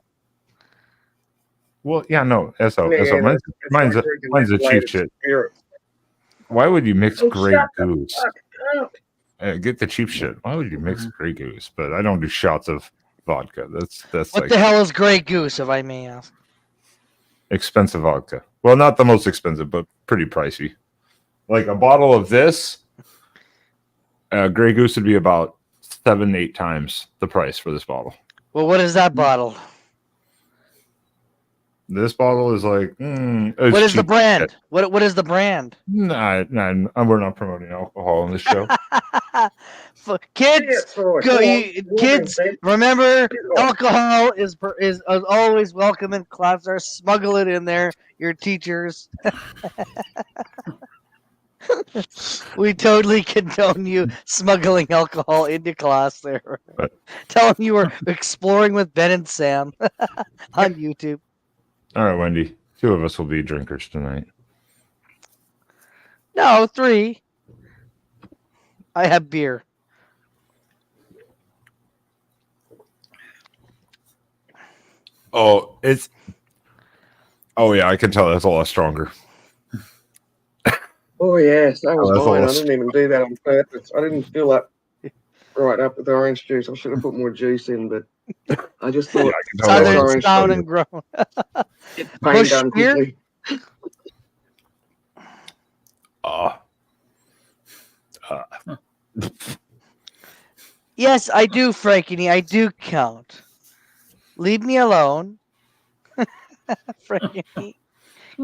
Well, yeah, no. SO. Yeah, Mine's it's like drinking a cheap latest shit. spirit. Why would you mix Oh, Grey shut the Goose? fuck up. Get the cheap shit. Why would you mix Grey Goose? But I don't do shots of vodka. That's What like the hell is Grey Goose, if I may ask? expensive vodka. Well, not the most expensive, but pretty pricey. Like a bottle of this, Grey Goose would be about 7-8 times the price for this bottle. Well, what is that bottle? This bottle is like. What is the brand? What is the brand? Nah, we're not promoting alcohol on this show. Kids, kids, remember, alcohol is always welcome in class. Or smuggle it in there. Your teachers. We totally condone you smuggling alcohol into class there. Tell them you were exploring with Ben and Sam on YouTube. All right, Wendy. 2 of us will be drinkers tonight. No, 3. I have beer. Oh, it's. Oh yeah, I can tell that's a lot stronger. Oh, yes. That was that's mine. I awesome. didn't even do that on purpose. I didn't fill that right up with orange juice. I should have put more juice in, but I just thought Southern Sound and Grown. pain Bush done beer? quickly. Yes, I do, Frankie. I do count. Leave me alone. Frankie.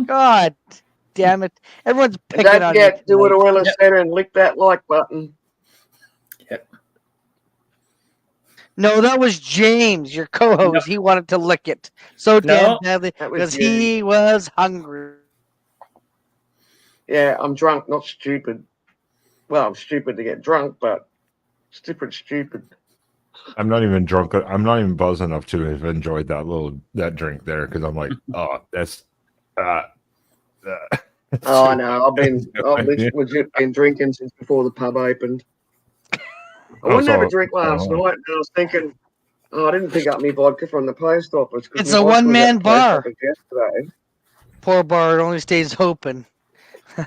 God damn it. Everyone's picking Don't on forget, me. do what tonight. Oiler said and lick that like button. No, that was James, your co-host. He wanted to lick it so damn badly that was because you. he was hungry. Yeah, I'm drunk, not stupid. Well, I'm stupid to get drunk, but stupid. I'm not even drunk. I'm not even buzzed enough to have enjoyed that drink there because I'm like, oh, that's. Oh, I know. I've legit been drinking since before the pub opened. I wouldn't have a drink last night, and I was thinking, oh, I didn't pick up my vodka from the post office. It's a one-man bar. Yesterday. Poor bar, it only stays open.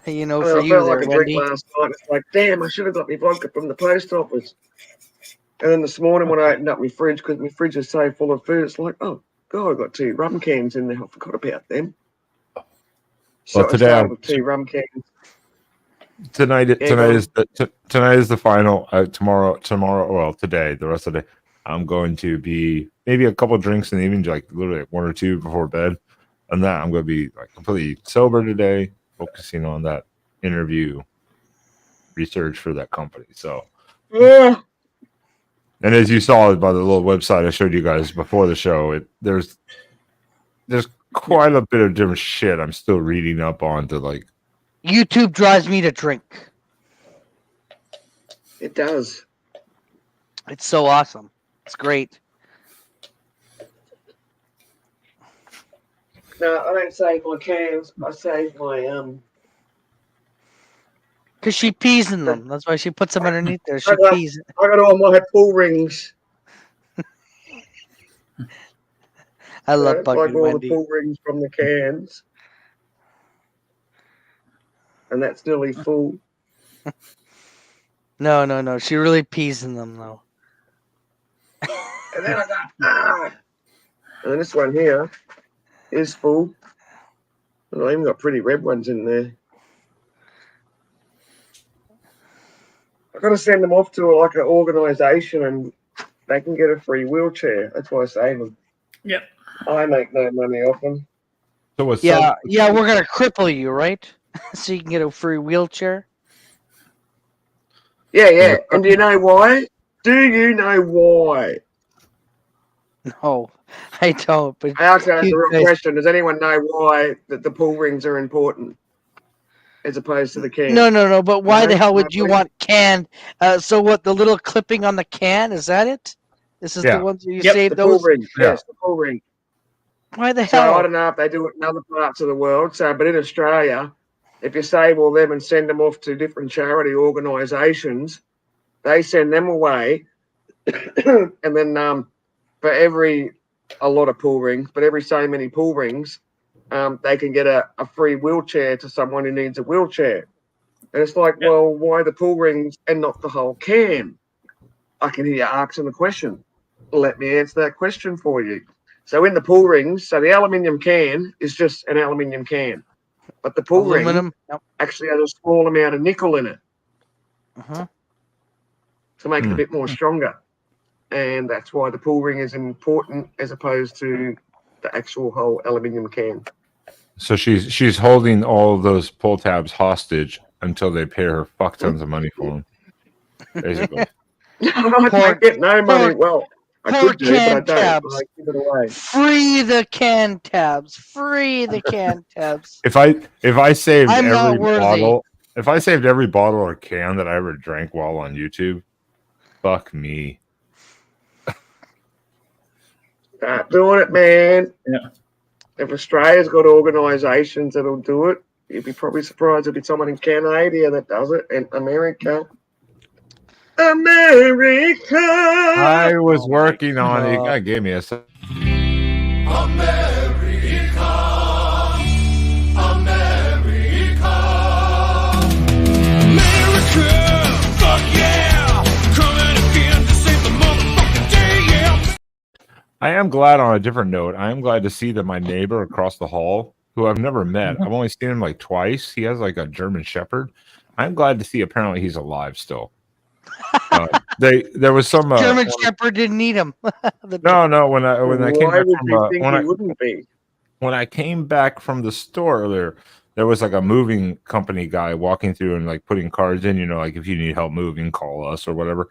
You know, for I you felt there, like a Wendy. drink last night. It's like, damn, I should have got my vodka from the post office. And then this morning when I opened up my fridge, because my fridge is so full of food, it's like, oh, God, I've got 2 rum cans in there. I forgot about them. So Well, today I started with 2 rum cans. Tonight is the final. Tomorrow, well, today, the rest of the day, I'm going to be maybe a couple drinks and even like literally like 1 or 2 before bed. And that I'm going to be like completely sober today, focusing on that interview research for that company. So, yeah. And as you saw by the little website I showed you guys before the show, there's quite a bit of different shit I'm still reading up on to like. YouTube drives me to drink. It does. It's so awesome. It's great. No, I don't save my cans. I save my Because she pees in them. That's why she puts them underneath there. She pees. I got all my pool rings. I love bugging like all Wendy. the pool rings from the cans. And that's nearly full. No. She really pees in them, though. And then I got and then this one here is full. And I even got pretty red ones in there. I've got to send them off to like an organisation and they can get a free wheelchair. That's why I save them. Yep. I make no money off them. So what's yeah, we're going to cripple you, right? So you can get a free wheelchair? Yeah. And do you know why? Do you know why? No, I don't. But I asked that as a real question. Does anyone know why that the pool rings are important as opposed to the can? No. But why the hell would you want canned? So what? The little clipping on the can, is that it? This is the ones you saved the those. Pool ring. Yes, the pool ring. Why the So hell? I don't know if they do it in other parts of the world. So, but in Australia, if you save all them and send them off to different charity organisations, they send them away, and then for a lot of pool rings, but every so many pool rings, they can get a free wheelchair to someone who needs a wheelchair. And it's like, well, why the pool rings and not the whole can? I can hear you asking the question. Let me answer that question for you. So in the pool rings, so the aluminium can is just an aluminium can, but the pool ring actually has a small amount of nickel in it to make it a bit more stronger. And that's why the pool ring is important as opposed to the actual whole aluminium can. So she's holding all of those pull tabs hostage until they pay her fuck tons of money for them. Basically. I don't get no money. Well, I could do, but I don't. Tabs. I give it away. Free the can tabs. Free the can tabs. If I saved I'm not every worthy. bottle, if I saved every bottle or can that I ever drank while on YouTube, fuck me. Start doing it, man. Yeah. If Australia's got organisations that'll do it, you'd be probably surprised if it's someone in Canada that does it, and America. America. I was working on it. God gave me a second. I am glad on a different note. I am glad to see that my neighbor across the hall, who I've never met, I've only seen him like twice. He has like a German Shepherd. I'm glad to see apparently he's alive still. There was some German Shepherd didn't need him. No. When I came back from when I came back from the store earlier, there was like a moving company guy walking through and like putting cards in. You know, like if you need help moving, call us or whatever.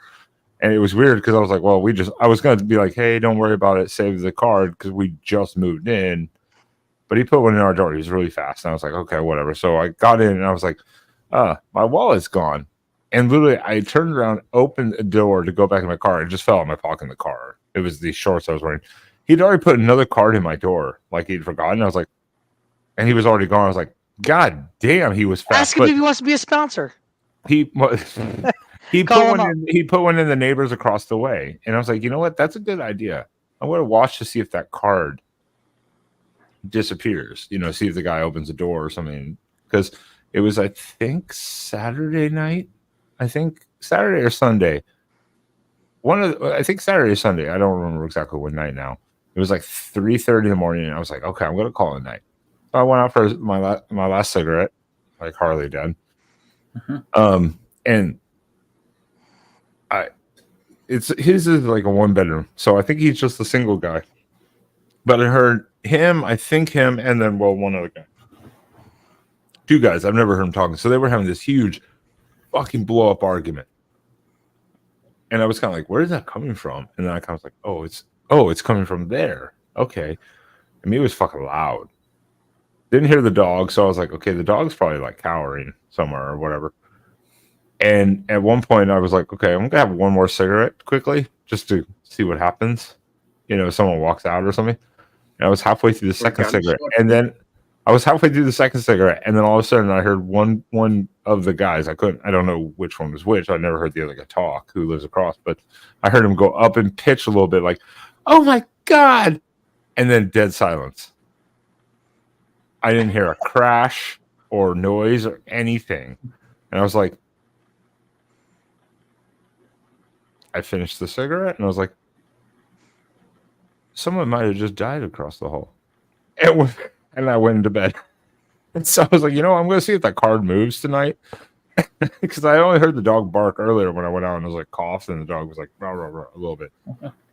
And it was weird because I was like, well, I was going to be like, hey, don't worry about it. Save the card because we just moved in. But he put one in our door. He was really fast. And I was like, okay, whatever. So I got in and I was like, my wallet's gone. And literally, I turned around, opened the door to go back in my car, and just fell in my pocket in the car. It was the shorts I was wearing. He'd already put another card in my door, like he'd forgotten. I was like, and he was already gone. I was like, God damn, he was fast. Ask him if he wants to be a sponsor. He He Call put him one. He put one in the neighbors across the way, and I was like, you know what? That's a good idea. I'm going to watch to see if that card disappears. See if the guy opens the door or something. Because it was, I think, Saturday night. I think Saturday or Sunday. I think Saturday or Sunday. I don't remember exactly what night now. It was like 3:30 in the morning, and I was like, okay, I'm going to call it a night. So I went out for my last cigarette, like Harley did. And his is like a 1-bedroom, so I think he's just a single guy. But I heard him, and then one other guy, 2 guys. I've never heard them talking, so they were having this huge, fucking blow up argument. And I was kind of like, where is that coming from? And then I kind of was like, it's coming from there. Okay, I mean, it was fucking loud. Didn't hear the dog, so I was like, okay, the dog's probably like cowering somewhere or whatever. And at one point, I was like, okay, I'm gonna have one more cigarette quickly just to see what happens. If someone walks out or something. And I was halfway through the second cigarette, and then all of a sudden, I heard one of the guys. I don't know which one was which. I never heard the other guy talk, who lives across, but I heard him go up and pitch a little bit, like, "Oh my god!" and then dead silence. I didn't hear a crash or noise or anything, and I was like, I finished the cigarette, and I was like, someone might have just died across the hall. And I went into bed. And so I was like, I'm going to see if that card moves tonight. Because I only heard the dog bark earlier when I went out, and I was like, coughed, and the dog was like, rah, rah, rah, a little bit.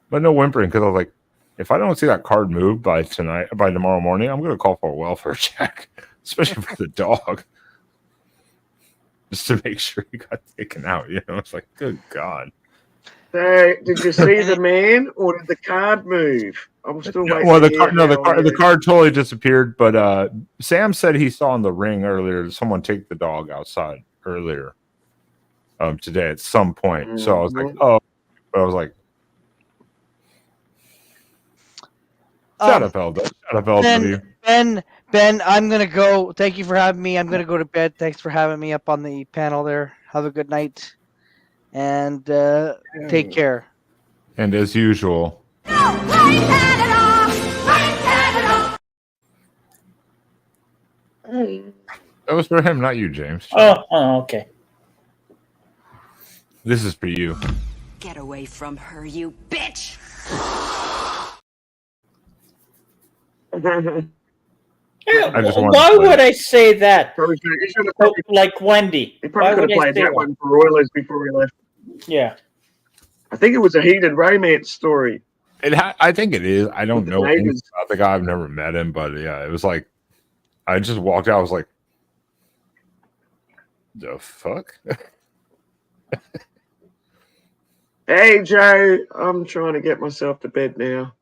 But no whimpering, because I was like, if I don't see that card move by tomorrow morning, I'm going to call for a welfare check, especially for the dog. Just to make sure he got taken out. It's like, good God. So, did you see the man, or did the card move? I'm still waiting. Well, the card totally disappeared. But Sam said he saw in the ring earlier someone take the dog outside earlier today at some point. So I was like, oh, but I was like, shut up, LW. Shut up, LW. Ben, I'm gonna go. Thank you for having me. I'm gonna go to bed. Thanks for having me up on the panel there. Have a good night. And take care. And as usual, that was for him, not you, James. Oh, okay. This is for you. Get away from her, you bitch! Why would I say that? Like Wendy. He probably could have played that one for Oilers before he left. Yeah. I think it was a heated romance story. I think it is. I don't know anything about the guy. I've never met him, but yeah, it was like I just walked out. I was like, the fuck? Hey, Joe, I'm trying to get myself to bed now.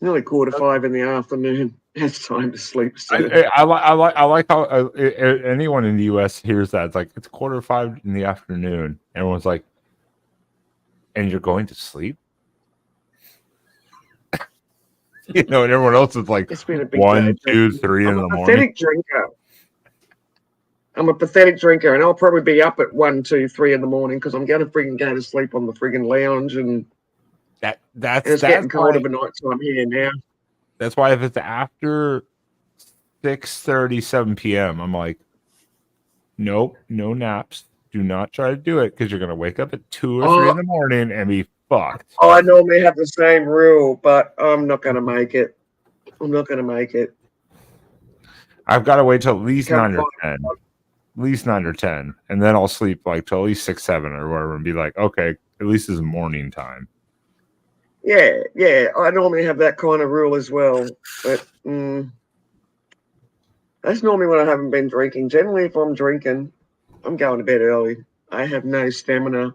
Nearly 4:45 in the afternoon. It's time to sleep. I like how anyone in the U.S. hears that. It's like it's 4:45 in the afternoon. Everyone's like, and you're going to sleep? And everyone else is like 1, 2, 3 in the morning. Pathetic drinker. I'm a pathetic drinker, and I'll probably be up at 1, 2, 3 in the morning because I'm going to freaking go to sleep on the friggin' lounge, and it's getting cold of a night, so I'm here now. That's why if it's after 6:30, 7 p.m., I'm like, nope, no naps. Do not try to do it because you're going to wake up at 2 or 3 in the morning and be fucked. I normally have the same rule, but I'm not going to make it. I'm not going to make it. I've got to wait till at least 9 or 10. At least 9 or 10. And then I'll sleep like till at least 6, 7 or whatever and be like, okay, at least it's morning time. Yeah. I normally have that kind of rule as well. But that's normally when I haven't been drinking. Generally, if I'm drinking, I'm going to bed early. I have no stamina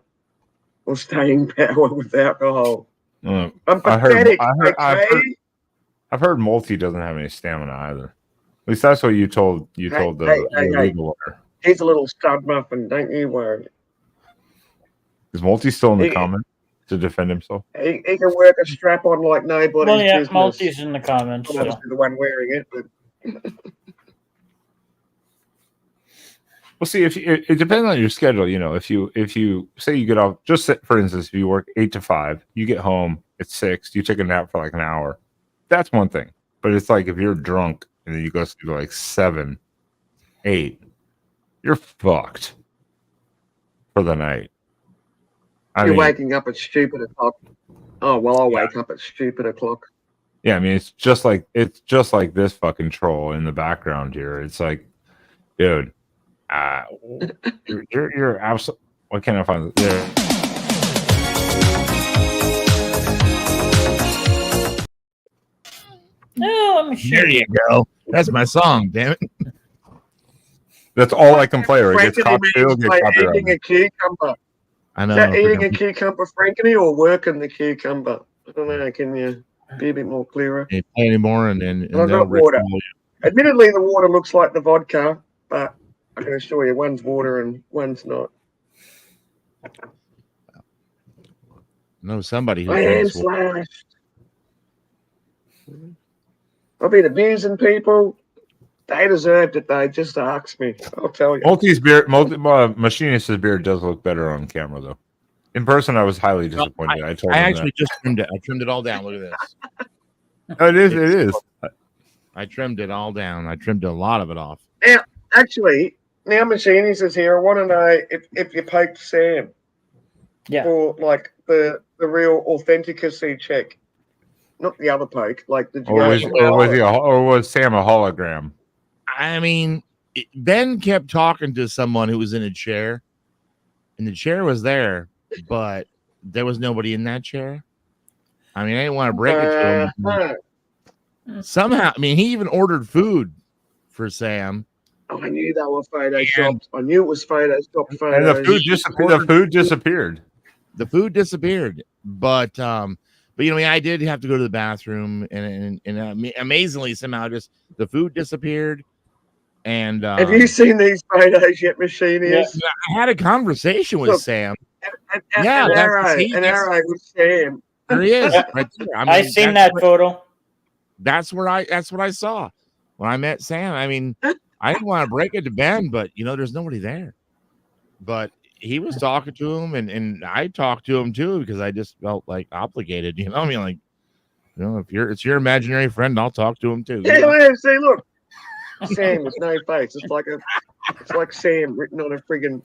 or staying power with alcohol. I'm pathetic. I've heard Multi doesn't have any stamina either. At least that's what you told the legal lawyer. He's a little stud muffin, don't you worry. Is Multi still in the comments to defend himself? He can work a strap on like nobody's Well, yeah, business. Multi's in the comments. I'm obviously the one wearing it, but Well, see, if it depends on your schedule. You know, if you say you get off, just for instance, if you work 8 to 5, you get home at 6, you take a nap for like an hour. That's one thing. But it's like if you're drunk and then you go sleep like 7, 8, you're fucked for the night. You're waking up at stupid o'clock. Oh well, I'll wake up at stupid o'clock. Yeah, I mean it's just like this fucking troll in the background here. It's like, dude, you're absolutely. What can I find? There. No, let me show There you go. That's my song. Damn it. That's all I can play. Right? It gets Frankie copyrighted. means like eating a cucumber. I know. Is that eating a cucumber, Frankie, or working the cucumber? I don't know. Can you be a bit more clearer? Can't play anymore, and I've got water. Admittedly, the water looks like the vodka, but I can assure you, one's water and one's not. No, somebody who I am drinks water. slashed. I've been abusing people. They deserved it. They just asked me. I'll tell you. Machinist's beard does look better on camera, though. In person, I was highly disappointed. I told I him actually just trimmed it. I trimmed it all down. Look at this. that. It is. I trimmed it all down. I trimmed a lot of it off. Now, actually, now Machinist is here. I want to know if you poked Sam. Yeah. For like the real authenticacy check. Not the other poke. Like, did you or was Sam a hologram? I mean, Ben kept talking to someone who was in a chair, and the chair was there, but there was nobody in that chair. I mean, I didn't want to break it to him. Somehow, I mean, he even ordered food for Sam. Oh, I knew they were photoshopped. I knew it was photoshopped. And the food disappeared. The food disappeared, but you know, I did have to go to the bathroom, and amazingly somehow just the food disappeared. And have you seen these photos yet, Machinist? Yeah, I had a conversation with Sam. An arrow with Sam. There he is, right there. I mean, I've seen that photo. That's what I saw when I met Sam. I mean, I didn't want to break it to Ben, but you know, there's nobody there. But he was talking to him, and I talked to him too because I just felt like obligated. You know, I mean, like, you know, if it's your imaginary friend, I'll talk to him too. Yeah, say, look, Sam with no face. It's like Sam written on a friggin'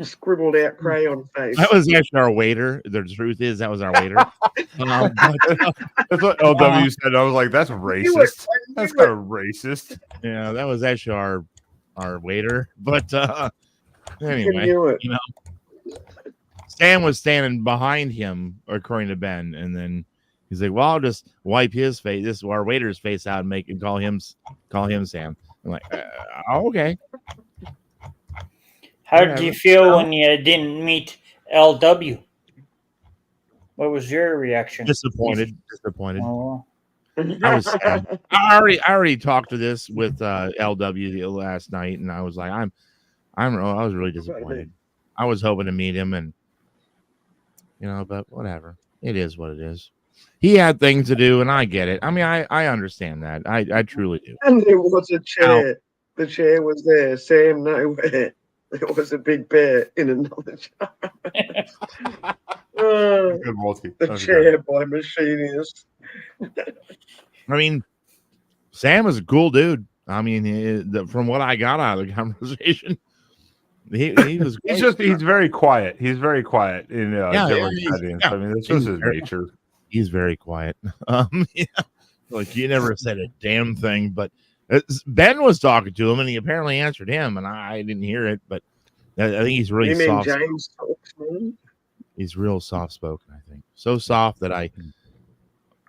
scribbled out crayon face. That was actually our waiter. The truth is, that was our waiter. That's what LW said. I was like, that's racist. That's kind of racist. Yeah, that was actually our waiter. But anyway, you know, Sam was standing behind him, according to Ben, and then he's like, "Well, I'll just wipe his face, this our waiter's face out, and call him Sam." I'm like, "Okay." How did you feel when you didn't meet LW? What was your reaction? Disappointed. Oh. I was sad. I already talked to this with LW last night, and I was like, I was really disappointed. I was hoping to meet him, and you know, but whatever. It is what it is. He had things to do, and I get it. I mean, I understand that. I truly do. And there was a chair. The chair was there. Sam nowhere. There was a big bear in another chair. The chair by Machinist. I mean, Sam is a cool dude. I mean, from what I got out of the conversation, he was. He's very quiet. He's very quiet in different settings. I mean, that's just his nature. He's very quiet. Yeah, like he never said a damn thing. But Ben was talking to him, and he apparently answered him, and I didn't hear it. But I think he's really soft. James talks, man? He's real soft spoken. I think so soft that I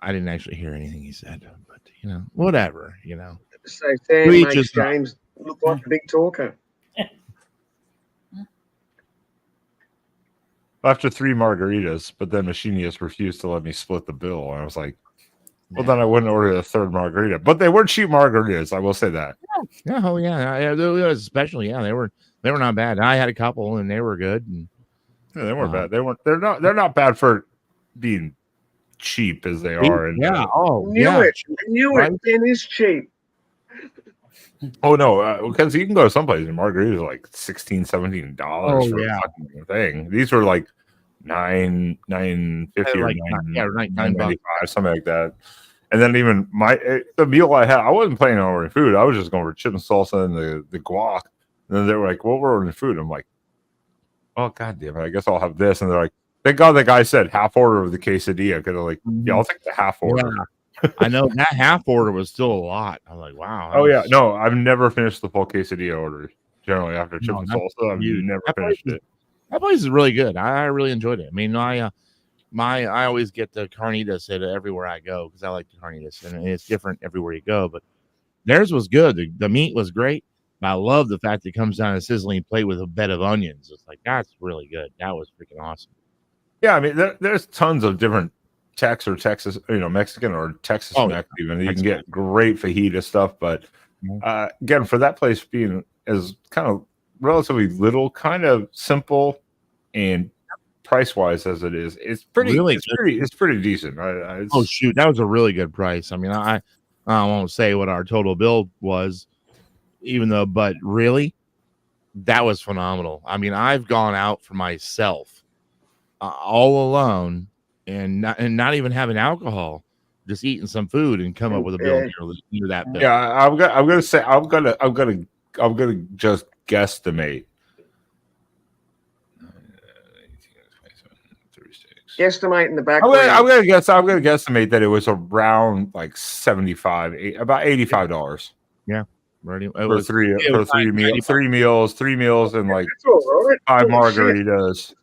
didn't actually hear anything he said. But you know, whatever. You know. So Sam makes James look like a big talker. After 3 margaritas, but then Machinist refused to let me split the bill. And I was like, well, then I wouldn't order a 3rd margarita. But they were cheap margaritas, I will say that. Yeah, oh yeah, especially they were not bad. I had a couple and they were good. And yeah, they weren't bad. They're not bad for being cheap as they are. And, I knew it. Ben is cheap. Oh no, because you can go to some places and margaritas are like $16, $17 Oh, for yeah. a fucking thing. These were like $9.50 or like $9, something like that. And then even the meal I had, I wasn't planning on ordering food. I was just going for chips and salsa and the guac. And then they were like, "Well, we're ordering food." I'm like, "Oh god damn it! I guess I'll have this." And they're like, "Thank God the guy said half order of the quesadilla." Because they're like, "Yeah, I'll take the half order." Yeah. I know that half order was still a lot. I'm like, wow. Oh yeah, no, I've never finished the full quesadilla order. Generally, after chips No, and that's salsa, I've huge. never That finished place it. That place is really good. I really enjoyed it. I mean, I always get the carnitas at everywhere I go because I like the carnitas, and it's different everywhere you go. But theirs was good. The meat was great. But I love the fact that it comes down a sizzling plate with a bed of onions. It's like that's really good. That was freaking awesome. Yeah, I mean, there's tons of different Texas, Mexican or Texas Mex even. You can get great fajita stuff, but again, for that place being as kind of relatively little, kind of simple, and price wise as it is, it's pretty, Really it's pretty decent. Oh shoot, that was a really good price. I mean, I won't say what our total bill was, but really, that was phenomenal. I mean, I've gone out for myself all alone and not even having alcohol, just eating some food and come up with a bill near that bill. Yeah, I'm gonna say I'm gonna just guesstimate. Guesstimate in the back. I'm gonna guesstimate that it was around like about $85. Yeah, right. For three meals, and like right. 5 margaritas.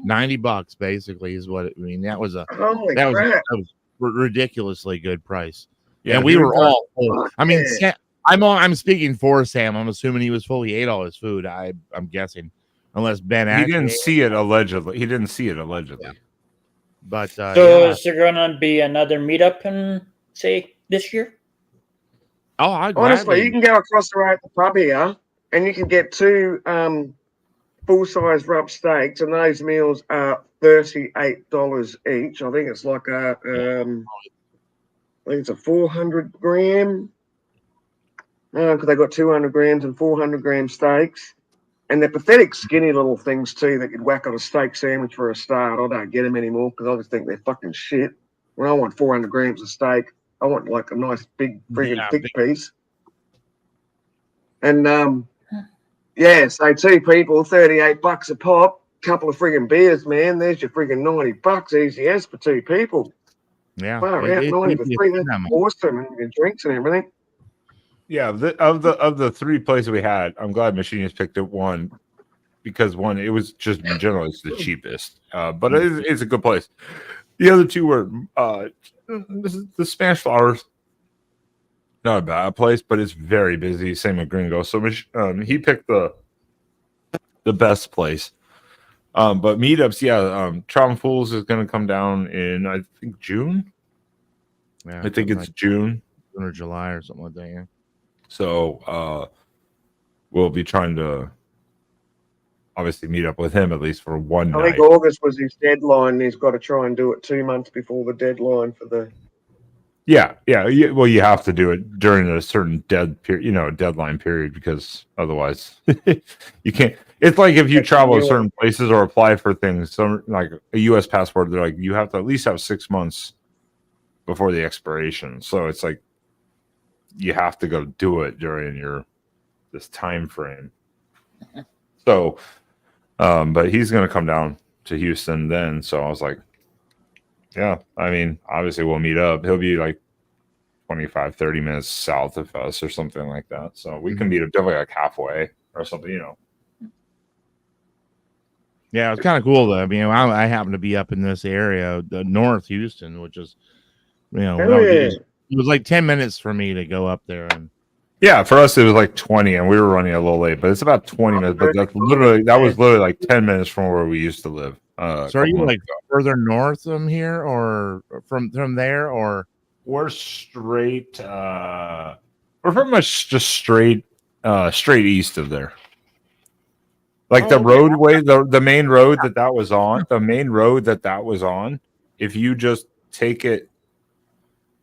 $90 basically is what I mean. That was a Holy that crap. was a ridiculously good price. Yeah, and we were all full. Fuck I mean, yeah. I'm speaking for Sam. I'm assuming he was fully ate all his food. I'm guessing, unless Ben He actually didn't ate see it allegedly. He didn't see it allegedly. Yeah. But so yeah. is there gonna be another meetup in say this year? Oh, I honestly, you can go across the road to the pub here, and you can get 2 full-size rub steaks, and those meals are $38 each. I think it's like I think it's a 400 gram. Because they got 200 grams and 400 gram steaks, and they're pathetic, skinny little things too that you'd whack on a steak sandwich for a start. I don't get them anymore because I just think they're fucking shit. When I want 400 grams of steak, I want like a nice big friggin' thick piece. And so 2 people, $38 a pop, couple of friggin' beers, man. There's your friggin' $90 easy as for 2 people. Yeah, Far out 90 for 3. That's awesome, and drinks and everything. Yeah, of the 3 places we had, I'm glad Machinists picked it one because one, it was just generally it's the cheapest, but it's a good place. The other 2 were the Spanish Flowers. Not a bad place, but it's very busy. Same with Gringo. So he picked the best place. But meetups, Traum Fools is going to come down in I think June. Yeah, I think it's June or July or something like that. Yeah. So we'll be trying to obviously meet up with him at least for one night. I think August was his deadline. He's got to try and do it 2 months before the deadline for the. Yeah. Well, you have to do it during a certain deadline period because otherwise you can't. It's like if you travel to certain places or apply for things, some like a U.S. passport, they're like you have to at least have 6 months before the expiration. So it's like you have to go do it during this time frame. So, but he's going to come down to Houston then. So I was like, yeah, I mean, obviously we'll meet up. He'll be like 25, 30 minutes south of us or something like that. So we can meet up definitely like halfway or something, Yeah, it's kind of cool though. I mean, I happen to be up in this area, the North Houston, which is, it was like 10 minutes for me to go up there. And yeah, for us it was like 20, and we were running a little late, but it's about 20 minutes. But that was literally like 10 minutes from where we used to live. So are you like further north from here, or from there, or we're straight? We're pretty much just straight east of there. Like the roadway, the main road that was on, if you just take it,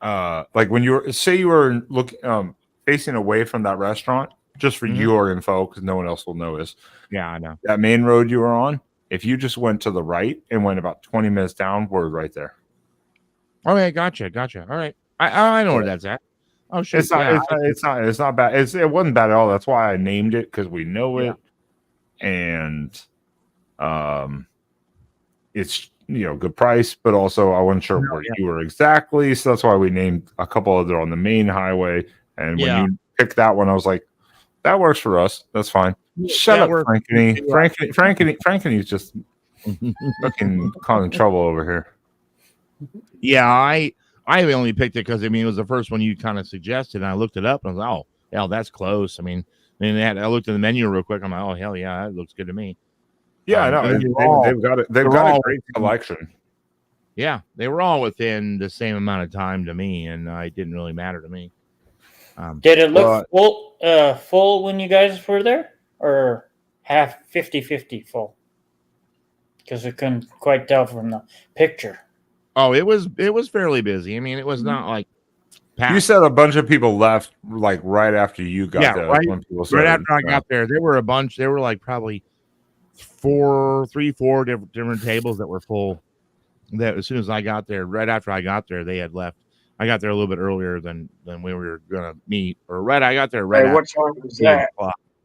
like when you were looking, facing away from that restaurant, just for your info, because no one else will know this. Yeah, I know. That main road you were on, if you just went to the right and went about 20 minutes down, we're right there. Okay, gotcha. All right. I know where that's at. Oh shit. It's not bad. It wasn't bad at all. That's why I named it, because we know it. And it's good price, but also I wasn't sure where you were exactly, so that's why we named a couple other on the main highway. And when you picked that one, I was like, that works for us. That's fine. Shut up, Frankeny. Frankeny's just fucking causing trouble over here. Yeah, I only picked it because it was the first one you kind of suggested, and I looked it up and I was like, oh, hell, that's close. I looked at the menu real quick. I'm like, oh hell yeah, that looks good to me. Yeah, I know. They've got it. They've got a great collection. Yeah, they were all within the same amount of time to me, and it didn't really matter to me. Did it look full when you guys were there, or half 50-50 full? Because I couldn't quite tell from the picture. Oh, it was fairly busy. It was not like packed. You said a bunch of people left like right after you got there. Right after I got there, there were a bunch. There were like probably 4 different tables that were full. That as soon as I got there, right after I got there, they had left. I got there a little bit earlier than we were gonna meet, or I got there right. Hey, what time was that?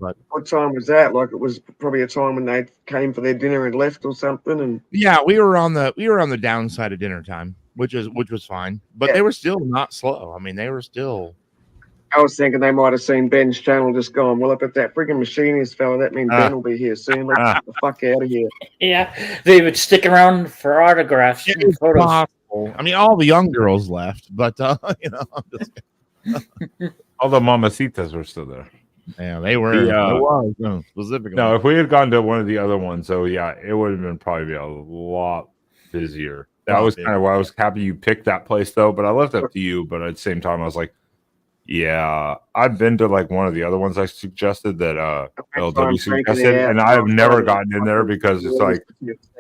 But what time was that? Like, it was probably a time when they came for their dinner and left or something. And yeah, we were on the downside of dinner time, which was fine. But they were still not slow. They were still. I was thinking they might have seen Ben's channel just going, well, if that freaking machinist fella, that means Ben will be here soon. Let's get the fuck out of here. Yeah, they would stick around for autographs and photos. Possible. All the young girls left, but all the mamacitas were still there. Yeah, they were. Specifically. No, if we had gone to one of the other ones, it would have been probably a lot busier. That was kind of why I was happy you picked that place, though. But I left it up to you. But at the same time, I was like, yeah, I've been to like one of the other ones I suggested that LW suggested, and I've never gotten in there because it's like,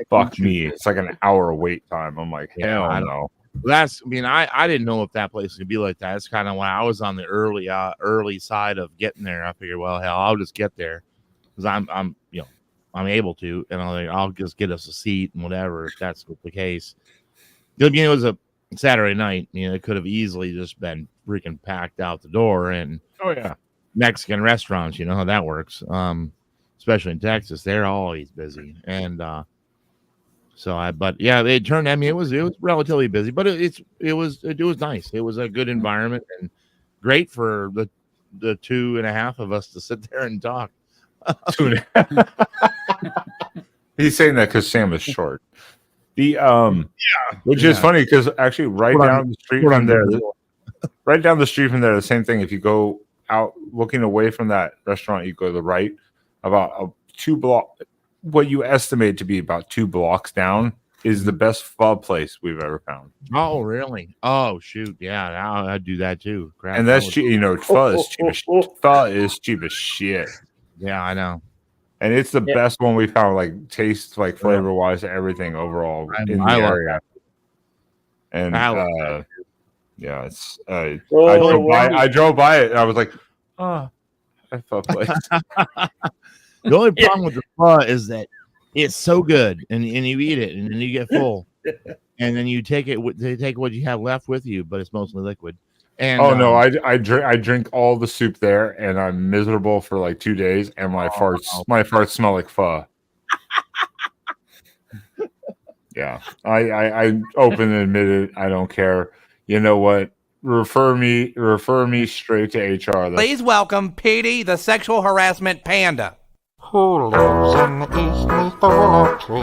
fuck me, it's like an hour wait time. I'm like, hell no. That's I didn't know if that place could be like that. It's kind of when I was on the early side of getting there. I figured, well, hell, I'll just get there because I'm able to, and I'll just get us a seat and whatever if that's the case. It was a Saturday night. It could have easily just been freaking packed out the door. And Mexican restaurants, you know how that works. Especially in Texas, they're always busy. And they turned. It was relatively busy, but it was nice. It was a good environment and great for the 2.5 of us to sit there and talk. He's saying that because Sam is short. Which is funny because actually right down the street from there, the same thing. If you go out looking away from that restaurant, you go to the right about a 2 block. What you estimate to be about 2 blocks down is the best pho place we've ever found. Oh, really? Oh, shoot. Yeah, I'd do that too. Crap, and that's cheap. Pho is cheap as shit. Yeah, I know. And it's the best one we found, like taste, like flavor wise, everything overall in the area. And it's I drove by it and I was like, oh, that pho place. The only problem with the pho is that it's so good, and you eat it, and then you get full, and then you take what you have left with you, but it's mostly liquid. And no, I drink all the soup there, and I'm miserable for like 2 days, and my farts smell like pho. Yeah, I open and admit it. I don't care. You know what? Refer me straight to HR. Please welcome Petey, the sexual harassment panda. Who lives in the East mythology?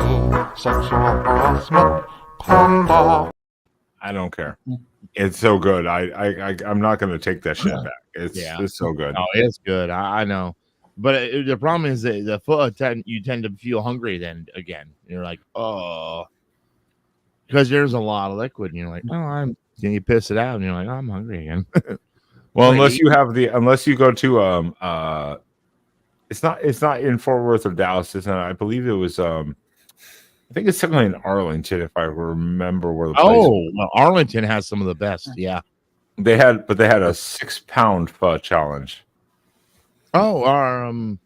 Sexual harassment panda. I don't care. It's so good. I'm not going to take that shit back. It's so good. Oh, it's good. I know. But the problem is that the pho, you tend to feel hungry then again. You're like, oh, because there's a lot of liquid, and you're like, oh, then you piss it out, and you're like, oh, I'm hungry again. Well, unless you go to it's not in Fort Worth or Dallas. It's not. I believe it was I think it's something in Arlington, if I remember where the place was. Well, Arlington has some of the best. Yeah. They had a 6-pound pho challenge. Oh,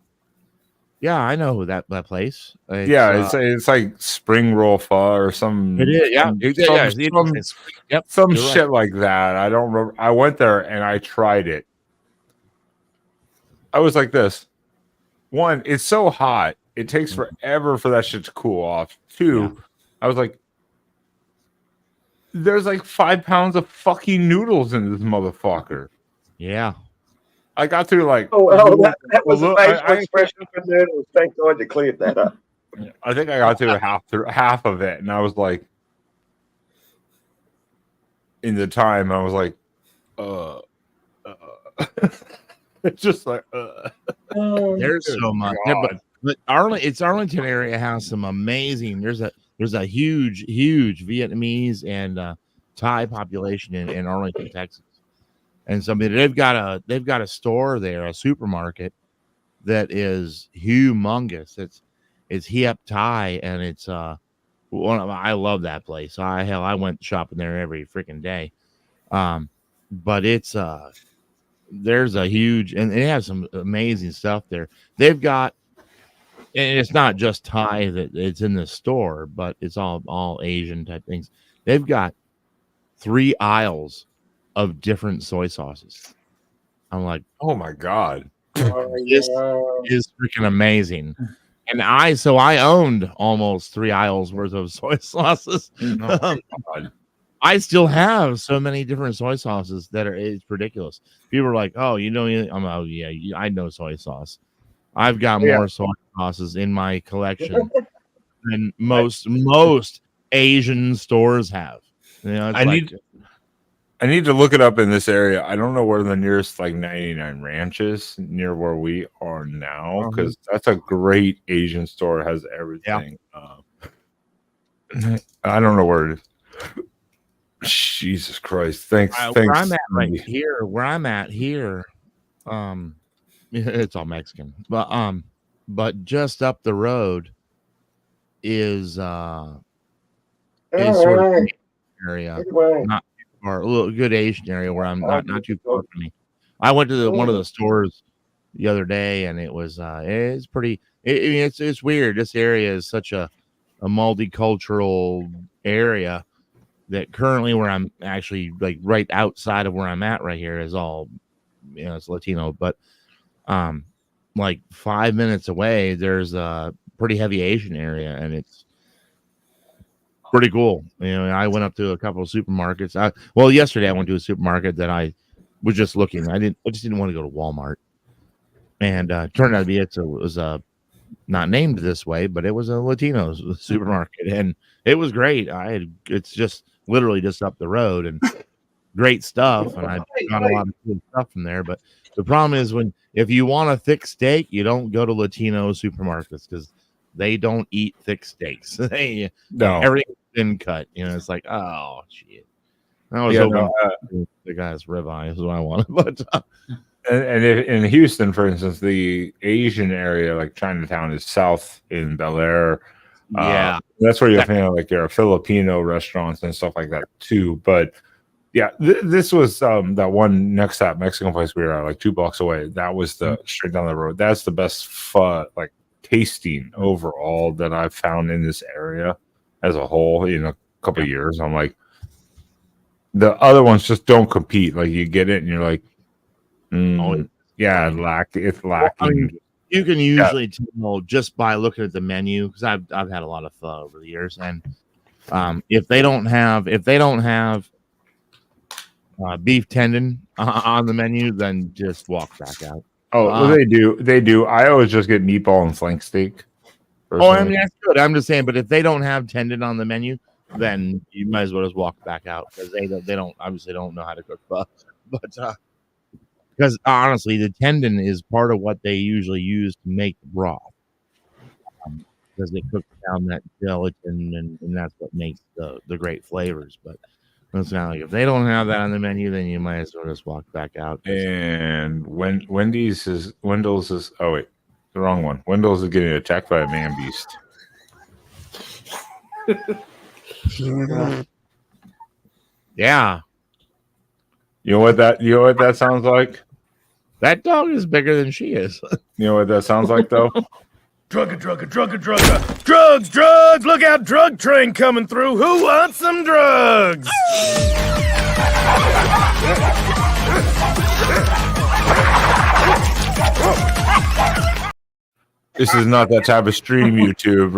yeah, I know that place. It's like spring roll pho or some. It is, yeah, Some you're right. shit like that. I don't remember. I went there and I tried it. I was like this. One, it's so hot. It takes forever for that shit to cool off. Two, I was like, there's like 5 pounds of fucking noodles in this motherfucker. Yeah. I got through like. Oh, well, that was a facial expression for noodles. Thank God you cleared that up. I think I got through half of it, and I was like, in the time, I was like, it's just like, There's so much. Yeah, but Arlington area has some amazing. There's a huge Vietnamese and Thai population in Arlington, Texas, and so they've got a store there, a supermarket that is humongous. It's Hiep Thai, and it's I love that place. I went shopping there every freaking day. But it's there's a huge, and they have some amazing stuff there. They've got, and it's not just Thai that it's in the store, but it's all Asian type things. They've got 3 aisles of different soy sauces. I'm like, oh my God, this is freaking amazing. And I owned almost 3 aisles worth of soy sauces. I still have so many different soy sauces it's ridiculous. People are like, "Oh, you know," I know soy sauce. I've got more soy sauces in my collection than most Asian stores have. You know, I need to look it up in this area. I don't know where the nearest like 99 Ranch is near where we are now, because that's a great Asian store. It has everything. I don't know where it is. Jesus Christ! Thanks. Where I'm at here, it's all Mexican, but just up the road is sort of area, not too far, a little good Asian area where I'm not too far from me. I went to one of the stores the other day, and it was it's pretty. It's weird. This area is such a multicultural area that currently where I'm actually like right outside of where I'm at right here is all, it's Latino, but like 5 minutes away there's a pretty heavy Asian area, and it's pretty cool. I went up to a couple of supermarkets. Yesterday I went to a supermarket that I was just looking. I just didn't want to go to Walmart, and turned out to be it was not named this way, but it was a Latino supermarket, and it was great. It's just literally just up the road, and great stuff, and I got a lot of cool stuff from there. But the problem is if you want a thick steak, you don't go to Latino supermarkets, because they don't eat thick steaks. Everything's thin cut. It's like, oh shit. I was hoping the guy's ribeye is what I wanted, but. And in Houston, for instance, the Asian area, like Chinatown, is south in Bel Air. Yeah, that's where you'll find like your Filipino restaurants and stuff like that too. But yeah, this was that one next to that Mexican place we were at, like 2 blocks away. That was the straight down the road. That's the best like tasting overall that I've found in this area as a whole in a couple of years. I'm like, the other ones just don't compete. Like you get it and you're like, it's lacking. Well, I mean, you can usually tell just by looking at the menu, because I've had a lot of pho over the years, and if they don't have beef tendon on the menu, then just walk back out. They do. I always just get meatball and flank steak. I mean, that's good. I'm just saying, but if they don't have tendon on the menu, then you might as well just walk back out, because they don't obviously don't know how to cook pho. But because honestly, the tendon is part of what they usually use to make the broth, because they cook down that gelatin, and that's what makes the great flavors. But it's not like if they don't have that on the menu, then you might as well just walk back out. And Wendell's is oh wait, the wrong one. Wendell's is getting attacked by a man beast. Yeah. You know what that sounds like? That dog is bigger than she is. You know what that sounds like though? Drugga, drugga, drugga, drugga. Drugs, drugs. Look out, drug train coming through. Who wants some drugs? This is not that type of stream, YouTube.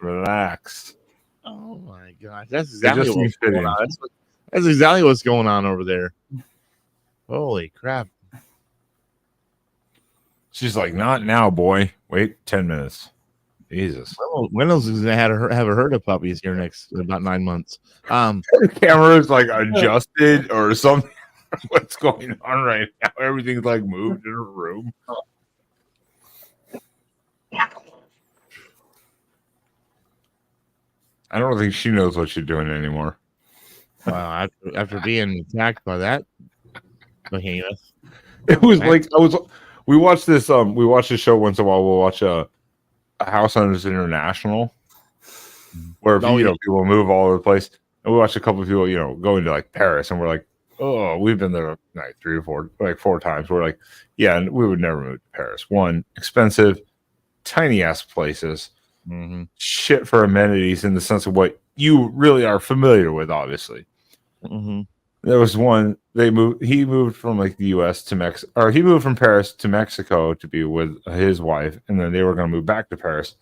Relax. Oh my gosh, that's exactly just what's seems going on. That's exactly what's going on over there. Holy crap! She's like, not now, boy. Wait 10 minutes. Jesus. Wendell's is gonna have a herd of puppies here next about 9 months. The camera is like adjusted or something. What's going on right now? Everything's like moved in her room. I don't think she knows what she's doing anymore. Wow, after being attacked by that behemoth. It was like we watched this show once in a while. We'll watch a House Hunters International where people move all over the place. And we watched a couple of people, go into like Paris, and we're like, oh, we've been there like 4 times. We're like, yeah, and we would never move to Paris. One, expensive, tiny ass places, shit for amenities in the sense of what you really are familiar with, obviously. There was one, he moved from like the US to Mexico, or he moved from Paris to Mexico to be with his wife, and then they were going to move back to Paris.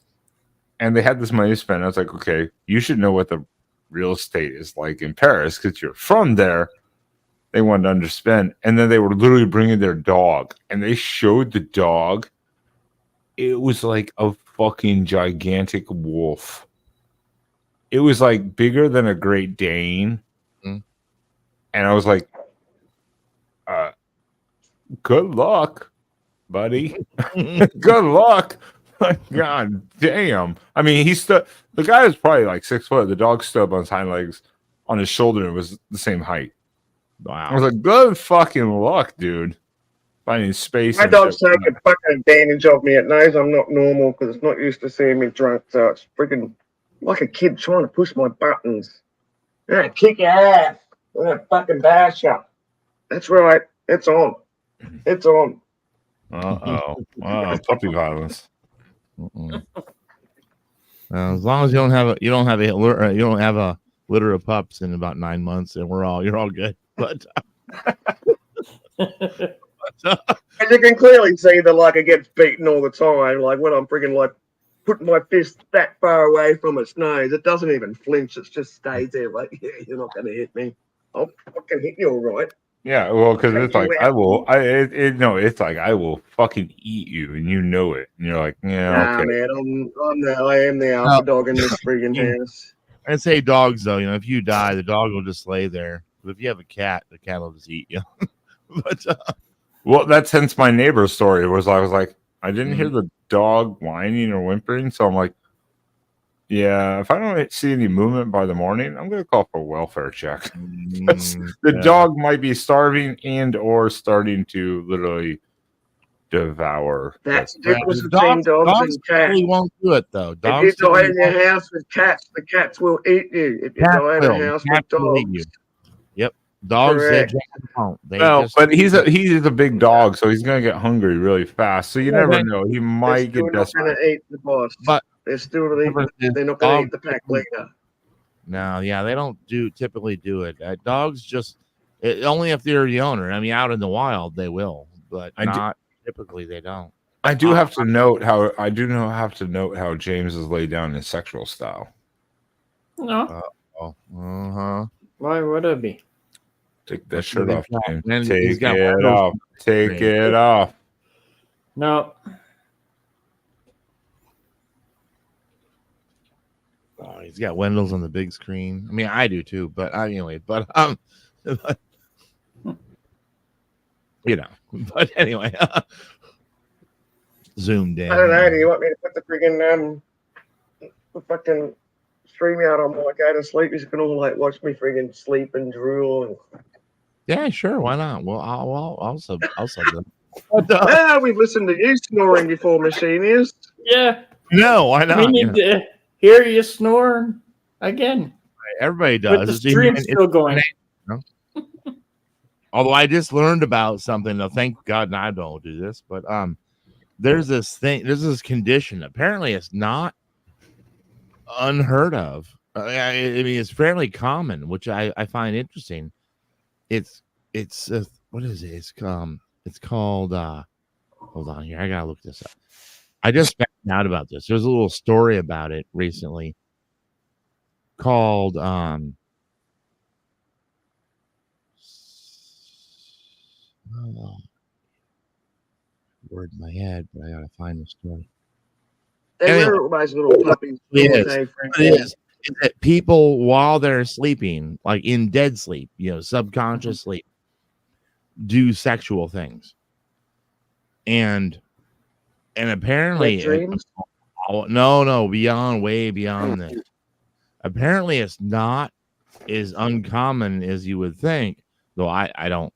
And they had this money to spend. I was like, okay, you should know what the real estate is like in Paris because you're from there. They wanted to underspend. And then they were literally bringing their dog, and they showed the dog. It was like a fucking gigantic wolf. It was like bigger than a Great Dane. And I was like, good luck, buddy. Good luck. God damn. I mean, the guy was probably like 6 foot. The dog stood up on his hind legs on his shoulder and it was the same height. Wow. I was like, good fucking luck, dude. Finding space. My dog's taking fucking advantage of me. It knows I'm not normal because it's not used to seeing me drunk. So it's freaking like a kid trying to push my buttons. Yeah, kick your ass. I'm gonna fucking bash you. That's right. It's on. It's on. Puppy violence. As long as you don't have a litter of pups in about 9 months, and you're all good. But as you can clearly see, that it gets beaten all the time. Like when I'm freaking putting my fist that far away from its nose, it doesn't even flinch. It just stays there. Like, yeah, you're not gonna hit me. I'll fucking hit you, all right. Yeah, well, because it's like it's like I will fucking eat you, and you know it, and you're like, yeah, okay. Man, I am the alpha dog in this friggin' house. I'd say dogs though, if you die, the dog will just lay there. But if you have a cat, the cat will just eat you. But well, that's hence my neighbor's story. I was like, I didn't hear the dog whining or whimpering, so I'm like, yeah, if I don't see any movement by the morning, I'm going to call for a welfare check. The dog might be starving and or starting to literally devour. That's the difference between dogs and cats. Really won't do it though. If you die in your house with cats, the cats will eat you. If you die in a house with dogs. Yep. Dogs won't. But he's a big dog, so he's going to get hungry really fast. So you never know. He might get desperate. Eat the boss. But they're not going to eat the pack later. No, yeah, they don't typically do it. Dogs only if they're the owner. I mean, out in the wild they will, but typically they don't. I do have to note how James has laid down his sexual style. No. Why would it be? Take that shirt off, James. Take it off. Take it off. No. Oh, he's got Wendell's on the big screen. I mean, I do too, but anyway, but zoomed in. I don't know. Do you want me to put the friggin' fucking stream out on while I go to sleep? You can all watch me friggin' sleep and drool. Yeah, sure. Why not? Well, I'll sub them. We've listened to you snoring before, Machinist. Yeah. No, why not? We need to hear you snore again. Everybody does. But the stream's still going. Although I just learned about something. Now, thank God I don't do this, but there's this thing. There's this condition. Apparently, it's not unheard of. I mean, it's fairly common, which I find interesting. It's what is it? It's called. Hold on here. I gotta look this up. I just found out about this. There's a little story about it recently called word in my head, but I gotta find the story. They Anyway, were always little puppies. It is that people, while they're sleeping, like in dead sleep, subconscious sleep, do sexual things, and apparently, dreams? No, way beyond this. Apparently, it's not as uncommon as you would think. Though I don't,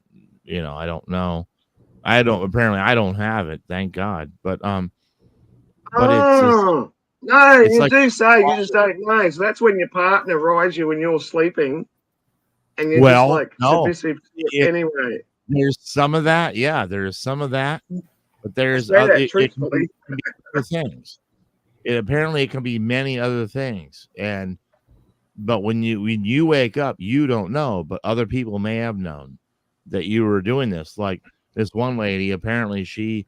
I don't know. Apparently, I don't have it. Thank God. But no, it's you like, do say you just don't know. So that's when your partner rides you when you're sleeping, and you're just like submissive anyway. There's some of that, yeah. There's some of that, but there's it can be other things. Apparently, it can be many other things, but when you wake up, you don't know, but other people may have known that you were doing this. Like this one lady, apparently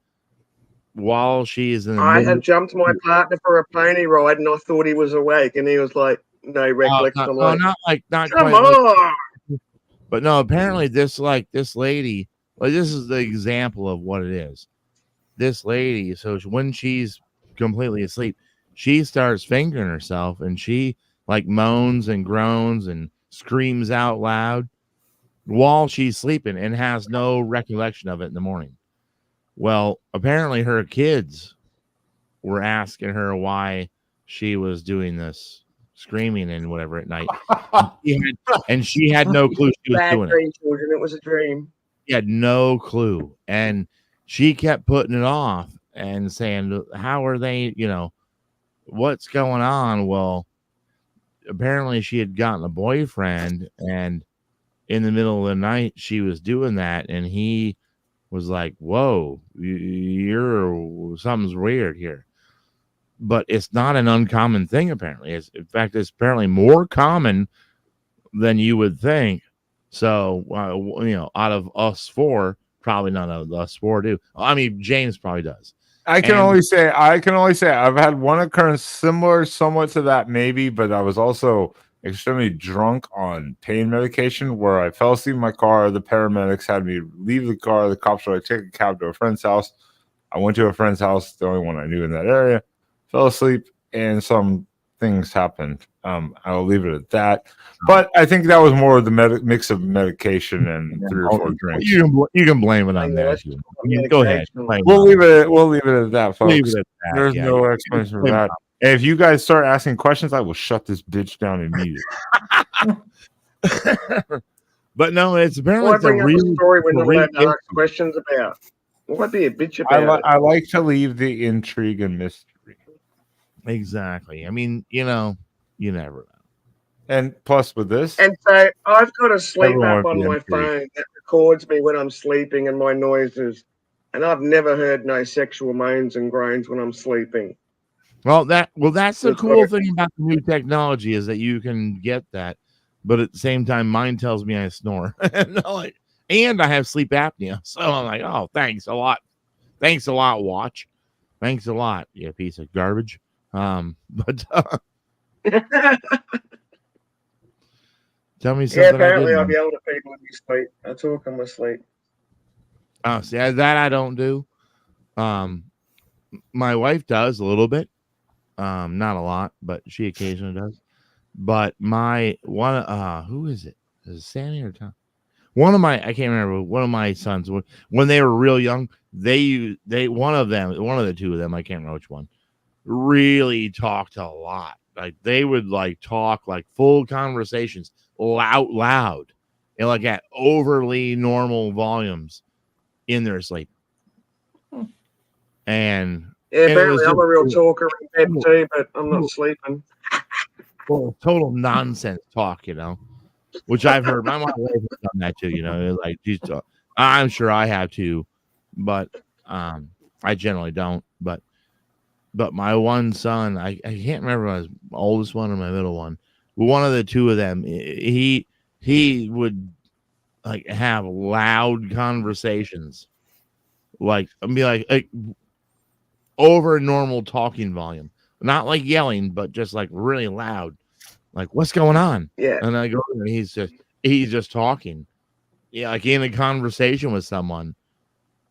while she is in the I had jumped my partner for a pony ride, and I thought he was awake, and he was like, no recollection. Not come quite on. But no, apparently this lady, this is the example of what it is. This lady, so when she's completely asleep, she starts fingering herself, and she like moans and groans and screams out loud while she's sleeping and has no recollection of it in the morning. Well, apparently her kids were asking her why she was doing this screaming and whatever at night. and she had no clue she was doing it. Children, it was a dream. She had no clue. And she kept putting it off and saying, how are they, what's going on? Well, apparently she had gotten a boyfriend, and in the middle of the night she was doing that, and he was like, whoa, something's weird here. But it's not an uncommon thing, apparently. In fact, it's apparently more common than you would think. So, out of us four, probably none of us four do. I mean, James probably does. I can only say I've had one occurrence similar somewhat to that, maybe, but I was also extremely drunk on pain medication where I fell asleep in my car. The paramedics had me leave the car. The cops were like, take a cab to a friend's house. I went to a friend's house, the only one I knew in that area, fell asleep, and some things happened. I'll leave it at that. But I think that was more of the mix of medication and 3 or 4 drinks. You can blame it on that. Go ahead. We'll leave it at that, folks. Leave it at that. There's no explanation for that. And if you guys start asking questions, I will shut this bitch down immediately. But no, it's apparently Why bring up a story when you're allowed to ask questions about? What be a bitch about? I like to leave the intrigue and mystery. Exactly. I mean, you never know. And plus with this, and so I've got a sleep app on my intrigued. phone that records me when I'm sleeping and my noises, and I've never heard no sexual moans and groans when I'm sleeping. Well, that's the cool thing about the new technology is that you can get that, but at the same time, mine tells me I snore, and I have sleep apnea. So I'm like, oh, thanks a lot, watch, thanks a lot, you piece of garbage. But tell me something. Yeah, apparently I've yelled at people in my sleep. I talk in my sleep. Oh, see, that I don't do. My wife does a little bit. Not a lot, but she occasionally does. But my one, who is it? Is it Sammy or Tom? I can't remember. One of my sons, when they were real young, one of the two of them, I can't remember which one, really talked a lot. Like they would talk full conversations out loud and at overly normal volumes in their sleep. And yeah, apparently I'm a real talker in bed too, but I'm not sleeping. Well, total nonsense talk, which I've heard. My wife has done that too. You know, like I'm sure I have too, but I generally don't. But my one son, I can't remember if it was my oldest one or my middle one. One of the two of them, he would like have loud conversations, like be like over normal talking volume, not like yelling, but just like really loud. Like, what's going on? Yeah. And I go, and he's just talking. Yeah, like in a conversation with someone.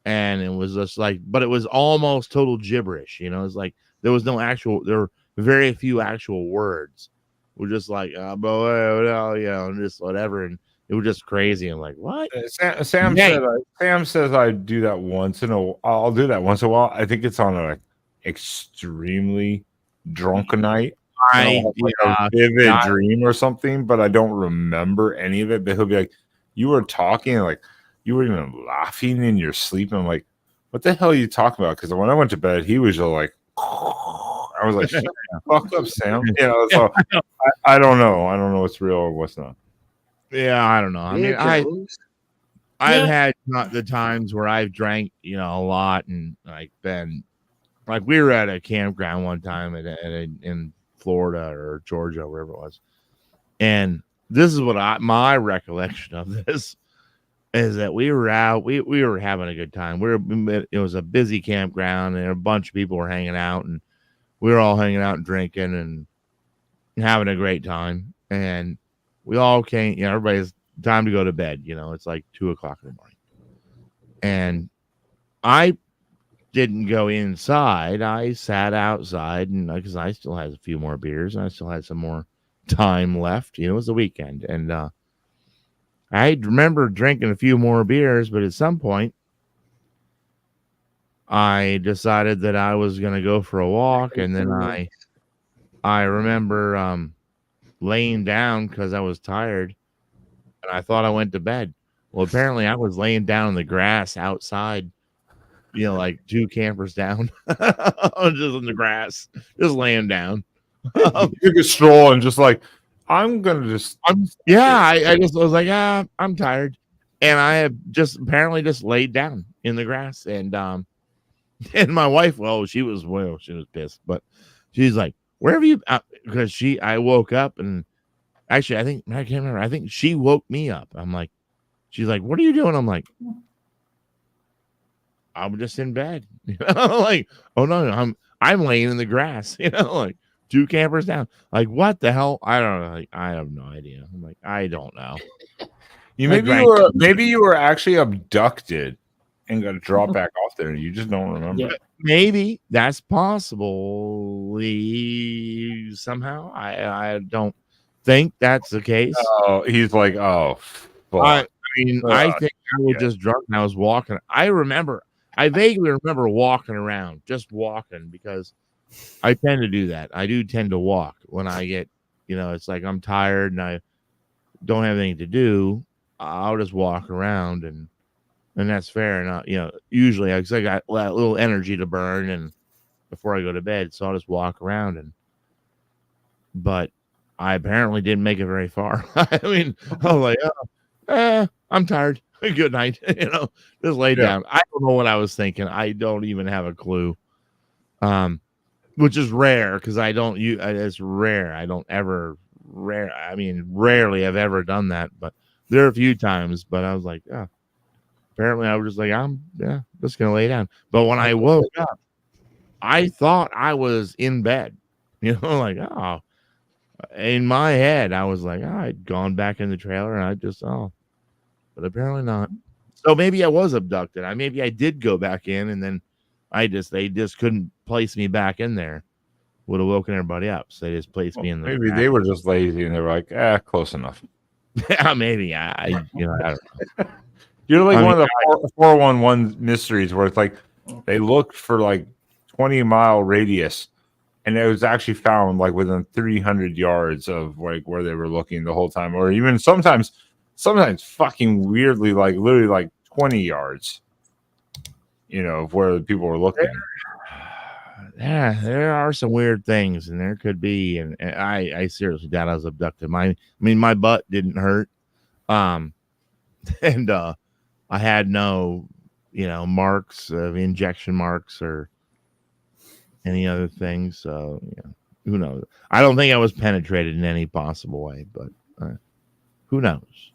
And it was just like, but it was almost total gibberish, you know. It's like there were very few actual words. We're just like, and just whatever, and it was just crazy. And like, what? Sam says I do that once in a while. I'll do that once in a while. I think it's on a extremely drunk night. A vivid dream or something, but I don't remember any of it. But he'll be like, "You were talking like you were even laughing in your sleep." And I'm like, "What the hell are you talking about?" Because when I went to bed, he was just like, I was like, "Shut the fuck up, Sam." You know, so I don't know. I don't know what's real or what's not. Yeah, I don't know. I mean, I've had the times where I've drank, you know, a lot and like been like we were at a campground one time in Florida or Georgia, wherever it was, and this is what my recollection of this is that we were out, we were having a good time. It was a busy campground and a bunch of people were hanging out, and we were all hanging out and drinking and having a great time. And we all came, you know, everybody's time to go to bed. You know, it's like 2:00 in the morning, and I didn't go inside. I sat outside, and because I still had a few more beers and I still had some more time left. You know, it was the weekend, and I remember drinking a few more beers, but at some point I decided that I was going to go for a walk, and then I remember laying down because I was tired, and I thought I went to bed. Well, apparently I was laying down in the grass outside, you know, like 2 campers down, just in the grass, just laying down. You took a stroll and just like, I'm gonna just. I was like, I'm tired, and I have just apparently just laid down in the grass, and my wife, she was pissed, but she's like, where have you? Because I woke up, and actually, I can't remember. I think she woke me up. I'm like, she's like, what are you doing? I'm like, I'm just in bed. You know, like, oh no, I'm laying in the grass. You know, like 2 campers down. Like, what the hell? I don't know. Like, I have no idea. I'm like, I don't know. Maybe you were actually abducted and got dropped back off there. You just don't remember. Yeah. Maybe that's possible. Somehow, I don't think that's the case. Oh, he's like, oh, fuck. I think I was just drunk and I was walking. I vaguely remember walking around, just walking, because I tend to do that. I do tend to walk when I get, you know, it's like I'm tired and I don't have anything to do. I'll just walk around, and that's fair. And you know, usually I got a little energy to burn, and before I go to bed, so I'll just walk around. But I apparently didn't make it very far. I mean, I was like, I'm tired. Good night. You know, just lay down. I don't know what I was thinking. I don't even have a clue. Which is rare because it's rare. I don't ever I mean, rarely I've ever done that, but there are a few times. But I was like, apparently I was just like, I'm just gonna lay down. But when I woke up, I thought I was in bed. You know, like, in my head, I was like, I'd gone back in the trailer and I just but apparently not. So maybe I was abducted. Maybe I did go back in, and then they just couldn't place me back in there. Would have woken everybody up. So they just placed me in there. Maybe they were just lazy and they were like, close enough. Yeah, maybe. I don't know. You're like one of the 411 mysteries where it's like they looked for like 20-mile radius, and it was actually found like within 300 yards of like where they were looking the whole time, or even sometimes fucking weirdly, like literally like 20 yards, you know, of where the people were looking. Yeah, there are some weird things, and there could be, and I seriously doubt I was abducted. My butt didn't hurt, and I had no, marks of injection marks or any other things. So who knows? I don't think I was penetrated in any possible way, but who knows?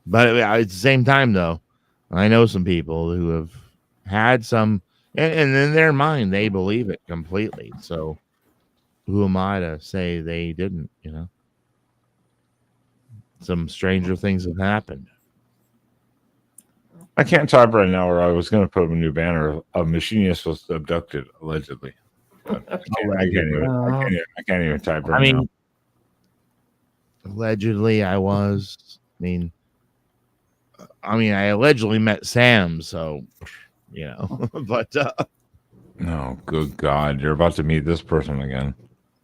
But at the same time, though, I know some people who have had some, and in their mind, they believe it completely. So who am I to say they didn't? Some stranger things have happened. I can't type right now, or I was going to put up a new banner. A machinist was abducted, allegedly. But I can't even type right now. Allegedly, I was. I allegedly met Sam, so but oh, good God, you're about to meet this person again.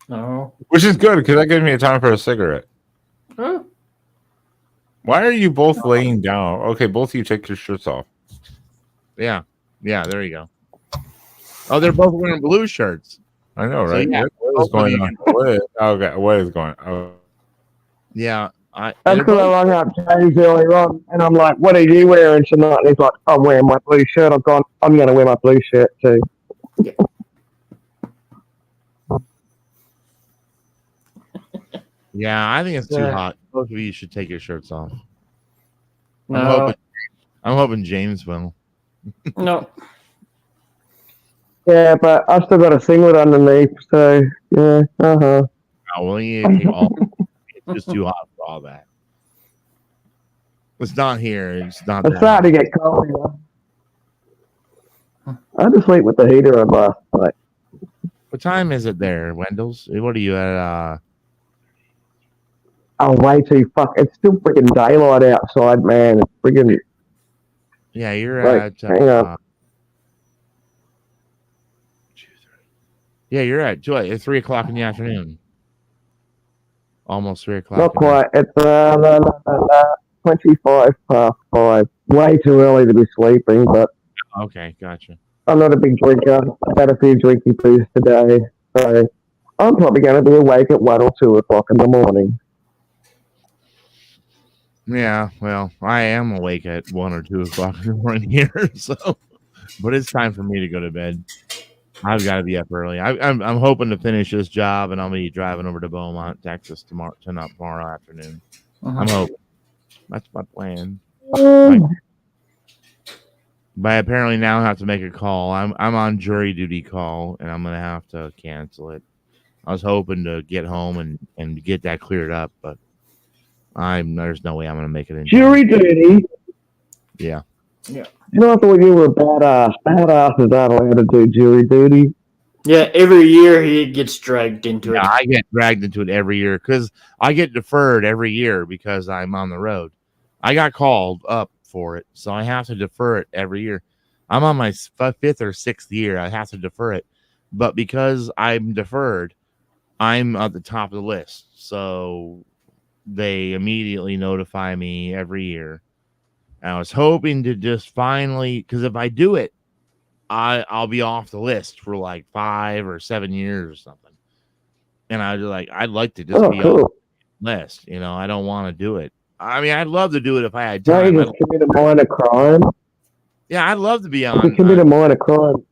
No, which is good because that gives me a time for a cigarette. Huh? Why are you both laying down? Okay, both of you take your shirts off. Yeah, there you go. Oh, they're both wearing blue shirts. I know, right? So, yeah, what is going on? Okay, what is going on? Oh. Yeah, that's because I rung up James earlier on, and I'm like, "What are you wearing tonight?" And he's like, "I'm wearing my blue shirt." I've gone, "I'm going to wear my blue shirt too." Yeah, I think it's too hot. Both of you should take your shirts off. No. I'm hoping James will. No. Yeah, but I've still got a singlet underneath, so yeah. Oh, well, it's just too hot for all that. It's not here. It's not. It's starting to get cold. I had to sleep with the heater on last night. What time is it there, Wendell's? What are you at? Oh, way too It's still freaking daylight outside, man. It's freaking. Yeah, you're at. Hang on. Yeah, you're at 3 o'clock in the afternoon. Almost 3 o'clock. Not quite. It's 25 past 5. Way too early to be sleeping, but. Okay, gotcha. I'm not a big drinker. I've had a few drinky poos today, so I'm probably going to be awake at 1 or 2 o'clock in the morning. Yeah, well, I am awake at 1 or 2 o'clock in the morning here, so. But it's time for me to go to bed. I've got to be up early. I'm hoping to finish this job, and I'll be driving over to Beaumont, Texas tomorrow afternoon. I'm hoping. That's my plan. But I apparently now have to make a call. I'm on jury duty call, and I'm gonna have to cancel it. I was hoping to get home and get that cleared up, but there's no way I'm gonna make it in. Jury duty. Yeah. Yeah. You know, I thought you were a badass. Badasses aren't allowed to do jury duty. Yeah, every year he gets dragged into it. Yeah, I get dragged into it every year because I get deferred every year because I'm on the road. I got called up for it, so I have to defer it every year. I'm on my 5th or 6th year. I have to defer it, but because I'm deferred, I'm at the top of the list. So they immediately notify me every year. And I was hoping to just finally, because if I do it, I'll be off the list for like 5 or 7 years or something. And I'd like to just be off the list. I don't want to do it. I mean, I'd love to do it if I had time. You just commit a minor crime. Yeah, I'd love to be on. You commit a minor crime.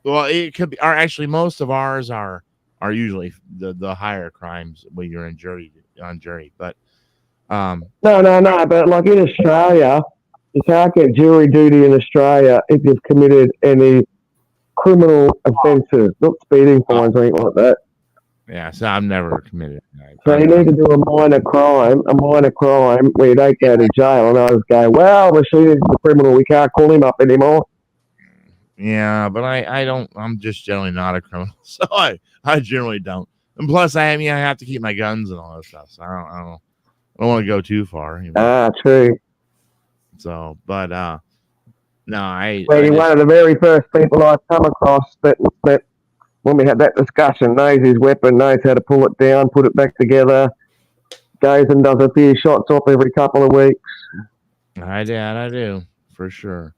Well, it could be. Or actually, most of ours are usually the higher crimes when you're on jury. But no. But like in Australia, you can't get jury duty in Australia if you've committed any criminal offences, not speeding fines or anything like that. Yeah, so I've never committed. So you need to do a minor crime where you don't go to jail. And I was going, well, Rasheed is the criminal. We can't call him up anymore. Yeah, but I don't. I'm just generally not a criminal, so I generally don't. And plus, I have to keep my guns and all that stuff. So I don't want to go too far. True. So, but no, You're one of the very first people I've come across that when we had that discussion, knows his weapon, knows how to pull it down, put it back together, goes and does a few shots off every couple of weeks. I do, for sure.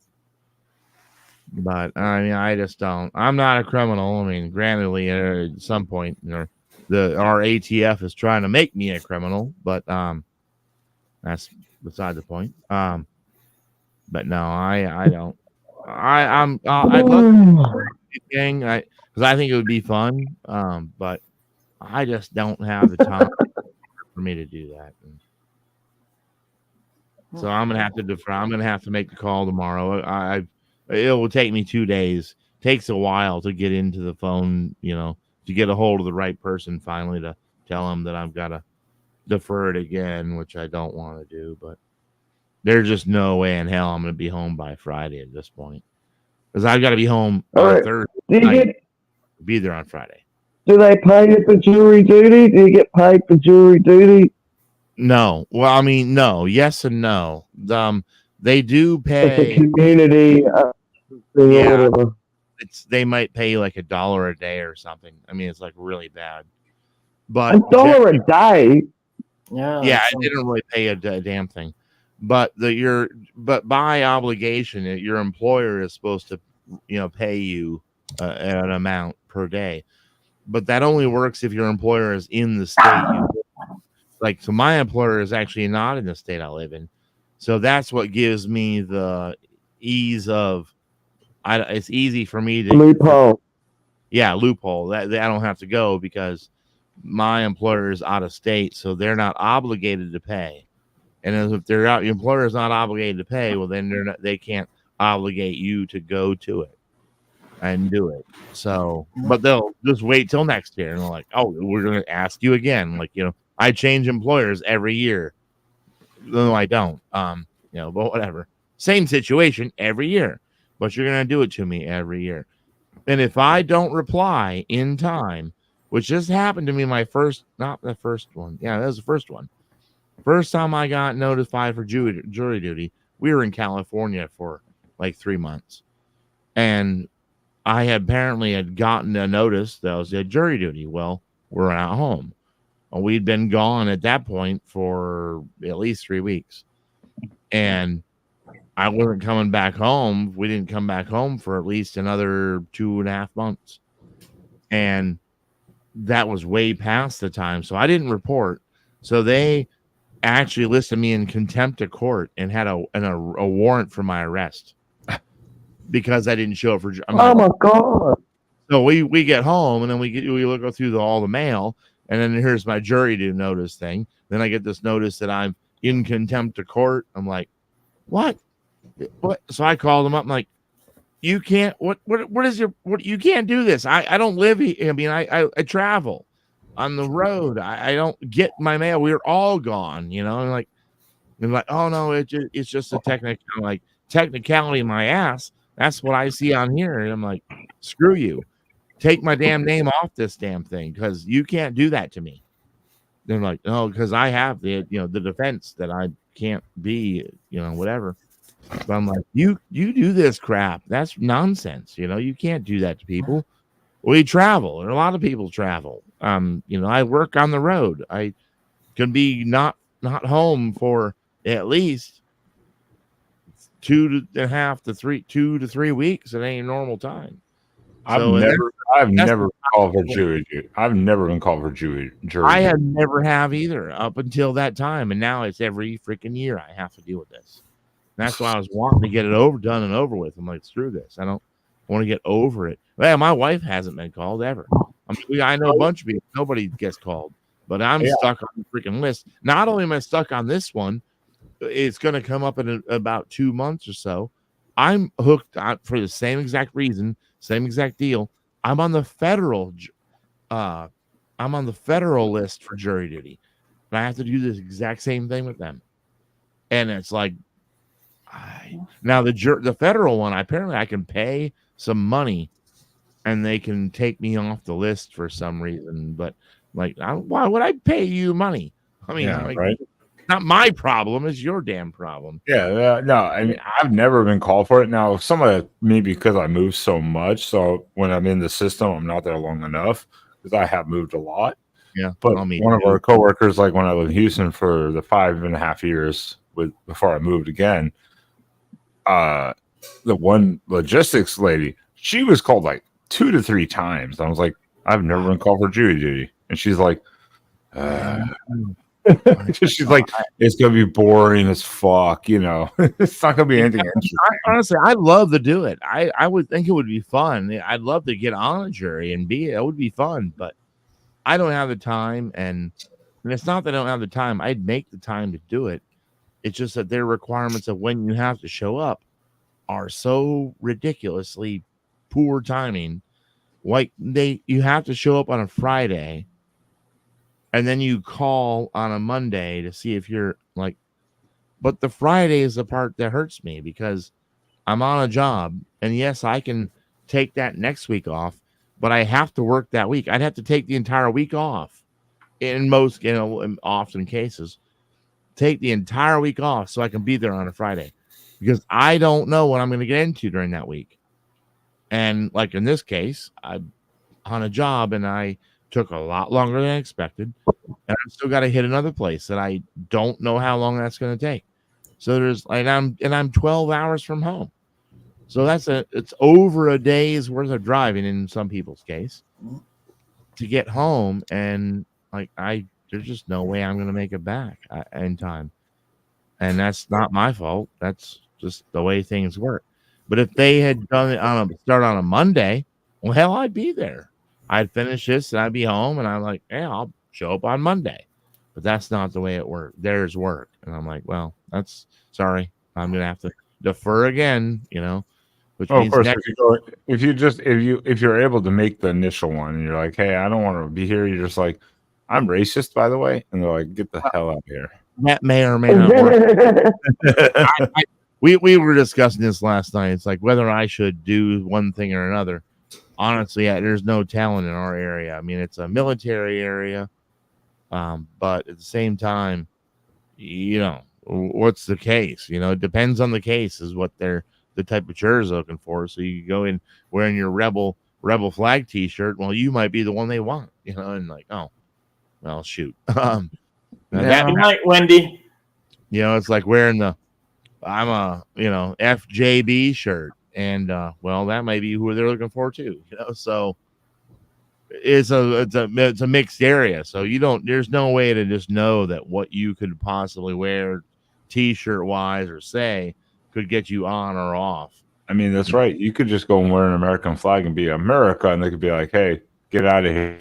But I mean, I just don't. I'm not a criminal. I mean, granted, at some point, our ATF is trying to make me a criminal, but that's beside the point. But no, I don't. I'd love to gang, because I think it would be fun. But I just don't have the time for me to do that. So I'm gonna have to defer. I'm gonna have to make the call tomorrow. It will take me 2 days. Takes a while to get into the phone, to get a hold of the right person finally to tell them that I've got to defer it again, which I don't want to do. But there's just no way in hell I'm gonna be home by Friday at this point, because I've got to be home on Thursday night. Be there on Friday. Do they pay you for jury duty? Do you get paid for jury duty? No. Well, I mean, no. Yes and no. They do pay. It's a community thing or whatever. They might pay like $1 a day or something. I mean, it's like really bad. But $1 a day. Yeah, it didn't really pay a damn thing. But by obligation, your employer is supposed to, pay you an amount per day. But that only works if your employer is in the state you live in. So my employer is actually not in the state I live in. So that's what gives me the ease of, it's easy for me to loophole. Loophole that I don't have to go because my employer is out of state, so they're not obligated to pay. And if your employer is not obligated to pay, well, then they can't obligate you to go to it and do it. So, but they'll just wait till next year, and they're like, "Oh, we're going to ask you again." I change employers every year. No, I don't. But whatever. Same situation every year, but you're going to do it to me every year. And if I don't reply in time, which just happened to me not the first one. Yeah, that was the first one. First time I got notified for jury duty, we were in California for like 3 months. And I apparently had gotten a notice that I was at jury duty. Well, we're at home. We'd been gone at that point for at least 3 weeks. And I wasn't coming back home. We didn't come back home for at least another 2.5 months. And that was way past the time. So I didn't report. So they actually listed me in contempt of court and had a warrant for my arrest because I didn't show up for. My God. So we get home and then we go through all the mail. And then here's my jury duty notice thing. Then I get this notice that I'm in contempt of court. I'm like, what? So I called them up. I'm like, you can't. What is you can't do this. I don't live here. I mean, I travel on the road. I don't get my mail. We're all gone. And like, oh no, it's just a technicality in my ass. That's what I see on here. And I'm like, screw you. Take my damn name off this damn thing because you can't do that to me. They're like, no, because I have the defense that I can't be, whatever. But I'm like, you do this crap. That's nonsense. You can't do that to people. We travel, and a lot of people travel. I work on the road. I can be not home for at least 2 to 3 weeks at any normal time. I've never been called for jury duty. I've never been called for jury. I have never have either up until that time, and now it's every freaking year I have to deal with this. And that's why I was wanting to get it done and over with. I'm like, screw this. I don't want to get over it. Well, my wife hasn't been called ever. I know a bunch of people. Nobody gets called, but I'm stuck on the freaking list. Not only am I stuck on this one, it's going to come up in about 2 months or so. I'm hooked on for the same exact reason, same exact deal. I'm on the federal list for jury duty, and I have to do this exact same thing with them. And it's like, now the federal one, apparently I can pay some money, and they can take me off the list for some reason. But like, why would I pay you money? I mean, right? Not my problem. It's your damn problem. Yeah, no. I mean, I've never been called for it. Now, some of it maybe because I move so much. So when I'm in the system, I'm not there long enough because I have moved a lot. Yeah, but one of our coworkers, like when I lived in Houston for the 5.5 years before I moved again, the one logistics lady, she was called like 2 to 3 times. I was like, I've never been called for jury duty. And she's like, she's like, it's gonna be boring as fuck, you know. It's not gonna be anything interesting. Honestly, I'd love to do it. I would think it would be fun. I'd love to get on a jury and be it would be fun, but I don't have the time, and it's not that I don't have the time. I'd make the time to do it. It's just that their requirements of when you have to show up are so ridiculously poor timing. Like you have to show up on a Friday, and then you call on a Monday to see if you're like, but the Friday is the part that hurts me because I'm on a job, and yes, I can take that next week off, but I have to work that week. I'd have to take the entire week off in most, in often cases, take the entire week off so I can be there on a Friday because I don't know what I'm going to get into during that week. And like in this case, I'm on a job and I took a lot longer than I expected, and I've still got to hit another place that I don't know how long that's going to take. So I'm 12 hours from home. So it's over a day's worth of driving in some people's case to get home. And like, there's just no way I'm going to make it back in time. And that's not my fault. That's just the way things work. But if they had done it start on a Monday, well, hell, I'd be there. I'd finish this and I'd be home, and I'm like, yeah, I'll show up on Monday. But that's not the way it works. Theirs work. And I'm like, well, that's sorry. I'm going to have to defer again, which means of course, next if you're able to make the initial one and you're like, hey, I don't want to be here, you're just like, I'm racist, by the way, and they're like, get the hell out of here. That may or may not work. We were discussing this last night. It's like whether I should do one thing or another. Honestly, there's no talent in our area. I mean, it's a military area, but at the same time, what's the case? It depends on the case is what the type of jurors looking for. So you go in wearing your rebel flag T-shirt. Well, you might be the one they want, and like, oh, well, shoot. Good night, Wendy. It's like wearing I'm a FJB shirt, and well, that may be who they're looking for too. So it's a mixed area. So there's no way to just know that what you could possibly wear T-shirt wise or say could get you on or off. I mean, that's right. You could just go and wear an American flag and be America, and they could be like, hey, get out of here.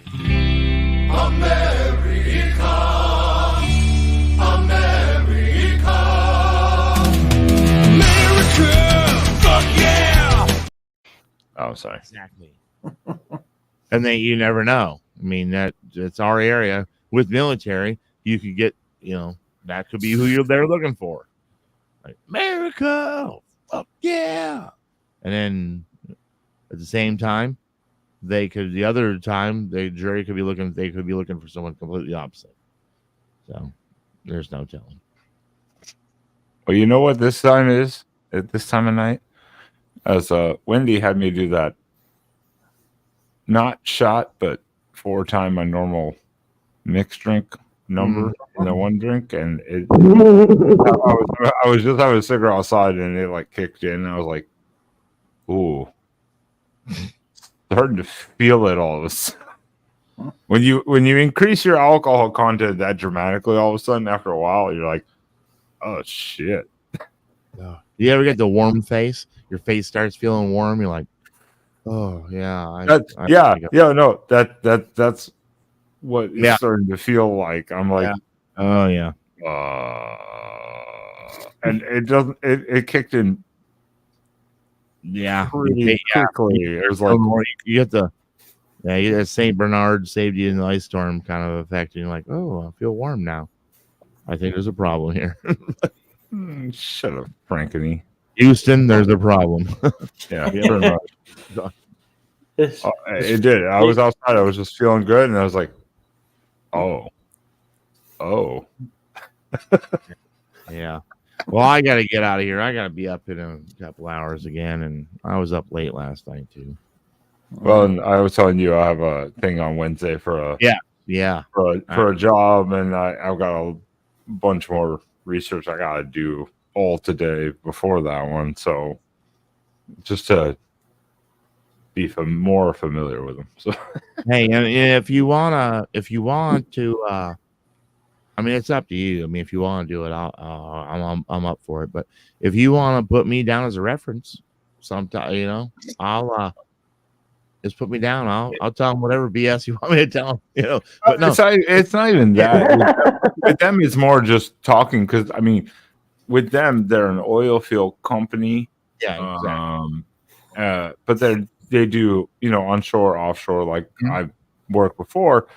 Oh, sorry. Exactly. And then you never know. I mean, it's our area with military. You could get, that could be who they're looking for. Like, America, fuck yeah. And then at the same time, the jury could be looking for someone completely opposite. So there's no telling. Well, you know what this time is at this time of night? As Wendy had me do that, not shot, but 4 times my normal mixed drink number in the one drink, and I was just having a cigarette outside, and it like kicked in, and I was like, "Ooh, starting to feel it all of a sudden." When you increase your alcohol content that dramatically, all of a sudden, after a while, you're like, "Oh shit." You ever get the warm face? Your face starts feeling warm. You're like, oh yeah, that's what it's starting to feel like. I'm like, oh yeah, and it doesn't. It kicked in. Yeah, pretty quickly. It was like you get the Saint Bernard saved you in the ice storm kind of effect, and you're like, oh, I feel warm now. I think there's a problem here. Shut up, Frankeny. Houston, there's a problem. Yeah, pretty much. It did. I was outside. I was just feeling good, and I was like, oh. Yeah. Well, I got to get out of here. I got to be up in a couple hours again, and I was up late last night too. Well, and I was telling you I have a thing on Wednesday for a job, and I've got a bunch more research I got to do all today before that one. So just to be more familiar with them. So, hey, and if you want to, I mean, it's up to you. I mean, if you want to do it, I'm up for it. But if you want to put me down as a reference, sometime, I'll just put me down. I'll tell them whatever BS you want me to tell them. But no, it's not even that. With them, it's more just talking. Because I mean, with them, they're an oil field company. Yeah, exactly. But they do onshore, offshore. Like I've worked before,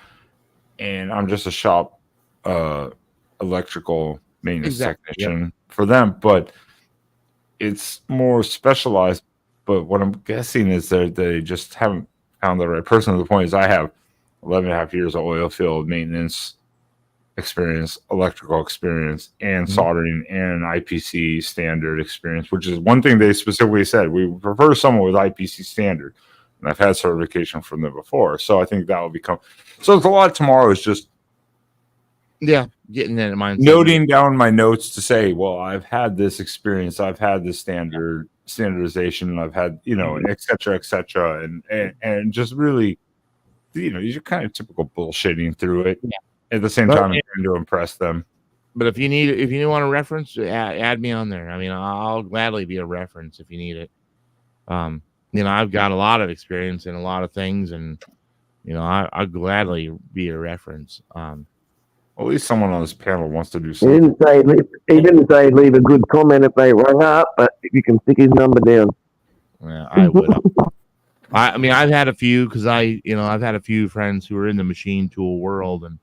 and I'm just a shop electrical maintenance technician for them. But it's more specialized. But what I'm guessing is they just haven't found the right person. The point is, I have 11 and a half years of oil field maintenance experience, electrical experience, and soldering and IPC standard experience, which is one thing they specifically said. We prefer someone with IPC standard. And I've had certification from them before. So I think that will become. So it's a lot tomorrow is just. Yeah, getting that in mind. Noting down my notes to say, well, I've had this experience, I've had this standardization, I've had, et cetera, and just really, you're kind of typical bullshitting through it. Yeah. At the same time, I'm trying to impress them. But if you want a reference, add me on there. I mean, I'll gladly be a reference if you need it. I've got a lot of experience in a lot of things, and I'll gladly be a reference. At least someone on this panel wants to do He something. didn't say leave a good comment if they rang up, but if you can stick his number down. Yeah, I would. I mean, I've had a few because I've had a few friends who are in the machine tool world, and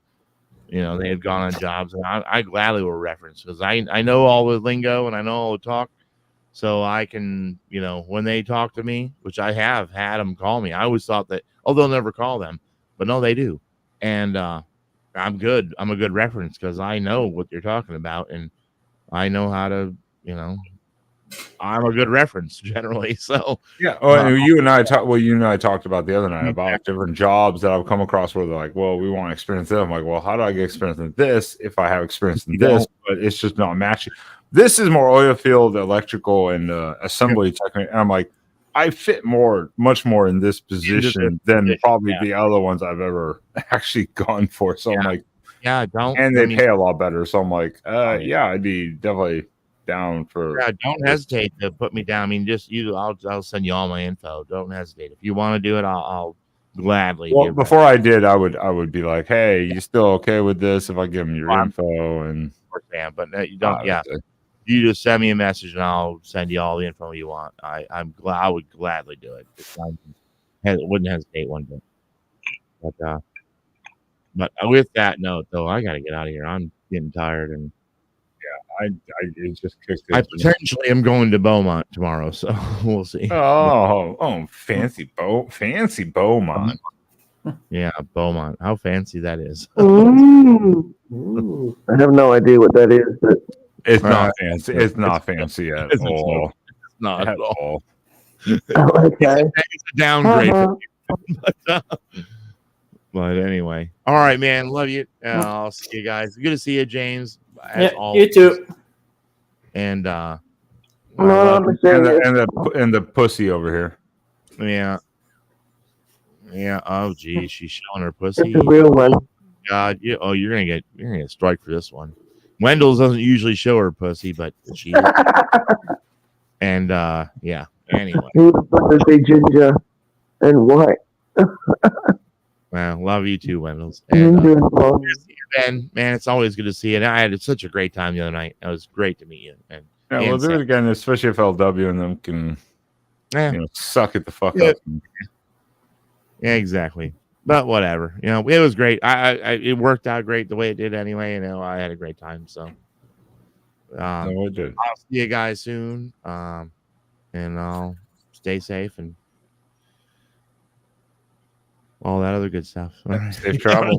they had gone on jobs, and I gladly will reference because I know all the lingo and I know all the talk, so I can when they talk to me, which I have had them call me. I always thought that they'll never call them, but no, they do, and I'm good. I'm a good reference because I know what you're talking about, and I know how to I'm a good reference generally. So yeah. You and I talked about the other night about different jobs that I've come across where they're like, well, we want experience in. I'm like, well, how do I get experience in this if I have experience in this? But it's just not matching. This is more oil field, electrical, and assembly technique. And I'm like, I fit much more in this position than probably the other ones I've ever actually gone for. So I'm like, and they pay a lot better. So I'm like, I'd be definitely down for. Yeah, don't hesitate to put me down. I mean, just I'll send you all my info. Don't hesitate. If you want to do it, I'll gladly. Well, before I did, I would be like, hey, you still okay with this? If I give them your info and. But you don't. You just send me a message and I'll send you all the info you want. I would gladly do it. Wouldn't hesitate one bit. But with that note, though, I got to get out of here. I'm getting tired, and it just kicked I potentially am going to Beaumont tomorrow, so we'll see. Fancy Beaumont. Yeah, Beaumont. How fancy that is. Ooh. I have no idea what that is, but it's not fancy. It's not fancy at all. It's not at all. Okay. It's a downgrade. But anyway, all right, man. Love you. I'll see you guys. Good to see you, James. You too. And and the pussy over here. Yeah. Oh, geez, she's showing her pussy. It's a real one. God, you're gonna get strike for this one. Wendell doesn't usually show her pussy, but she. And yeah. Anyway. Who the fuck is he, ginger and white? Well, love you too, Wendell's. And Ben, man, it's always good to see you. And I had such a great time the other night. It was great to meet you. And we'll do it again, especially if LW and them can suck it the fuck up. Yeah, exactly. But whatever. It was great. It worked out great the way it did anyway. I had a great time. So it did. I'll see you guys soon. And I'll stay safe and all that other good stuff. All right. Safe travel.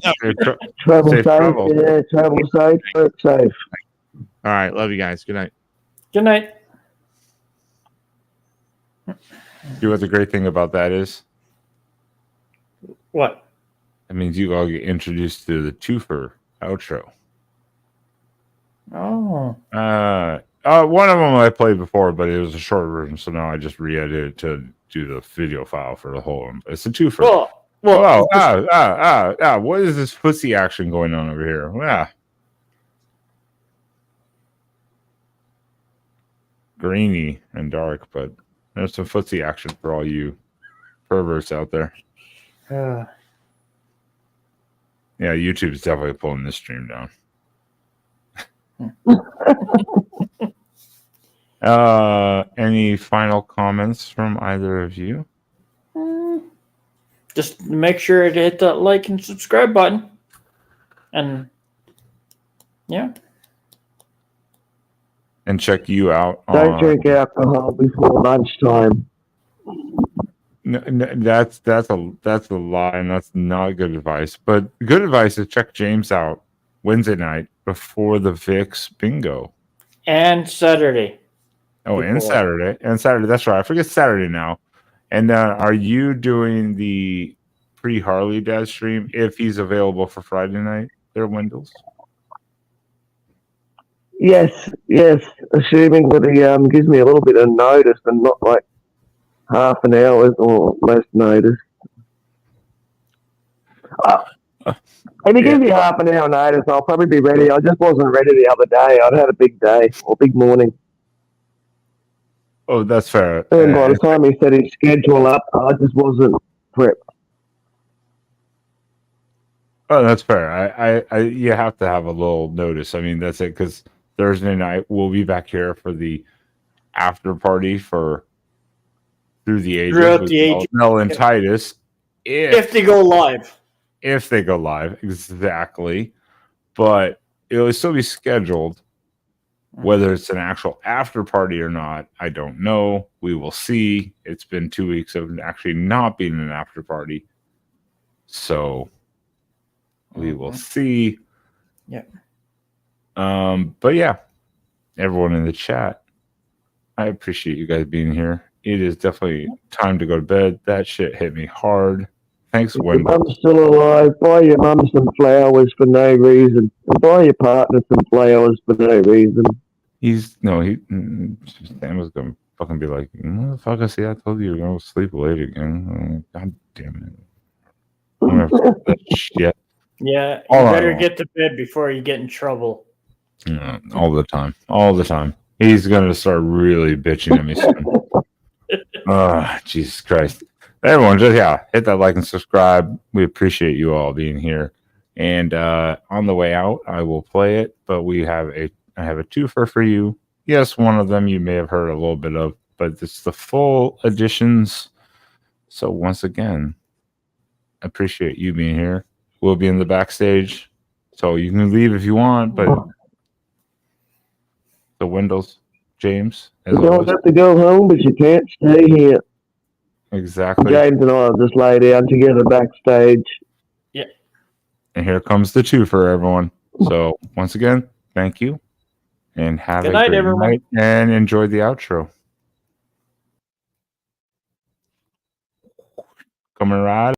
Travel safe. Yeah, travel safe. Work safe. All right. Love you guys. Good night. Good night. You know what the great thing about that is? What? That means you all get introduced to the twofer outro. Oh. One of them I played before, but it was a short version, so now I just re-edited it to do the video file for the whole one. It's a twofer. What is this pussy action going on over here? Yeah. Grainy and dark, but there's some footsie action for all you perverts out there. Yeah, YouTube's definitely pulling this stream down. Any final comments from either of you? Just make sure to hit that like and subscribe button. And yeah. And check you out. Don't drink alcohol before lunchtime. No, that's a lie, and that's not good advice. But good advice is check James out Wednesday night before the Vix bingo. And Saturday. Oh, and Saturday. That's right. I forget Saturday now. And are you doing the pre-Harley Dad stream if he's available for Friday night there, Wendell's? Yes. Assuming that he gives me a little bit of notice and not like half an hour or less notice. If he gives me half an hour notice, I'll probably be ready. I just wasn't ready the other day. I'd had a big day or big morning. Oh, that's fair. And by the time he set his schedule up, I just wasn't prepped. Oh, that's fair. I you have to have a little notice. I mean, that's it, because Thursday night we'll be back here for the after party for Through the Ages with Mel and Titus. If they go live. If they go live, exactly. But it will still be scheduled. Whether it's an actual after party or not, I don't know. We will see. It's been 2 weeks of actually not being an after party. So we will see. Yeah. But yeah, everyone in the chat, I appreciate you guys being here. It is definitely time to go to bed. That shit hit me hard. Thanks, Wendell. Your mum's still alive. Buy your mum some flowers for no reason. And buy your partner some flowers for no reason. Sam was gonna fucking be like, motherfucker, see, I told you you're gonna sleep late again. God damn it. Shit. Yeah, you better get to bed before you get in trouble. All the time. He's gonna start really bitching at me soon. Jesus Christ. Everyone, just hit that like and subscribe. We appreciate you all being here. And on the way out, I will play it, but I have a twofer for you. Yes, one of them you may have heard a little bit of, but it's the full editions. So once again, I appreciate you being here. We'll be in the backstage, so you can leave if you want, but the Wendell's, James. You don't have to go home, but you can't stay here. Exactly. James and I will just lay down together backstage. Yeah. And here comes the two for everyone. So once again, thank you. And have Good a night, great everyone. night and enjoy the outro. Coming right